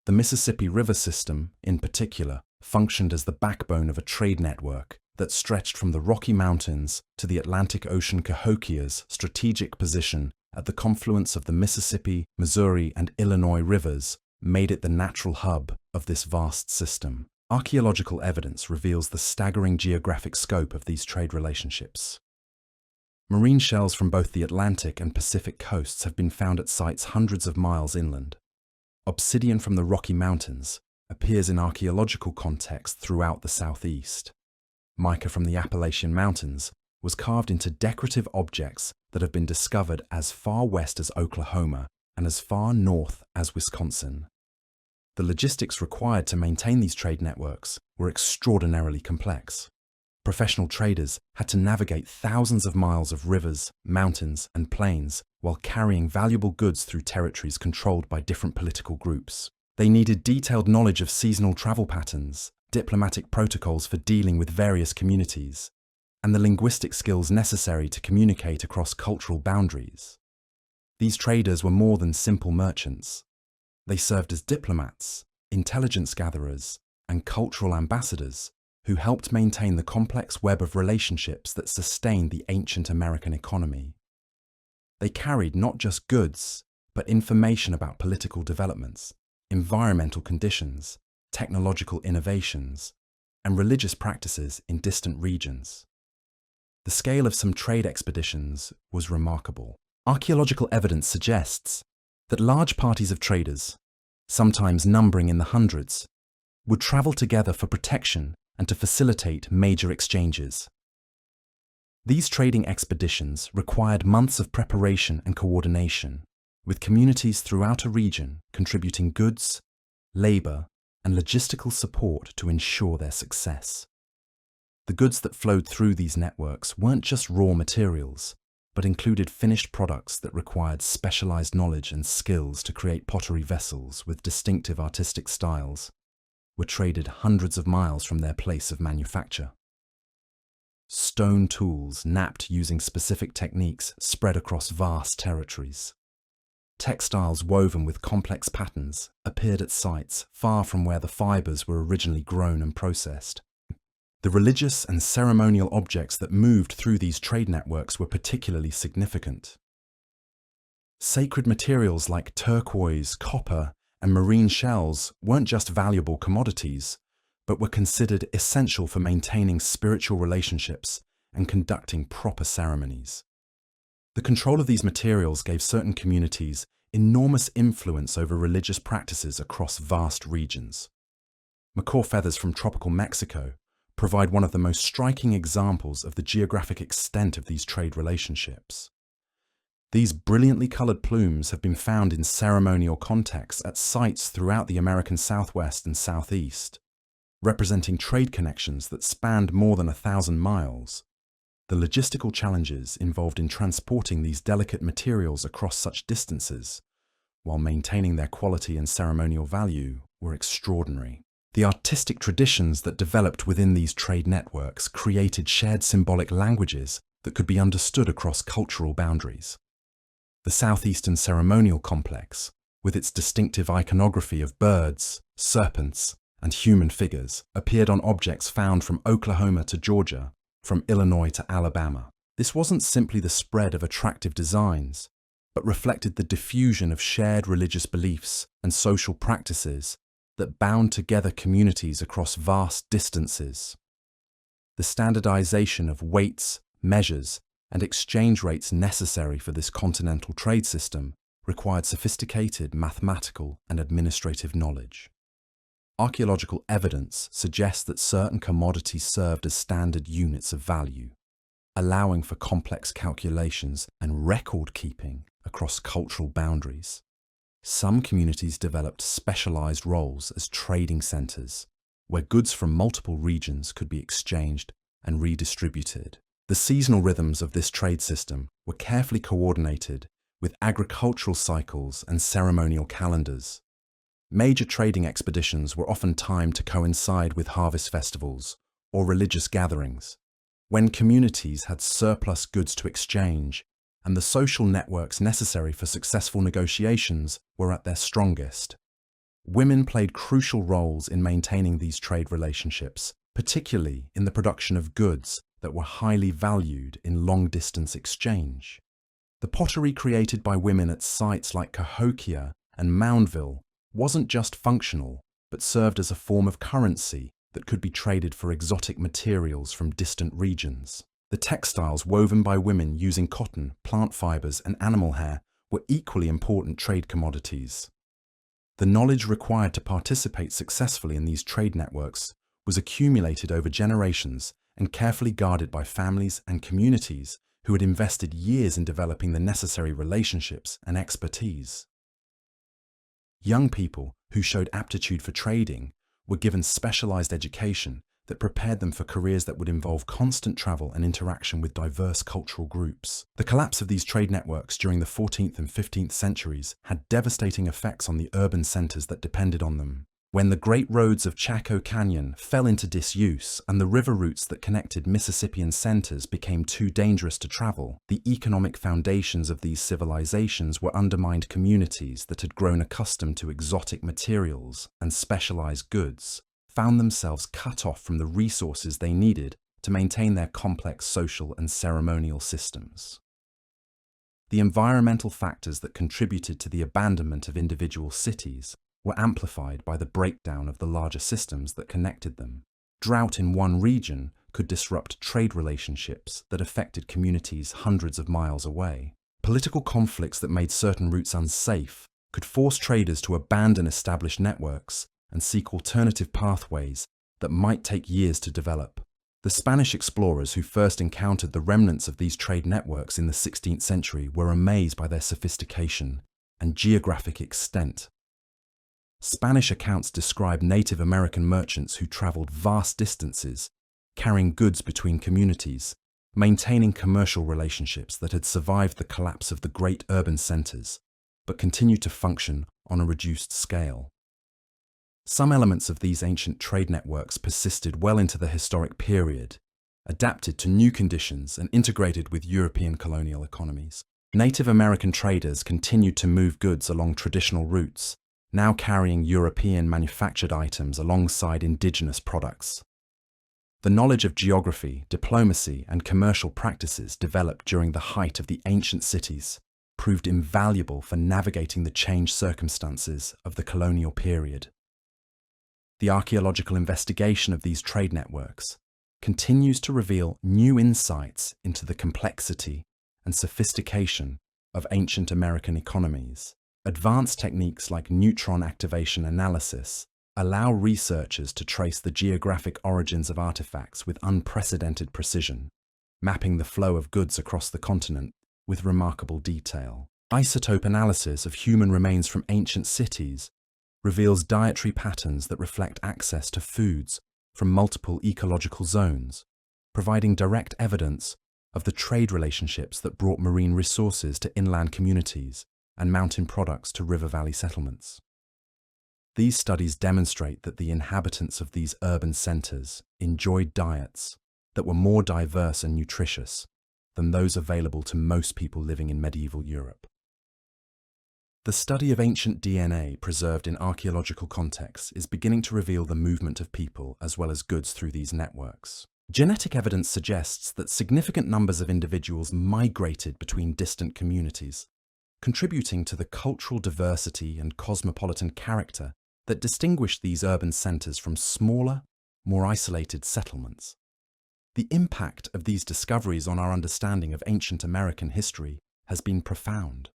The Mississippi River system, in particular, functioned as the backbone of a trade network that stretched from the Rocky Mountains to the Atlantic Ocean. Cahokia's strategic position at the confluence of the Mississippi, Missouri, and Illinois rivers made it the natural hub of this vast system. Archaeological evidence reveals the staggering geographic scope of these trade relationships. Marine shells from both the Atlantic and Pacific coasts have been found at sites hundreds of miles inland. Obsidian from the Rocky Mountains appears in archaeological context throughout the southeast. Mica from the Appalachian Mountains was carved into decorative objects that have been discovered as far west as Oklahoma and as far north as Wisconsin. The logistics required to maintain these trade networks were extraordinarily complex. Professional traders had to navigate thousands of miles of rivers, mountains, and plains while carrying valuable goods through territories controlled by different political groups. They needed detailed knowledge of seasonal travel patterns, diplomatic protocols for dealing with various communities, and the linguistic skills necessary to communicate across cultural boundaries. These traders were more than simple merchants. They served as diplomats, intelligence gatherers, and cultural ambassadors who helped maintain the complex web of relationships that sustained the ancient American economy. They carried not just goods, but information about political developments, environmental conditions, technological innovations, and religious practices in distant regions. The scale of some trade expeditions was remarkable. Archaeological evidence suggests that large parties of traders, sometimes numbering in the hundreds, would travel together for protection and to facilitate major exchanges. These trading expeditions required months of preparation and coordination, with communities throughout a region contributing goods, labor, and logistical support to ensure their success. The goods that flowed through these networks weren't just raw materials, but included finished products that required specialized knowledge and skills to create pottery vessels with distinctive artistic styles, were traded hundreds of miles from their place of manufacture. Stone tools knapped using specific techniques spread across vast territories. Textiles woven with complex patterns appeared at sites far from where the fibers were originally grown and processed. The religious and ceremonial objects that moved through these trade networks were particularly significant. Sacred materials like turquoise, copper, and marine shells weren't just valuable commodities, but were considered essential for maintaining spiritual relationships and conducting proper ceremonies. The control of these materials gave certain communities enormous influence over religious practices across vast regions. Macaw feathers from tropical Mexico provide one of the most striking examples of the geographic extent of these trade relationships. These brilliantly colored plumes have been found in ceremonial contexts at sites throughout the American Southwest and Southeast, representing trade connections that spanned more than 1,000 miles. The logistical challenges involved in transporting these delicate materials across such distances, while maintaining their quality and ceremonial value, were extraordinary. The artistic traditions that developed within these trade networks created shared symbolic languages that could be understood across cultural boundaries. The Southeastern ceremonial complex, with its distinctive iconography of birds, serpents, and human figures, appeared on objects found from Oklahoma to Georgia, from Illinois to Alabama. This wasn't simply the spread of attractive designs, but reflected the diffusion of shared religious beliefs and social practices that bound together communities across vast distances. The standardization of weights, measures, and exchange rates necessary for this continental trade system required sophisticated mathematical and administrative knowledge. Archaeological evidence suggests that certain commodities served as standard units of value, allowing for complex calculations and record-keeping across cultural boundaries. Some communities developed specialized roles as trading centers, where goods from multiple regions could be exchanged and redistributed. The seasonal rhythms of this trade system were carefully coordinated with agricultural cycles and ceremonial calendars. Major trading expeditions were often timed to coincide with harvest festivals or religious gatherings, when communities had surplus goods to exchange and the social networks necessary for successful negotiations were at their strongest. Women played crucial roles in maintaining these trade relationships, particularly in the production of goods that were highly valued in long-distance exchange. The pottery created by women at sites like Cahokia and Moundville wasn't just functional, but served as a form of currency that could be traded for exotic materials from distant regions. The textiles woven by women using cotton, plant fibers, and animal hair were equally important trade commodities. The knowledge required to participate successfully in these trade networks was accumulated over generations and carefully guarded by families and communities who had invested years in developing the necessary relationships and expertise. Young people who showed aptitude for trading were given specialized education that prepared them for careers that would involve constant travel and interaction with diverse cultural groups. The collapse of these trade networks during the 14th and 15th centuries had devastating effects on the urban centers that depended on them. When the great roads of Chaco Canyon fell into disuse and the river routes that connected Mississippian centers became too dangerous to travel, the economic foundations of these civilizations were undermined. Communities that had grown accustomed to exotic materials and specialized goods found themselves cut off from the resources they needed to maintain their complex social and ceremonial systems. The environmental factors that contributed to the abandonment of individual cities were amplified by the breakdown of the larger systems that connected them. Drought in one region could disrupt trade relationships that affected communities hundreds of miles away. Political conflicts that made certain routes unsafe could force traders to abandon established networks and seek alternative pathways that might take years to develop. The Spanish explorers who first encountered the remnants of these trade networks in the 16th century were amazed by their sophistication and geographic extent. Spanish accounts describe Native American merchants who traveled vast distances, carrying goods between communities, maintaining commercial relationships that had survived the collapse of the great urban centers, but continued to function on a reduced scale. Some elements of these ancient trade networks persisted well into the historic period, adapted to new conditions and integrated with European colonial economies. Native American traders continued to move goods along traditional routes, now carrying European manufactured items alongside indigenous products. The knowledge of geography, diplomacy, and commercial practices developed during the height of the ancient cities proved invaluable for navigating the changed circumstances of the colonial period. The archaeological investigation of these trade networks continues to reveal new insights into the complexity and sophistication of ancient American economies. Advanced techniques like neutron activation analysis allow researchers to trace the geographic origins of artifacts with unprecedented precision, mapping the flow of goods across the continent with remarkable detail. Isotope analysis of human remains from ancient cities reveals dietary patterns that reflect access to foods from multiple ecological zones, providing direct evidence of the trade relationships that brought marine resources to inland communities and mountain products to river valley settlements. These studies demonstrate that the inhabitants of these urban centers enjoyed diets that were more diverse and nutritious than those available to most people living in medieval Europe. The study of ancient DNA preserved in archaeological contexts is beginning to reveal the movement of people as well as goods through these networks. Genetic evidence suggests that significant numbers of individuals migrated between distant communities, contributing to the cultural diversity and cosmopolitan character that distinguished these urban centers from smaller, more isolated settlements. The impact of these discoveries on our understanding of ancient American history has been profound.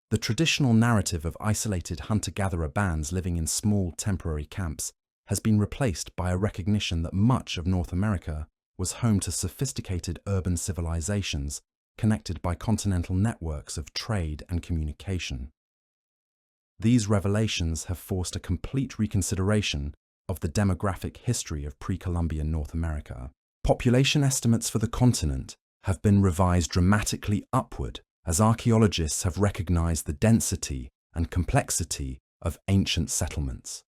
The traditional narrative of isolated hunter-gatherer bands living in small temporary camps has been replaced by a recognition that much of North America was home to sophisticated urban civilizations connected by continental networks of trade and communication. These revelations have forced a complete reconsideration of the demographic history of pre-Columbian North America. Population estimates for the continent have been revised dramatically upward as archaeologists have recognized the density and complexity of ancient settlements.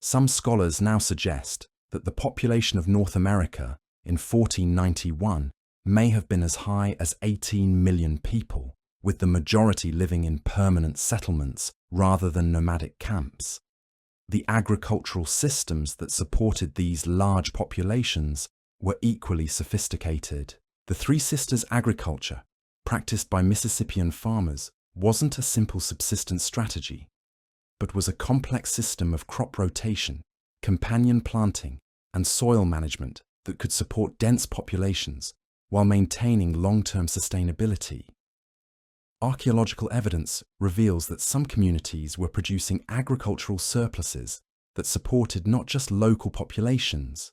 Some scholars now suggest that the population of North America in 1491 may have been as high as 18 million people, with the majority living in permanent settlements rather than nomadic camps. The agricultural systems that supported these large populations were equally sophisticated. The Three Sisters agriculture, practiced by Mississippian farmers, wasn't a simple subsistence strategy, but was a complex system of crop rotation, companion planting, and soil management that could support dense populations while maintaining long-term sustainability. Archaeological evidence reveals that some communities were producing agricultural surpluses that supported not just local populations,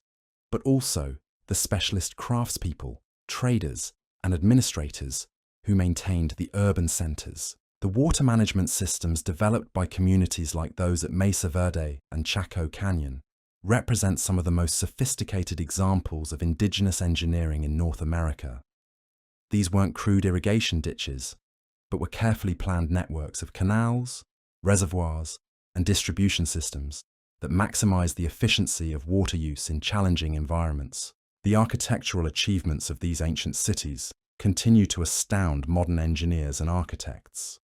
but also the specialist craftspeople, traders, and administrators who maintained the urban centers. The water management systems developed by communities like those at Mesa Verde and Chaco Canyon represent some of the most sophisticated examples of indigenous engineering in North America. These weren't crude irrigation ditches, but were carefully planned networks of canals, reservoirs, and distribution systems that maximized the efficiency of water use in challenging environments. The architectural achievements of these ancient cities continue to astound modern engineers and architects.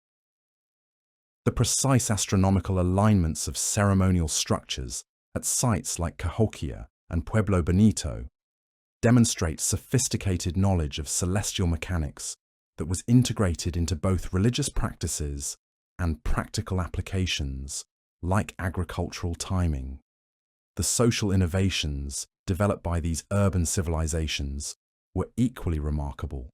The precise astronomical alignments of ceremonial structures at sites like Cahokia and Pueblo Bonito demonstrate sophisticated knowledge of celestial mechanics that was integrated into both religious practices and practical applications like agricultural timing. The social innovations developed by these urban civilizations were equally remarkable.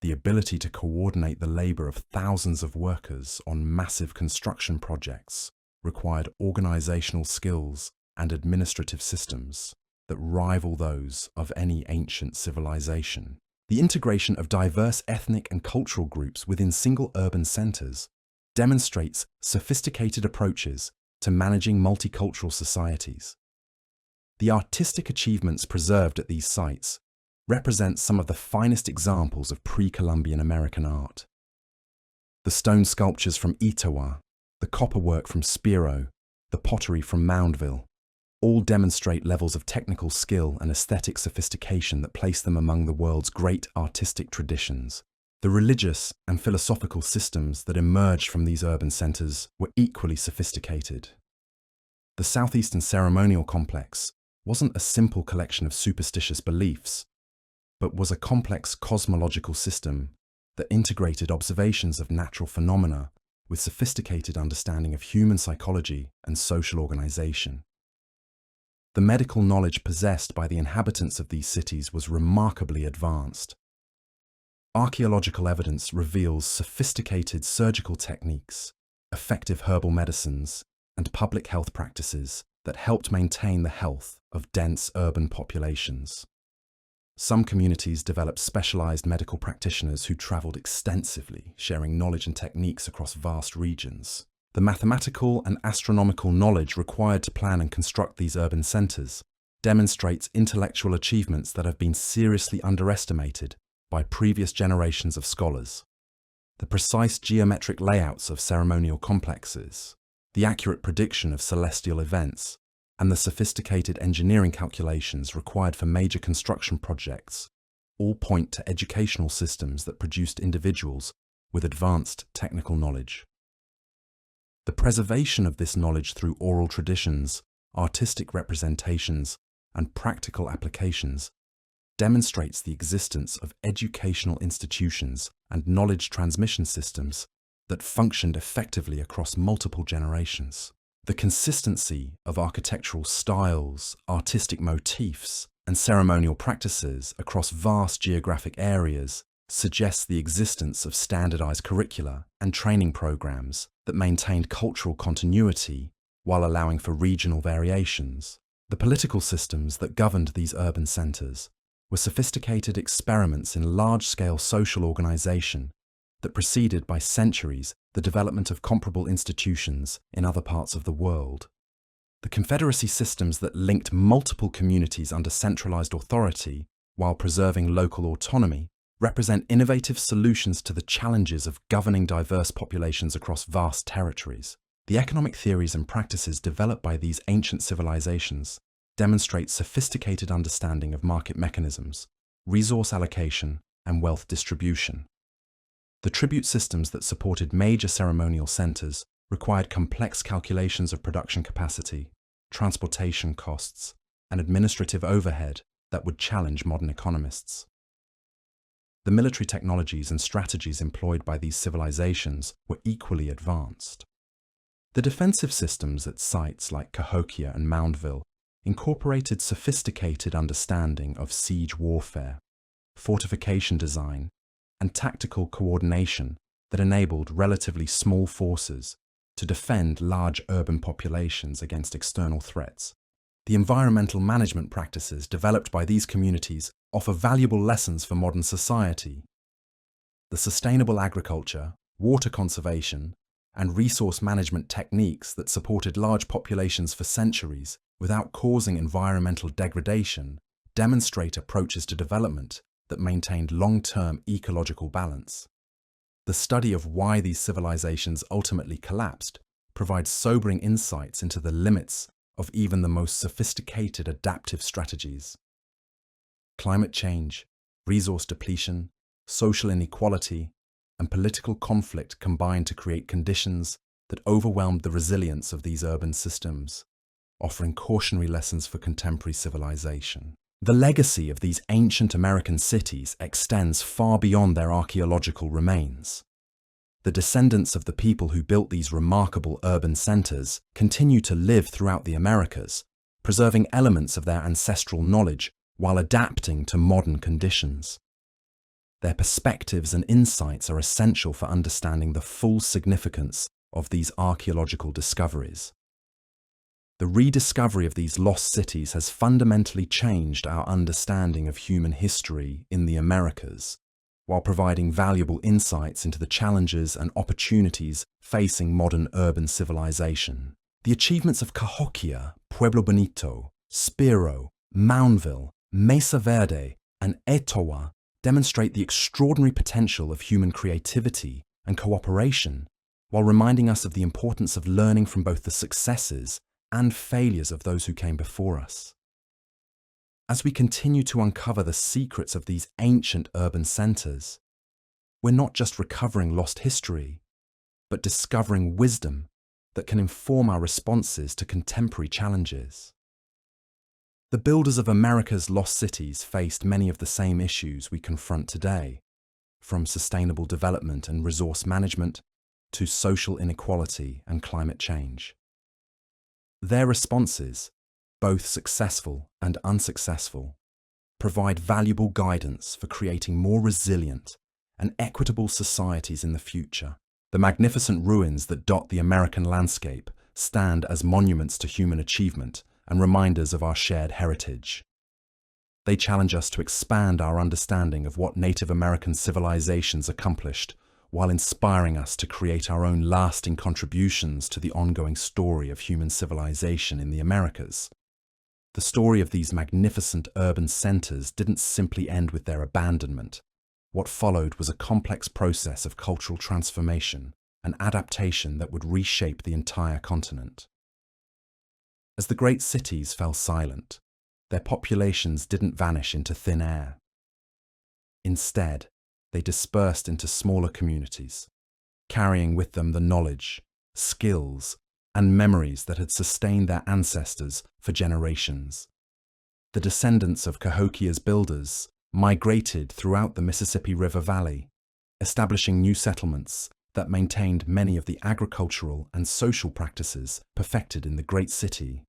the ability to coordinate the labor of thousands of workers on massive construction projects required organizational skills and administrative systems that rival those of any ancient civilization. The integration of diverse ethnic and cultural groups within single urban centers demonstrates sophisticated approaches to managing multicultural societies. The artistic achievements preserved at these sites represent some of the finest examples of pre-Columbian American art. The stone sculptures from Etowah, the copperwork from Spiro, the pottery from Moundville, all demonstrate levels of technical skill and aesthetic sophistication that place them among the world's great artistic traditions. The religious and philosophical systems that emerged from these urban centers were equally sophisticated. The Southeastern ceremonial complex wasn't a simple collection of superstitious beliefs, but was a complex cosmological system that integrated observations of natural phenomena with sophisticated understanding of human psychology and social organization. The medical knowledge possessed by the inhabitants of these cities was remarkably advanced. Archaeological evidence reveals sophisticated surgical techniques, effective herbal medicines, and public health practices that helped maintain the health of dense urban populations. Some communities developed specialized medical practitioners who traveled extensively, sharing knowledge and techniques across vast regions. The mathematical and astronomical knowledge required to plan and construct these urban centers demonstrates intellectual achievements that have been seriously underestimated by previous generations of scholars. The precise geometric layouts of ceremonial complexes, the accurate prediction of celestial events, and the sophisticated engineering calculations required for major construction projects all point to educational systems that produced individuals with advanced technical knowledge. The preservation of this knowledge through oral traditions, artistic representations, and practical applications demonstrates the existence of educational institutions and knowledge transmission systems that functioned effectively across multiple generations. The consistency of architectural styles, artistic motifs, and ceremonial practices across vast geographic areas suggests the existence of standardized curricula and training programs that maintained cultural continuity while allowing for regional variations. The political systems that governed these urban centers were sophisticated experiments in large-scale social organization that preceded by centuries the development of comparable institutions in other parts of the world. The confederacy systems that linked multiple communities under centralized authority while preserving local autonomy represent innovative solutions to the challenges of governing diverse populations across vast territories. The economic theories and practices developed by these ancient civilizations demonstrate sophisticated understanding of market mechanisms, resource allocation, and wealth distribution. The tribute systems that supported major ceremonial centers required complex calculations of production capacity, transportation costs, and administrative overhead that would challenge modern economists. The military technologies and strategies employed by these civilizations were equally advanced. The defensive systems at sites like Cahokia and Moundville incorporated sophisticated understanding of siege warfare, fortification design, and tactical coordination that enabled relatively small forces to defend large urban populations against external threats. The environmental management practices developed by these communities offer valuable lessons for modern society. The sustainable agriculture, water conservation, and resource management techniques that supported large populations for centuries without causing environmental degradation demonstrate approaches to development that maintained long-term ecological balance. The study of why these civilizations ultimately collapsed provides sobering insights into the limits of even the most sophisticated adaptive strategies. Climate change, resource depletion, social inequality, and political conflict combined to create conditions that overwhelmed the resilience of these urban systems, offering cautionary lessons for contemporary civilization. The legacy of these ancient American cities extends far beyond their archaeological remains. The descendants of the people who built these remarkable urban centers continue to live throughout the Americas, preserving elements of their ancestral knowledge while adapting to modern conditions. Their perspectives and insights are essential for understanding the full significance of these archaeological discoveries. The rediscovery of these lost cities has fundamentally changed our understanding of human history in the Americas, while providing valuable insights into the challenges and opportunities facing modern urban civilization. The achievements of Cahokia, Pueblo Bonito, Spiro, Moundville, Mesa Verde, and Etowah demonstrate the extraordinary potential of human creativity and cooperation, while reminding us of the importance of learning from both the successes and failures of those who came before us. As we continue to uncover the secrets of these ancient urban centers, we're not just recovering lost history, but discovering wisdom that can inform our responses to contemporary challenges. The builders of America's lost cities faced many of the same issues we confront today, from sustainable development and resource management to social inequality and climate change. Their responses, both successful and unsuccessful, provide valuable guidance for creating more resilient and equitable societies in the future. The magnificent ruins that dot the American landscape stand as monuments to human achievement and reminders of our shared heritage. They challenge us to expand our understanding of what Native American civilizations accomplished, while inspiring us to create our own lasting contributions to the ongoing story of human civilization in the Americas. The story of these magnificent urban centers didn't simply end with their abandonment. What followed was a complex process of cultural transformation and adaptation that would reshape the entire continent. As the great cities fell silent, their populations didn't vanish into thin air. Instead, they dispersed into smaller communities, carrying with them the knowledge, skills, and memories that had sustained their ancestors for generations. The descendants of Cahokia's builders migrated throughout the Mississippi River Valley, establishing new settlements that maintained many of the agricultural and social practices perfected in the great city.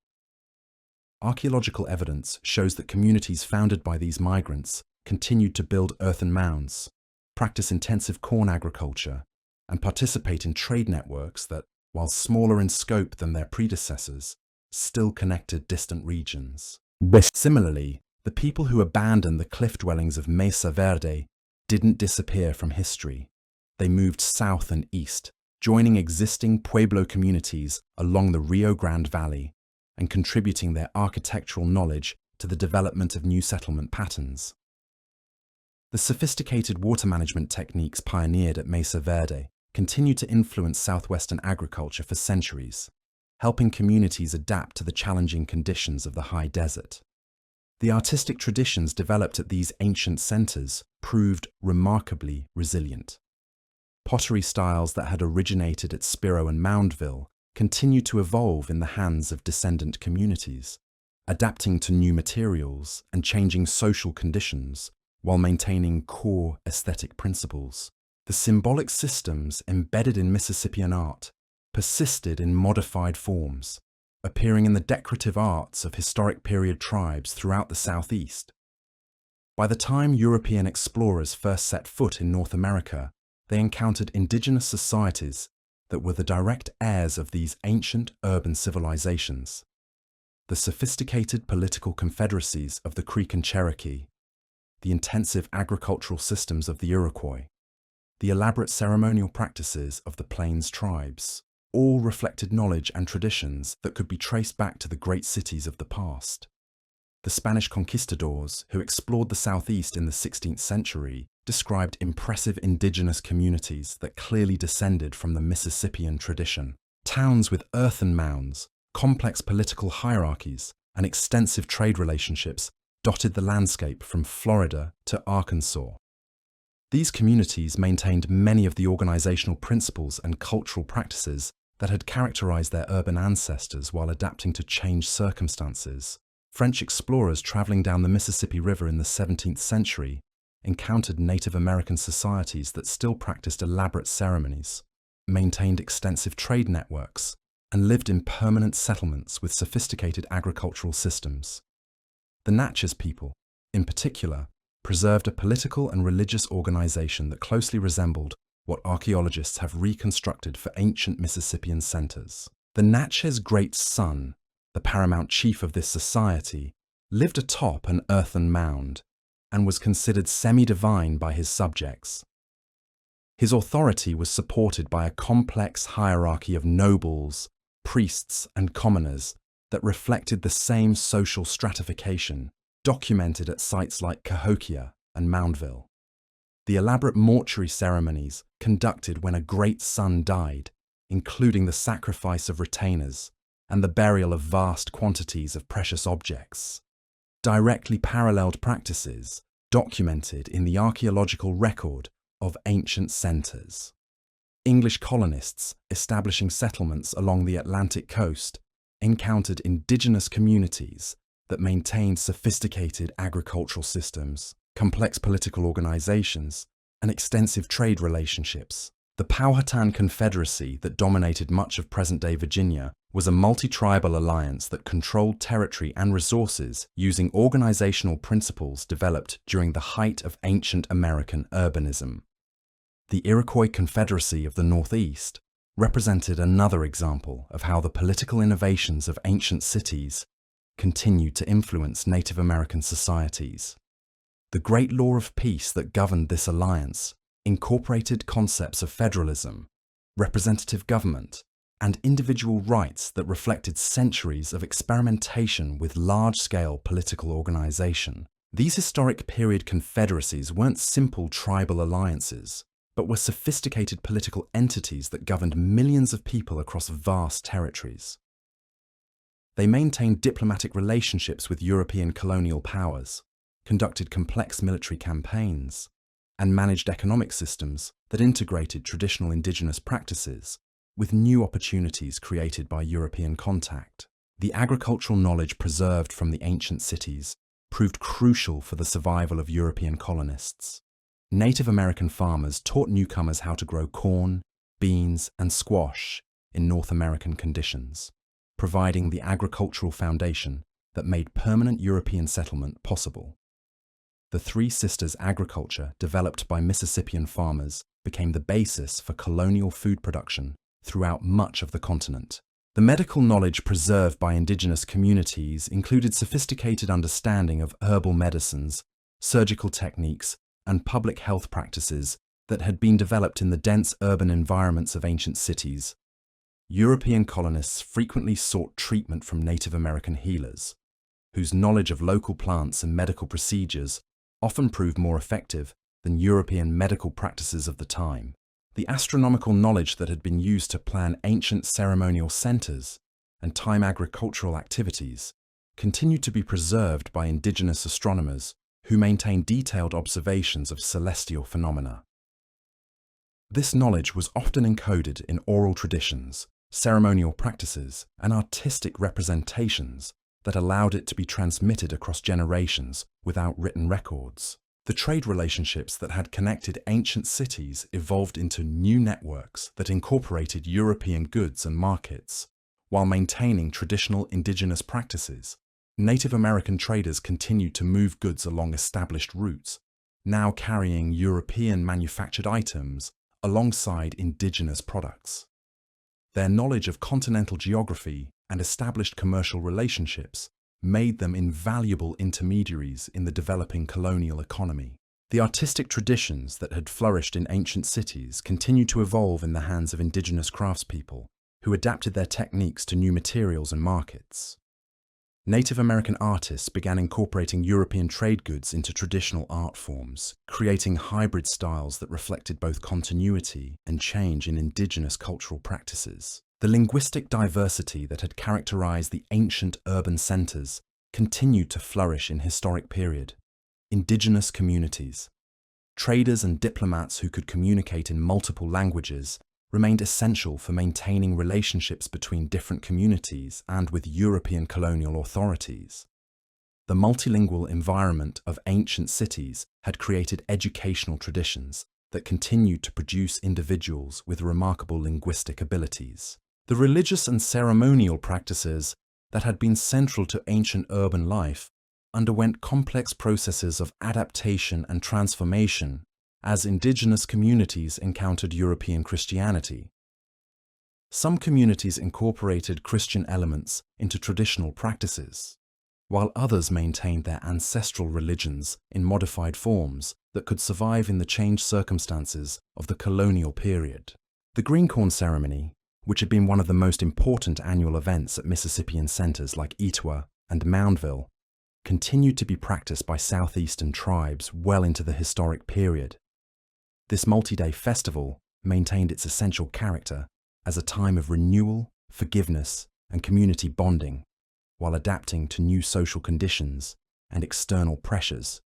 Archaeological evidence shows that communities founded by these migrants continued to build earthen mounds, practice intensive corn agriculture, and participate in trade networks that, while smaller in scope than their predecessors, still connected distant regions. Similarly, the people who abandoned the cliff dwellings of Mesa Verde didn't disappear from history. They moved south and east, joining existing Pueblo communities along the Rio Grande Valley and contributing their architectural knowledge to the development of new settlement patterns. The sophisticated water management techniques pioneered at Mesa Verde continue to influence southwestern agriculture for centuries, helping communities adapt to the challenging conditions of the high desert. The artistic traditions developed at these ancient centers proved remarkably resilient. Pottery styles that had originated at Spiro and Moundville continued to evolve in the hands of descendant communities, adapting to new materials and changing social conditions while maintaining core aesthetic principles. The symbolic systems embedded in Mississippian art persisted in modified forms, appearing in the decorative arts of historic period tribes throughout the Southeast. By the time European explorers first set foot in North America, they encountered indigenous societies that were the direct heirs of these ancient urban civilizations. The sophisticated political confederacies of the Creek and Cherokee, the intensive agricultural systems of the Iroquois, the elaborate ceremonial practices of the Plains tribes, all reflected knowledge and traditions that could be traced back to the great cities of the past. The Spanish conquistadors, who explored the Southeast in the 16th century, described impressive indigenous communities that clearly descended from the Mississippian tradition. Towns with earthen mounds, complex political hierarchies, and extensive trade relationships dotted the landscape from Florida to Arkansas. These communities maintained many of the organizational principles and cultural practices that had characterized their urban ancestors while adapting to changed circumstances. French explorers traveling down the Mississippi River in the 17th century encountered Native American societies that still practiced elaborate ceremonies, maintained extensive trade networks, and lived in permanent settlements with sophisticated agricultural systems. The Natchez people, in particular, preserved a political and religious organization that closely resembled what archaeologists have reconstructed for ancient Mississippian centers. The Natchez Great Son, the paramount chief of this society, lived atop an earthen mound and was considered semi-divine by his subjects. His authority was supported by a complex hierarchy of nobles, priests, and commoners that reflected the same social stratification documented at sites like Cahokia and Moundville. The elaborate mortuary ceremonies conducted when a great son died, including the sacrifice of retainers and the burial of vast quantities of precious objects, directly paralleled practices documented in the archaeological record of ancient centers. English colonists establishing settlements along the Atlantic coast encountered indigenous communities that maintained sophisticated agricultural systems, complex political organizations, and extensive trade relationships. The Powhatan Confederacy that dominated much of present-day Virginia was a multi-tribal alliance that controlled territory and resources using organizational principles developed during the height of ancient American urbanism. The Iroquois Confederacy of the Northeast represented another example of how the political innovations of ancient cities continued to influence Native American societies. The Great Law of Peace that governed this alliance incorporated concepts of federalism, representative government, and individual rights that reflected centuries of experimentation with large-scale political organization. These historic period confederacies weren't simple tribal alliances, but were sophisticated political entities that governed millions of people across vast territories. They maintained diplomatic relationships with European colonial powers, conducted complex military campaigns, and managed economic systems that integrated traditional indigenous practices with new opportunities created by European contact. The agricultural knowledge preserved from the ancient cities proved crucial for the survival of European colonists. Native American farmers taught newcomers how to grow corn, beans, and squash in North American conditions, providing the agricultural foundation that made permanent European settlement possible. The Three Sisters agriculture developed by Mississippian farmers became the basis for colonial food production throughout much of the continent. The medical knowledge preserved by indigenous communities included sophisticated understanding of herbal medicines, surgical techniques, and public health practices that had been developed in the dense urban environments of ancient cities. European colonists frequently sought treatment from Native American healers, whose knowledge of local plants and medical procedures often proved more effective than European medical practices of the time. The astronomical knowledge that had been used to plan ancient ceremonial centers and time agricultural activities continued to be preserved by indigenous astronomers who maintained detailed observations of celestial phenomena. This knowledge was often encoded in oral traditions, ceremonial practices, and artistic representations that allowed it to be transmitted across generations without written records. The trade relationships that had connected ancient cities evolved into new networks that incorporated European goods and markets, while maintaining traditional indigenous practices. Native American traders continued to move goods along established routes, now carrying European manufactured items alongside indigenous products. Their knowledge of continental geography and established commercial relationships made them invaluable intermediaries in the developing colonial economy. The artistic traditions that had flourished in ancient cities continued to evolve in the hands of indigenous craftspeople who adapted their techniques to new materials and markets. Native American artists began incorporating European trade goods into traditional art forms, creating hybrid styles that reflected both continuity and change in indigenous cultural practices. The linguistic diversity that had characterized the ancient urban centers continued to flourish in historic period. Indigenous communities, traders and diplomats who could communicate in multiple languages, remained essential for maintaining relationships between different communities and with European colonial authorities. The multilingual environment of ancient cities had created educational traditions that continued to produce individuals with remarkable linguistic abilities. The religious and ceremonial practices that had been central to ancient urban life underwent complex processes of adaptation and transformation as indigenous communities encountered European Christianity. Some communities incorporated Christian elements into traditional practices, while others maintained their ancestral religions in modified forms that could survive in the changed circumstances of the colonial period. The green corn ceremony, which had been one of the most important annual events at Mississippian centers like Etowah and Moundville, continued to be practiced by southeastern tribes well into the historic period. This multi-day festival maintained its essential character as a time of renewal, forgiveness, and community bonding, while adapting to new social conditions and external pressures.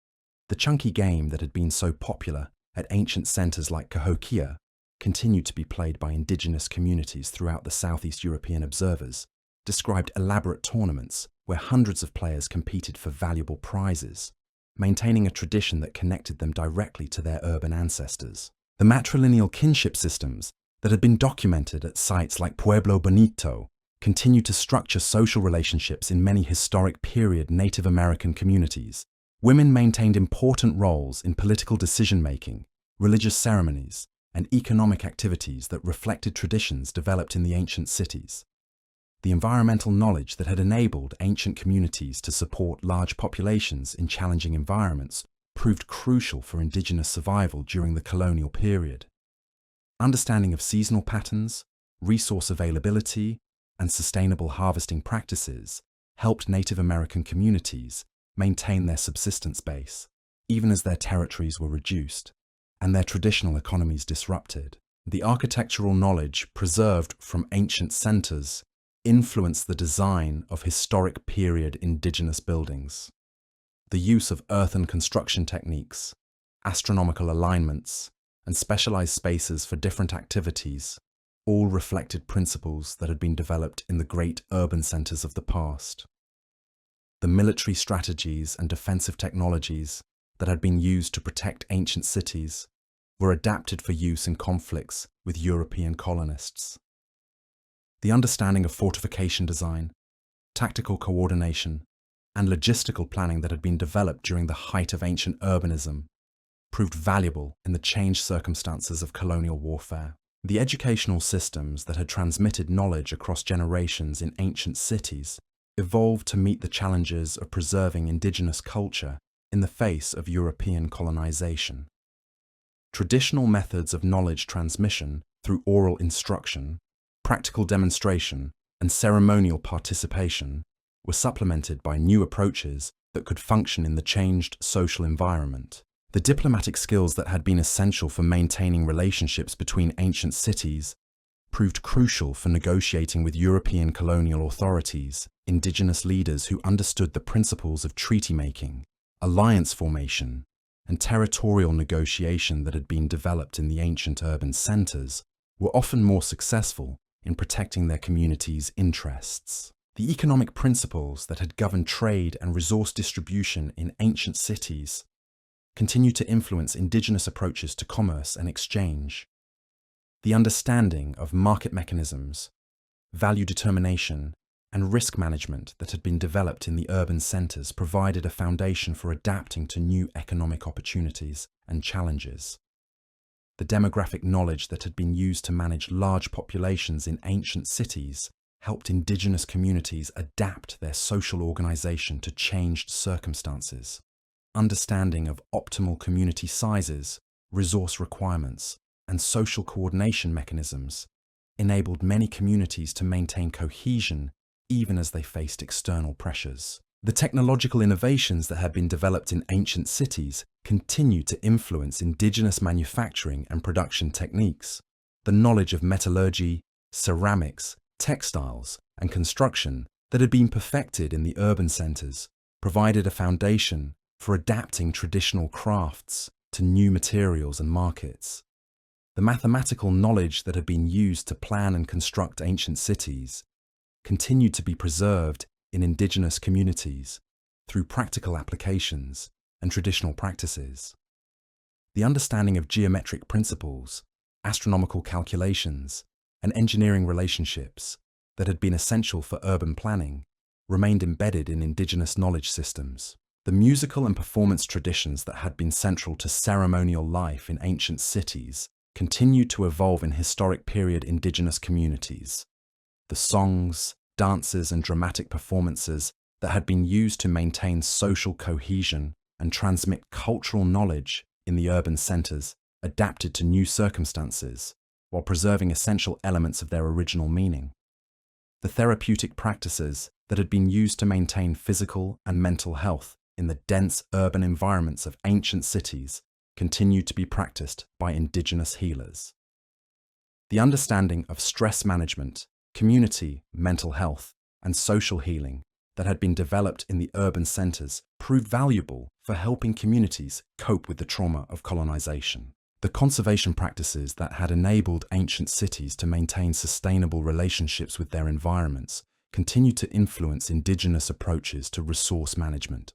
The chunky game that had been so popular at ancient centers like Cahokia continued to be played by indigenous communities throughout the Southeast European observers, described elaborate tournaments where hundreds of players competed for valuable prizes, maintaining a tradition that connected them directly to their urban ancestors. The matrilineal kinship systems that had been documented at sites like Pueblo Bonito continued to structure social relationships in many historic period Native American communities. Women maintained important roles in political decision-making, religious ceremonies, and economic activities that reflected traditions developed in the ancient cities. The environmental knowledge that had enabled ancient communities to support large populations in challenging environments proved crucial for indigenous survival during the colonial period. Understanding of seasonal patterns, resource availability, and sustainable harvesting practices helped Native American communities maintain their subsistence base, even as their territories were reduced and their traditional economies disrupted. The architectural knowledge preserved from ancient centers influenced the design of historic period indigenous buildings. The use of earthen construction techniques, astronomical alignments, and specialized spaces for different activities all reflected principles that had been developed in the great urban centers of the past. The military strategies and defensive technologies that had been used to protect ancient cities were adapted for use in conflicts with European colonists. The understanding of fortification design, tactical coordination, and logistical planning that had been developed during the height of ancient urbanism proved valuable in the changed circumstances of colonial warfare. The educational systems that had transmitted knowledge across generations in ancient cities evolved to meet the challenges of preserving indigenous culture in the face of European colonization. Traditional methods of knowledge transmission through oral instruction, practical demonstration, and ceremonial participation were supplemented by new approaches that could function in the changed social environment. The diplomatic skills that had been essential for maintaining relationships between ancient cities proved crucial for negotiating with European colonial authorities, indigenous leaders who understood the principles of treaty-making, alliance formation, and territorial negotiation that had been developed in the ancient urban centers were often more successful in protecting their communities' interests. The economic principles that had governed trade and resource distribution in ancient cities continue to influence indigenous approaches to commerce and exchange. The understanding of market mechanisms, value determination, and risk management that had been developed in the urban centers provided a foundation for adapting to new economic opportunities and challenges. The demographic knowledge that had been used to manage large populations in ancient cities helped indigenous communities adapt their social organization to changed circumstances. Understanding of optimal community sizes, resource requirements, and social coordination mechanisms enabled many communities to maintain cohesion even as they faced external pressures. The technological innovations that had been developed in ancient cities continued to influence indigenous manufacturing and production techniques. The knowledge of metallurgy, ceramics, textiles, and construction that had been perfected in the urban centers provided a foundation for adapting traditional crafts to new materials and markets. The mathematical knowledge that had been used to plan and construct ancient cities continued to be preserved in indigenous communities through practical applications and traditional practices. The understanding of geometric principles, astronomical calculations, and engineering relationships that had been essential for urban planning remained embedded in indigenous knowledge systems. The musical and performance traditions that had been central to ceremonial life in ancient cities continued to evolve in historic period indigenous communities. The songs, dances, and dramatic performances that had been used to maintain social cohesion and transmit cultural knowledge in the urban centers adapted to new circumstances while preserving essential elements of their original meaning. The therapeutic practices that had been used to maintain physical and mental health in the dense urban environments of ancient cities continued to be practiced by indigenous healers. The understanding of stress management, community, mental health, and social healing that had been developed in the urban centers proved valuable for helping communities cope with the trauma of colonization. The conservation practices that had enabled ancient cities to maintain sustainable relationships with their environments continued to influence indigenous approaches to resource management.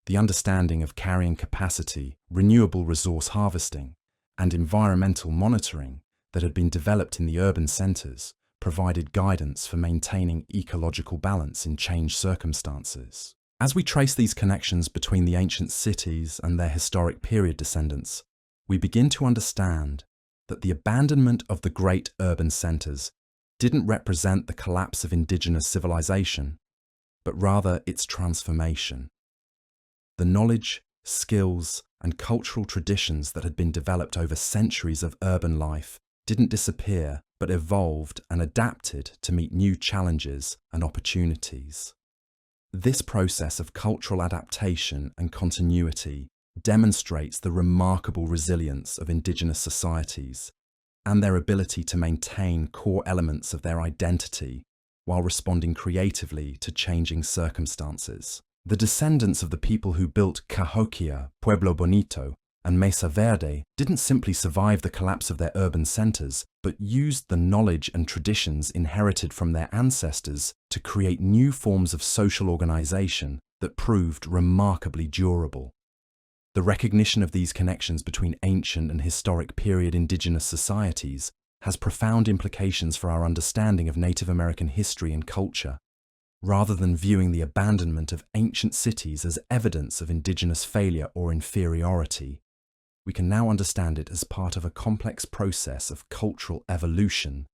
The understanding of carrying capacity, renewable resource harvesting, and environmental monitoring that had been developed in the urban centers provided guidance for maintaining ecological balance in changed circumstances. As we trace these connections between the ancient cities and their historic period descendants, we begin to understand that the abandonment of the great urban centers didn't represent the collapse of indigenous civilization, but rather its transformation. The knowledge, skills, and cultural traditions that had been developed over centuries of urban life didn't disappear, but evolved and adapted to meet new challenges and opportunities. This process of cultural adaptation and continuity demonstrates the remarkable resilience of indigenous societies and their ability to maintain core elements of their identity while responding creatively to changing circumstances. The descendants of the people who built Cahokia, Pueblo Bonito, and Mesa Verde didn't simply survive the collapse of their urban centers, but used the knowledge and traditions inherited from their ancestors to create new forms of social organization that proved remarkably durable. The recognition of these connections between ancient and historic period indigenous societies has profound implications for our understanding of Native American history and culture. Rather than viewing the abandonment of ancient cities as evidence of indigenous failure or inferiority, we can now understand it as part of a complex process of cultural evolution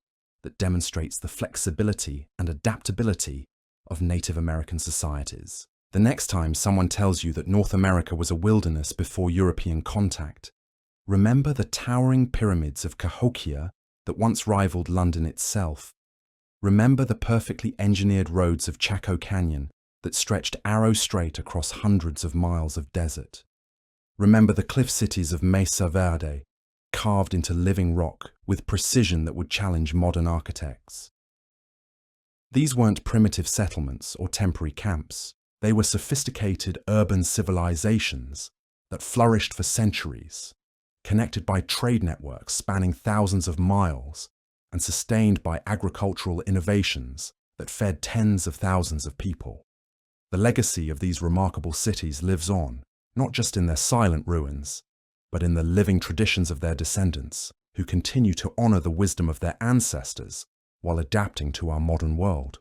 that demonstrates the flexibility and adaptability of Native American societies. The next time someone tells you that North America was a wilderness before European contact, remember the towering pyramids of Cahokia that once rivaled London itself. Remember the perfectly engineered roads of Chaco Canyon that stretched arrow straight across hundreds of miles of desert. Remember the cliff cities of Mesa Verde, carved into living rock with precision that would challenge modern architects. These weren't primitive settlements or temporary camps. They were sophisticated urban civilizations that flourished for centuries, connected by trade networks spanning thousands of miles and sustained by agricultural innovations that fed tens of thousands of people. The legacy of these remarkable cities lives on, not just in their silent ruins, but in the living traditions of their descendants, who continue to honor the wisdom of their ancestors while adapting to our modern world.